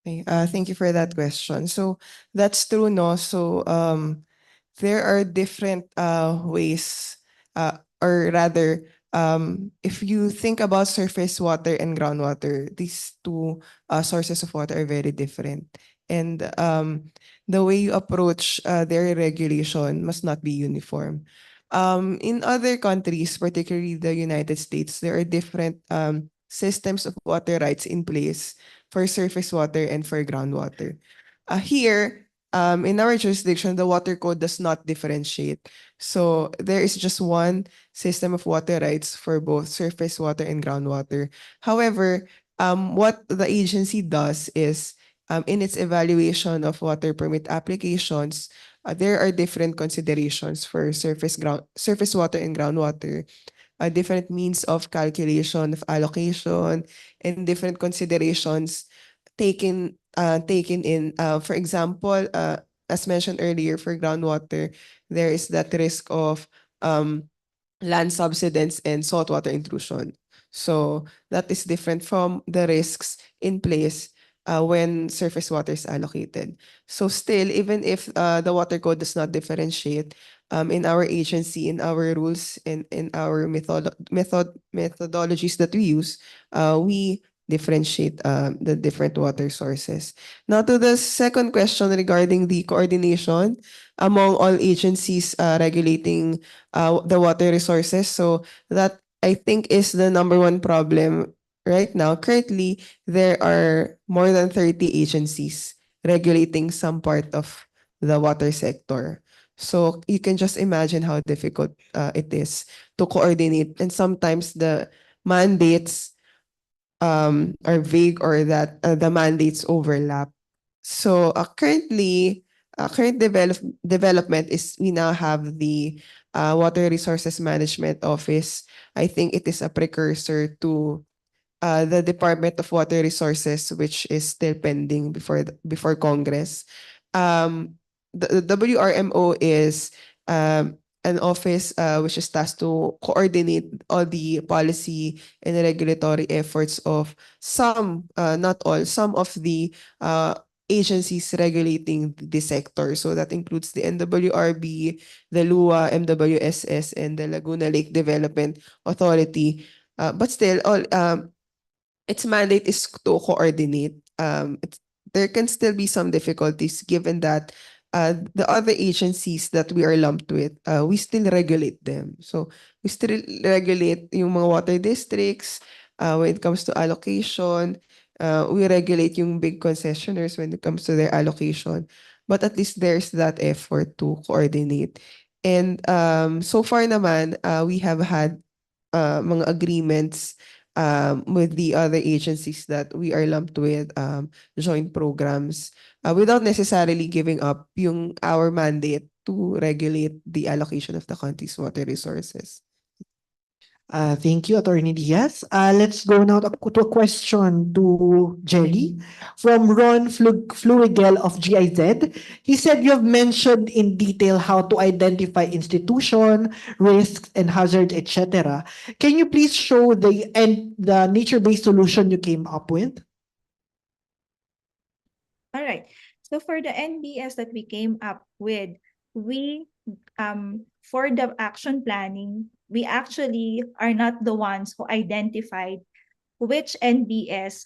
Okay, thank you for that question. So that's true, no? So there are different ways, or rather, if you think about surface water and groundwater, these two sources of water are very different. And the way you approach their regulation must not be uniform. In other countries, particularly the United States, there are different systems of water rights in place for surface water and for groundwater. Here, in our jurisdiction, the water code does not differentiate. So there is just one system of water rights for both surface water and groundwater. However, what the agency does is, in its evaluation of water permit applications, there are different considerations for surface water and groundwater, different means of calculation of allocation, and different considerations taken in. For example, as mentioned earlier, for groundwater, there is that risk of land subsidence and saltwater intrusion. So that is different from the risks in place when surface water is allocated. So still, even if the water code does not differentiate, in our agency, in our rules, in our methodologies that we use, we differentiate the different water sources. Now to the second question regarding the coordination among all agencies regulating the water resources. So that, I think, is the number one problem right now. Currently, there are more than 30 agencies regulating some part of the water sector. So you can just imagine how difficult it is to coordinate. And sometimes the mandates are vague, or that the mandates overlap. So currently, current development is, we now have the Water Resources Management Office. I think it is a precursor to the Department of Water Resources, which is still pending before Congress. The WRMO is an office which is tasked to coordinate all the policy and regulatory efforts of some, not all, some of the agencies regulating the sector. So that includes the NWRB, the LUA, MWSS, and the Laguna Lake Development Authority. But still, all its mandate is to coordinate. There can still be some difficulties given that the other agencies that we are lumped with, we still regulate them. So we still regulate yung mga water districts when it comes to allocation. We regulate yung big concessioners when it comes to their allocation. But at least there's that effort to coordinate. And so far naman, we have had mga agreements with the other agencies that we are lumped with, joint programs, without necessarily giving up our mandate to regulate the allocation of the country's water resources. Thank you, Attorney Diaz. Let's go now to a question to Jerry from Ron Fluigel of GIZ. He said you have mentioned in detail how to identify institution, risks, and hazards, etc. Can you please show the nature-based solution you came up with? All right. So for the NBS that we came up with, we for the action planning, we actually are not the ones who identified which NBS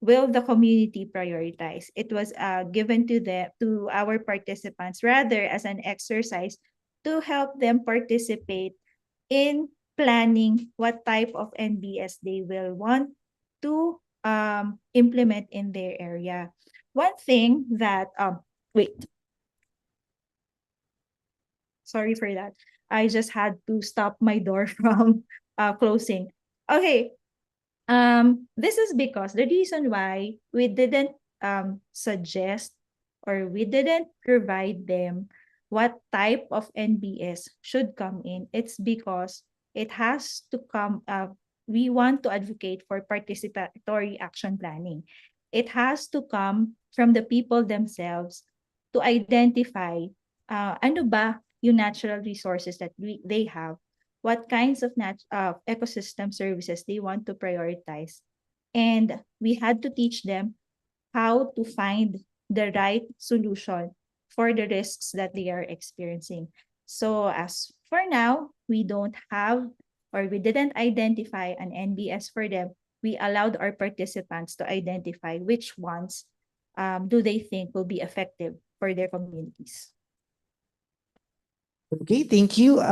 will the community prioritize. It was given to our participants rather as an exercise to help them participate in planning what type of NBS they will want to implement in their area. One thing that sorry for that. I just had to stop my door from closing. Okay. This is because the reason why we didn't suggest or we didn't provide them what type of NBS should come in. It's because it has to come we want to advocate for participatory action planning. It has to come from the people themselves to identify ano ba yung natural resources that they have, what kinds of ecosystem services they want to prioritize. And we had to teach them how to find the right solution for the risks that they are experiencing. So as for now, we don't have or we didn't identify an NBS for them. We allowed our participants to identify which ones do they think will be effective for their communities. Okay, thank you,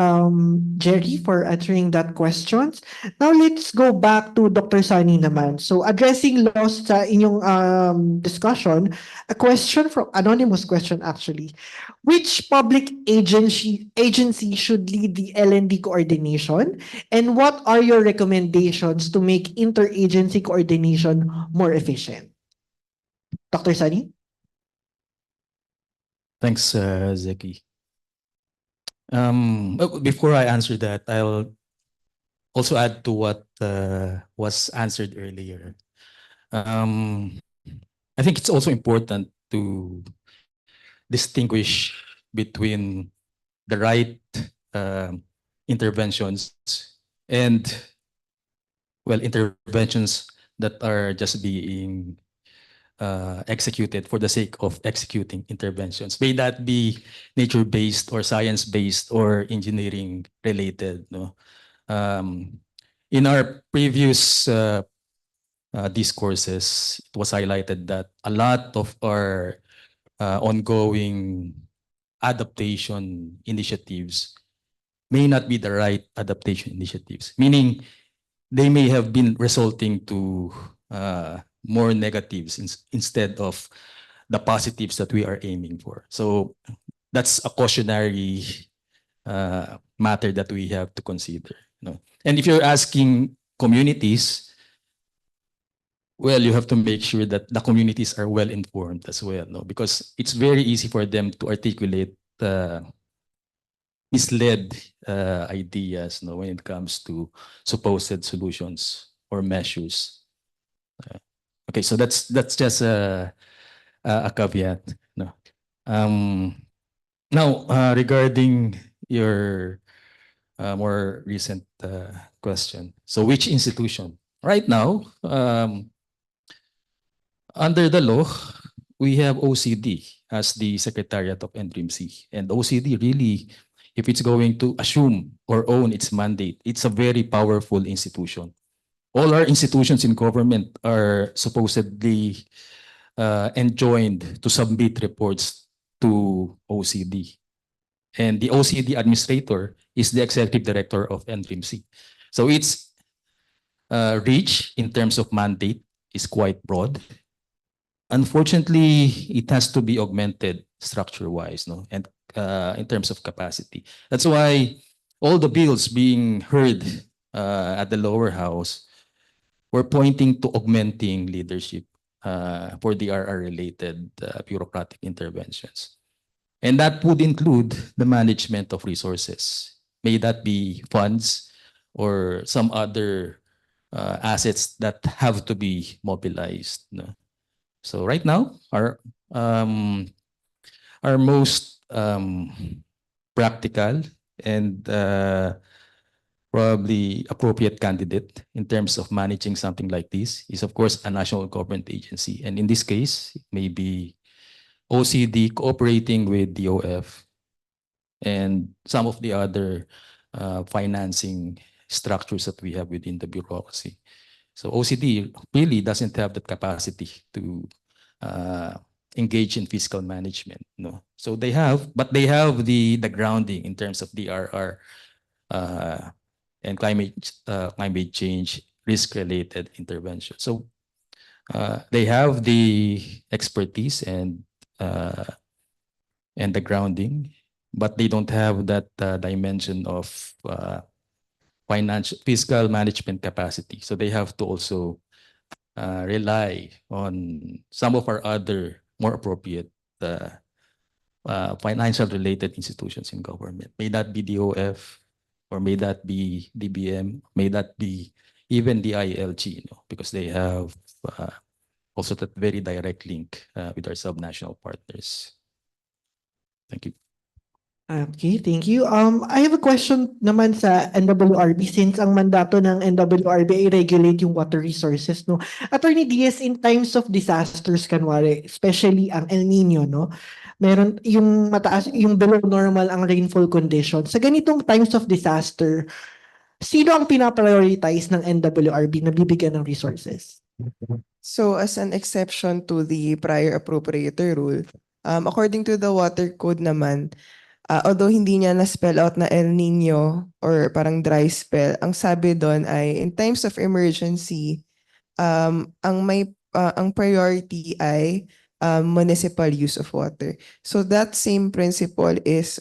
Jerry, for answering that questions. Now let's go back to Dr. Sunny naman. So addressing loss sa inyong discussion, a question from anonymous question actually. Which public agency should lead the LND coordination, and what are your recommendations to make interagency coordination more efficient? Dr. Sunny? Thanks, Zeki. Before I answer that, I'll also add to what was answered earlier. I think it's also important to distinguish between the right interventions and, well, interventions that are just being executed for the sake of executing interventions. May that be nature-based or science-based or engineering-related. No? In our previous discourses, it was highlighted that a lot of our ongoing adaptation initiatives may not be the right adaptation initiatives, meaning they may have been resulting to more negatives instead of the positives that we are aiming for. So that's a cautionary matter that we have to consider. No? And if you're asking communities, well, you have to make sure that the communities are well informed as well, no? Because it's very easy for them to articulate misled ideas, no, when it comes to supposed solutions or measures. Okay, so that's just a caveat. No. Now, regarding your more recent question. So which institution? Right now, under the law, we have OCD as the Secretariat of NDRIMC. And OCD really, if it's going to assume or own its mandate, it's a very powerful institution. All our institutions in government are supposedly enjoined to submit reports to OCD. And the OCD administrator is the executive director of NDRIMC. So its reach in terms of mandate is quite broad. Unfortunately, it has to be augmented structure-wise, no, and in terms of capacity. That's why all the bills being heard at the lower house were pointing to augmenting leadership for DRR-related bureaucratic interventions. And that would include the management of resources. May that be funds or some other assets that have to be mobilized. No? So right now, our most practical and probably appropriate candidate in terms of managing something like this is, of course, a national government agency. And in this case, it may be OCD cooperating with DOF and some of the other financing structures that we have within the bureaucracy. So OCD really doesn't have the capacity to engage in fiscal management. No, so they have, but they have the grounding in terms of DRR and climate change risk-related intervention. So they have the expertise and the grounding, but they don't have that dimension of fiscal management capacity. So they have to also rely on some of our other more appropriate financial related institutions in government. May that be DOF, or may that be DBM, may that be even the ILG, because they have also that very direct link with our subnational partners. Thank you. Okay, thank you. I have a question naman sa NWRB since ang mandato ng NWRB ay regulate yung water resources, no? Attorney Diaz, in times of disasters, kanwari, especially ang El Nino, no? Meron yung mataas, yung below normal ang rainfall condition. Sa ganitong times of disaster, sino ang pinaprioritize ng NWRB na bibigyan ng resources? So as an exception to the prior appropriator rule, according to the water code naman, although hindi niya na-spell out na El Nino or parang dry spell, ang sabi doon ay in times of emergency, ang priority ay municipal use of water. So that same principle is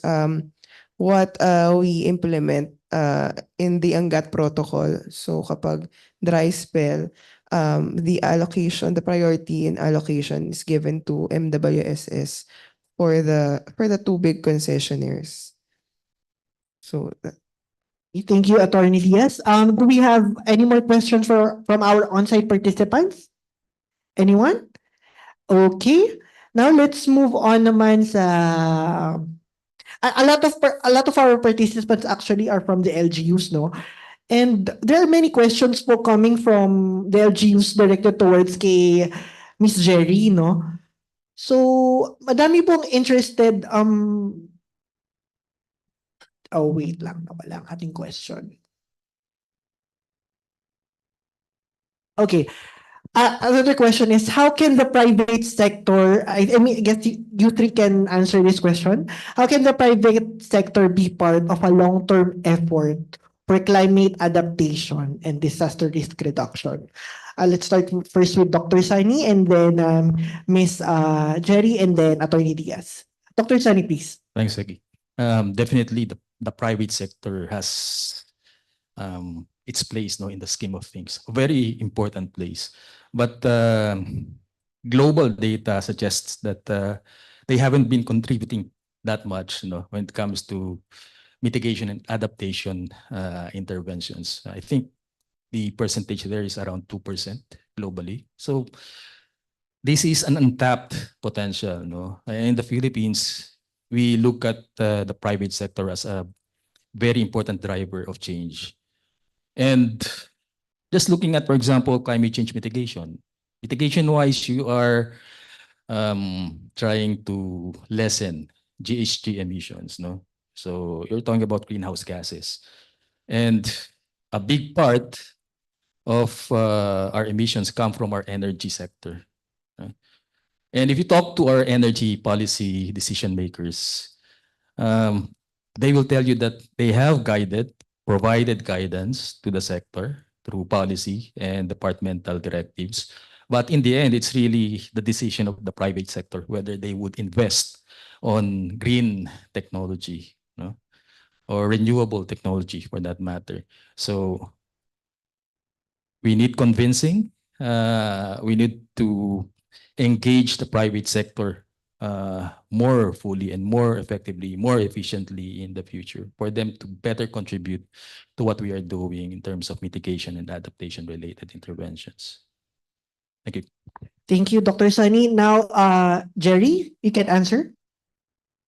what we implement in the Angat protocol. So kapag dry spell, the priority in allocation is given to MWSS for the two big concessionaires. So thank you, Attorney Diaz. Do we have any more questions from our on-site participants? Anyone? Okay. Now let's move on naman sa a lot of our participants actually are from the LGUs, no? And there are many questions po coming from the LGUs directed towards kay Miss Jerry, no? So, madami pong interested, wait lang, nawala ang ating question. Okay. Another question is, how can the private sector, I mean, I guess you three can answer this question. How can the private sector be part of a long-term effort for climate adaptation and disaster risk reduction? Let's start first with Dr. Sani and then Ms. Jerry and then Attorney Diaz. Dr. Sani, please. Thanks, Segi. Definitely the private sector has its place, no, in the scheme of things, a very important place. But global data suggests that they haven't been contributing that much, when it comes to mitigation and adaptation interventions. I think the percentage there is around 2% globally. So this is an untapped potential. No? In the Philippines, we look at the private sector as a very important driver of change. And just looking at, for example, climate change mitigation. Mitigation-wise, you are trying to lessen GHG emissions. No? So you're talking about greenhouse gases. And a big part of our emissions come from our energy sector. Right? And if you talk to our energy policy decision makers, they will tell you that they have provided guidance to the sector through policy and departmental directives. But in the end, it's really the decision of the private sector whether they would invest on green technology, no? Or renewable technology for that matter. So we need convincing. We need to engage the private sector more fully and more effectively, more efficiently in the future for them to better contribute to what we are doing in terms of mitigation and adaptation related interventions. Thank you. Thank you, Dr. Sunny. Now, Jerry, you can answer.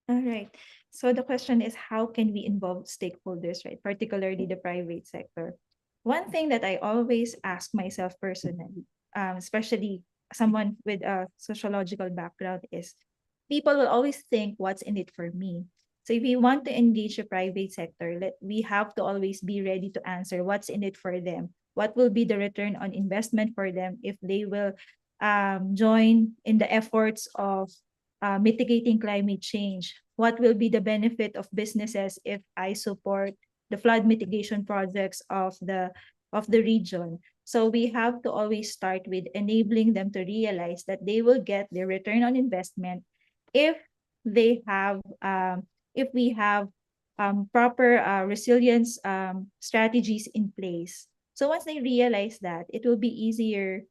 All right. So the question is, how can we involve stakeholders, right? Particularly the private sector. One thing that I always ask myself personally, especially someone with a sociological background, is people will always think, what's in it for me? So if we want to engage the private sector, we have to always be ready to answer what's in it for them. What will be the return on investment for them if they will join in the efforts of mitigating climate change? What will be the benefit of businesses if I support the flood mitigation projects of the region? So we have to always start with enabling them to realize that they will get their return on investment if they have if we have proper resilience strategies in place. So once they realize that, it will be easier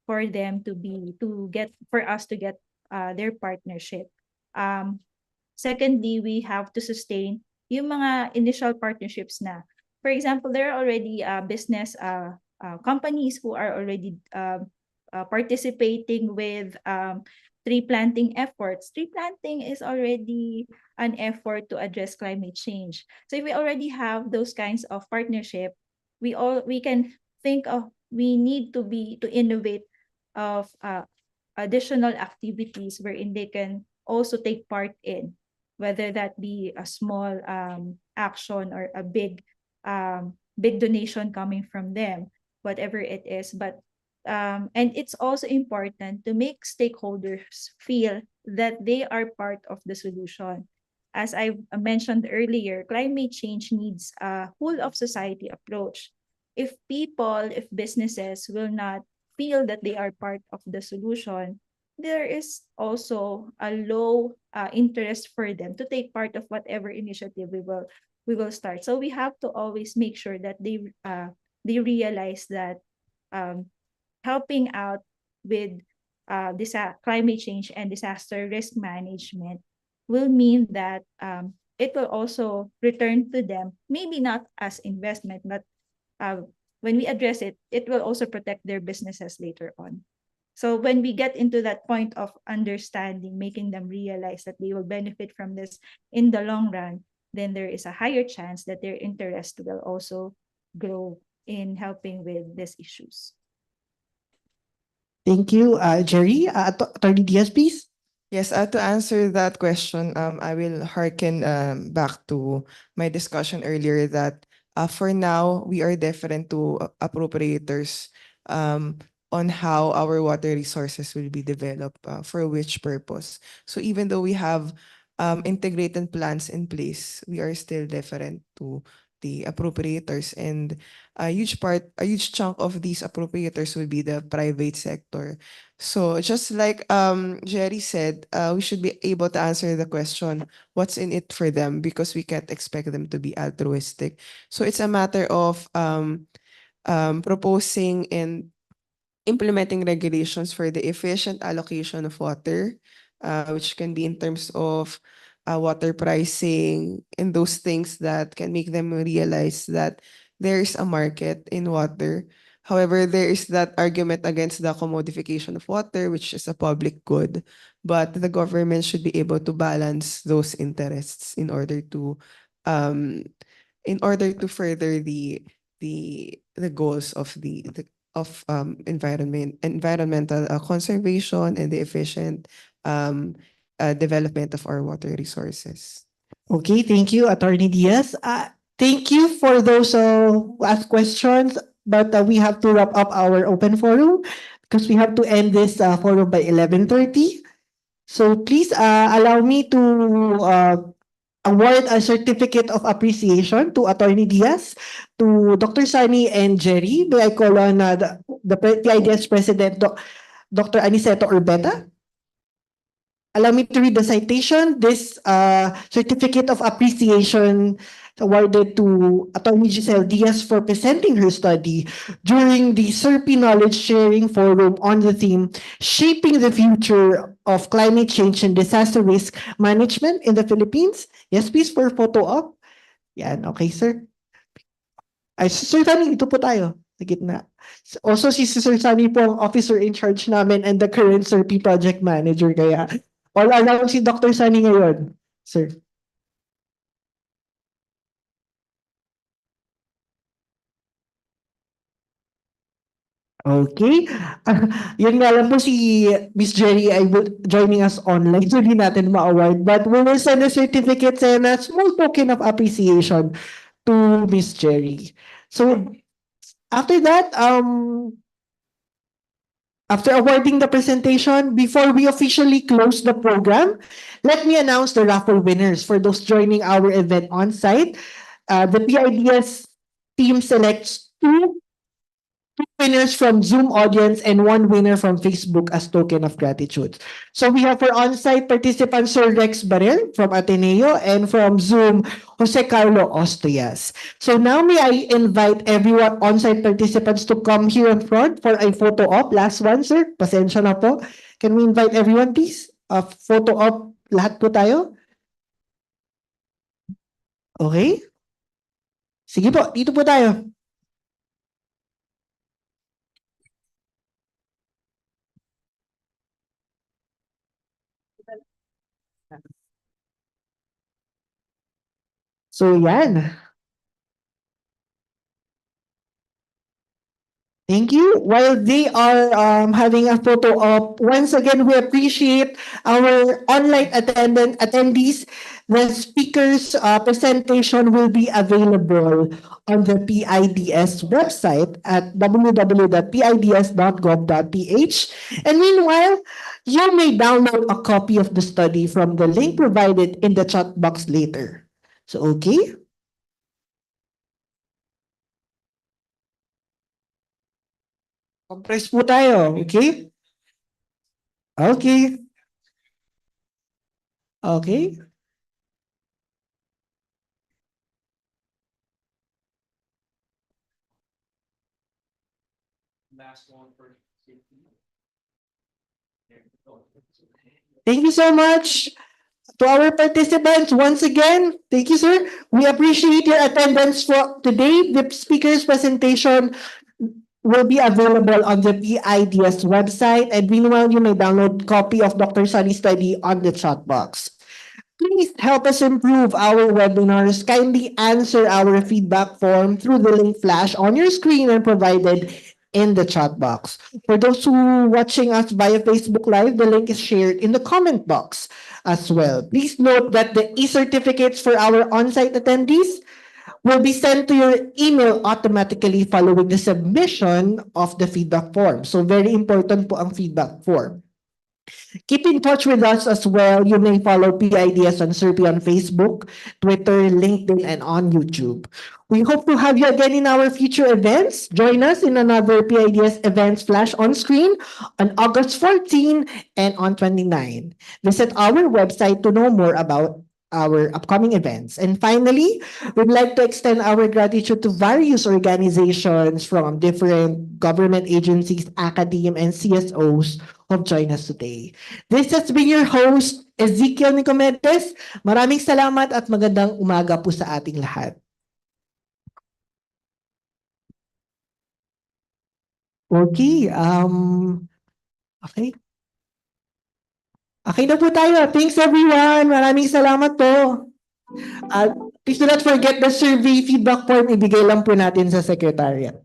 for them for us to get their partnership. Secondly, we have to sustain yung mga initial partnerships na. For example, there are already business companies who are already participating with tree planting efforts. Tree planting is already an effort to address climate change. So if we already have those kinds of partnership, we can think of, we need to innovate of additional activities wherein they can also take part in, whether that be a small action or a big donation coming from them, whatever it is. But and it's also important to make stakeholders feel that they are part of the solution. As I mentioned earlier, climate change needs a whole of society approach. If businesses will not feel that they are part of the solution, there is also a low interest for them to take part of whatever initiative we will start. So we have to always make sure that they realize that helping out with this climate change and disaster risk management will mean that it will also return to them, maybe not as investment, but when we address it, it will also protect their businesses later on. So when we get into that point of understanding, making them realize that they will benefit from this in the long run, then there is a higher chance that their interest will also grow in helping with these issues. Thank you, Jerry. Attorney Diaz, please. Yes, to answer that question, I will hearken back to my discussion earlier that for now, we are different to appropriators on how our water resources will be developed for which purpose. So even though we have integrated plans in place, we are still different to the appropriators, and a huge chunk of these appropriators will be the private sector. So just like Jerry said, we should be able to answer the question, what's in it for them? Because we can't expect them to be altruistic. So it's a matter of proposing and implementing regulations for the efficient allocation of water, which can be in terms of water pricing and those things that can make them realize that there's a market in water. However, there is that argument against the commodification of water, which is a public good. But the government should be able to balance those interests um, in order to further the goals of environmental conservation and the efficient development of our water resources. Okay, thank you, Attorney Diaz. Thank you for those who asked questions, but we have to wrap up our open forum because we have to end this forum by 11:30. So please allow me to award a certificate of appreciation to Attorney Diaz, to Dr. Sunny and Jerry. May I call on the PIDS President, Dr. Aniceto Urbeta? Allow me to read the citation. This certificate of appreciation awarded to Attorney Giselle Diaz for presenting her study during the SERP-P Knowledge Sharing Forum on the theme Shaping the Future of Climate Change and Disaster Risk Management in the Philippines. Yes, please, for photo op. Yan, okay, sir. Ay, Sir Sunny, ito po tayo. Sa gitna. Also, si Sir Sunny po ang officer in charge namin and the current SERP-P project manager. Kaya, all around si Dr. Sunny ngayon. Sir. Okay. Yun nga lang po si Miss Jerry ay joining us online. So, hindi natin ma-award. But we will send a certificate and a small token of appreciation to Miss Jerry. So, after that, after awarding the presentation, before we officially close the program, let me announce the raffle winners for those joining our event on site. The PIDS team selects two winners from Zoom audience and one winner from Facebook as token of gratitude. So we have for on-site participants Sir Rex Barrel from Ateneo and from Zoom, Jose Carlo Ostrias. So now may I invite everyone on-site participants to come here in front for a photo op. Last one, sir. Pasensya na po. Can we invite everyone, please? Photo op. Lahat po tayo. Okay? Sige po, dito po tayo. So yan. Thank you. While they are having a photo op, once again, we appreciate our online attendees. The speaker's presentation will be available on the PIDS website at www.pids.gov.ph. And meanwhile, you may download a copy of the study from the link provided in the chat box later. So, okay? Compress po tayo, okay? Okay. Okay. Thank you so much to our participants. Once again, thank you, sir. We appreciate your attendance for today. The speaker's presentation will be available on the PIDS website, and meanwhile, you may download copy of Dr. Sunny's study on the chat box. Please help us improve our webinars. Kindly answer our feedback form through the link flash on your screen and provided in the chat box. For those who watching us via Facebook Live, the link is shared in the comment box as well. Please note that the e-certificates for our on-site attendees will be sent to your email automatically following the submission of the feedback form. So very important po ang feedback form. Keep in touch with us as well. You may follow PIDS on SERP-P on Facebook, Twitter, LinkedIn, and on YouTube. We hope to have you again in our future events. Join us in another PIDS events flash on screen on August 14 and on 29. Visit our website to know more about our upcoming events. And finally, we'd like to extend our gratitude to various organizations from different government agencies, academia, and CSOs who have joined us today. This has been your host, Ezekiel Nicomedes. Maraming salamat at magandang umaga po sa ating lahat. Okay, okay. Okay na po tayo. Thanks everyone. Maraming salamat po. Please do not forget the survey feedback form. Ibigay lang po natin sa secretariat.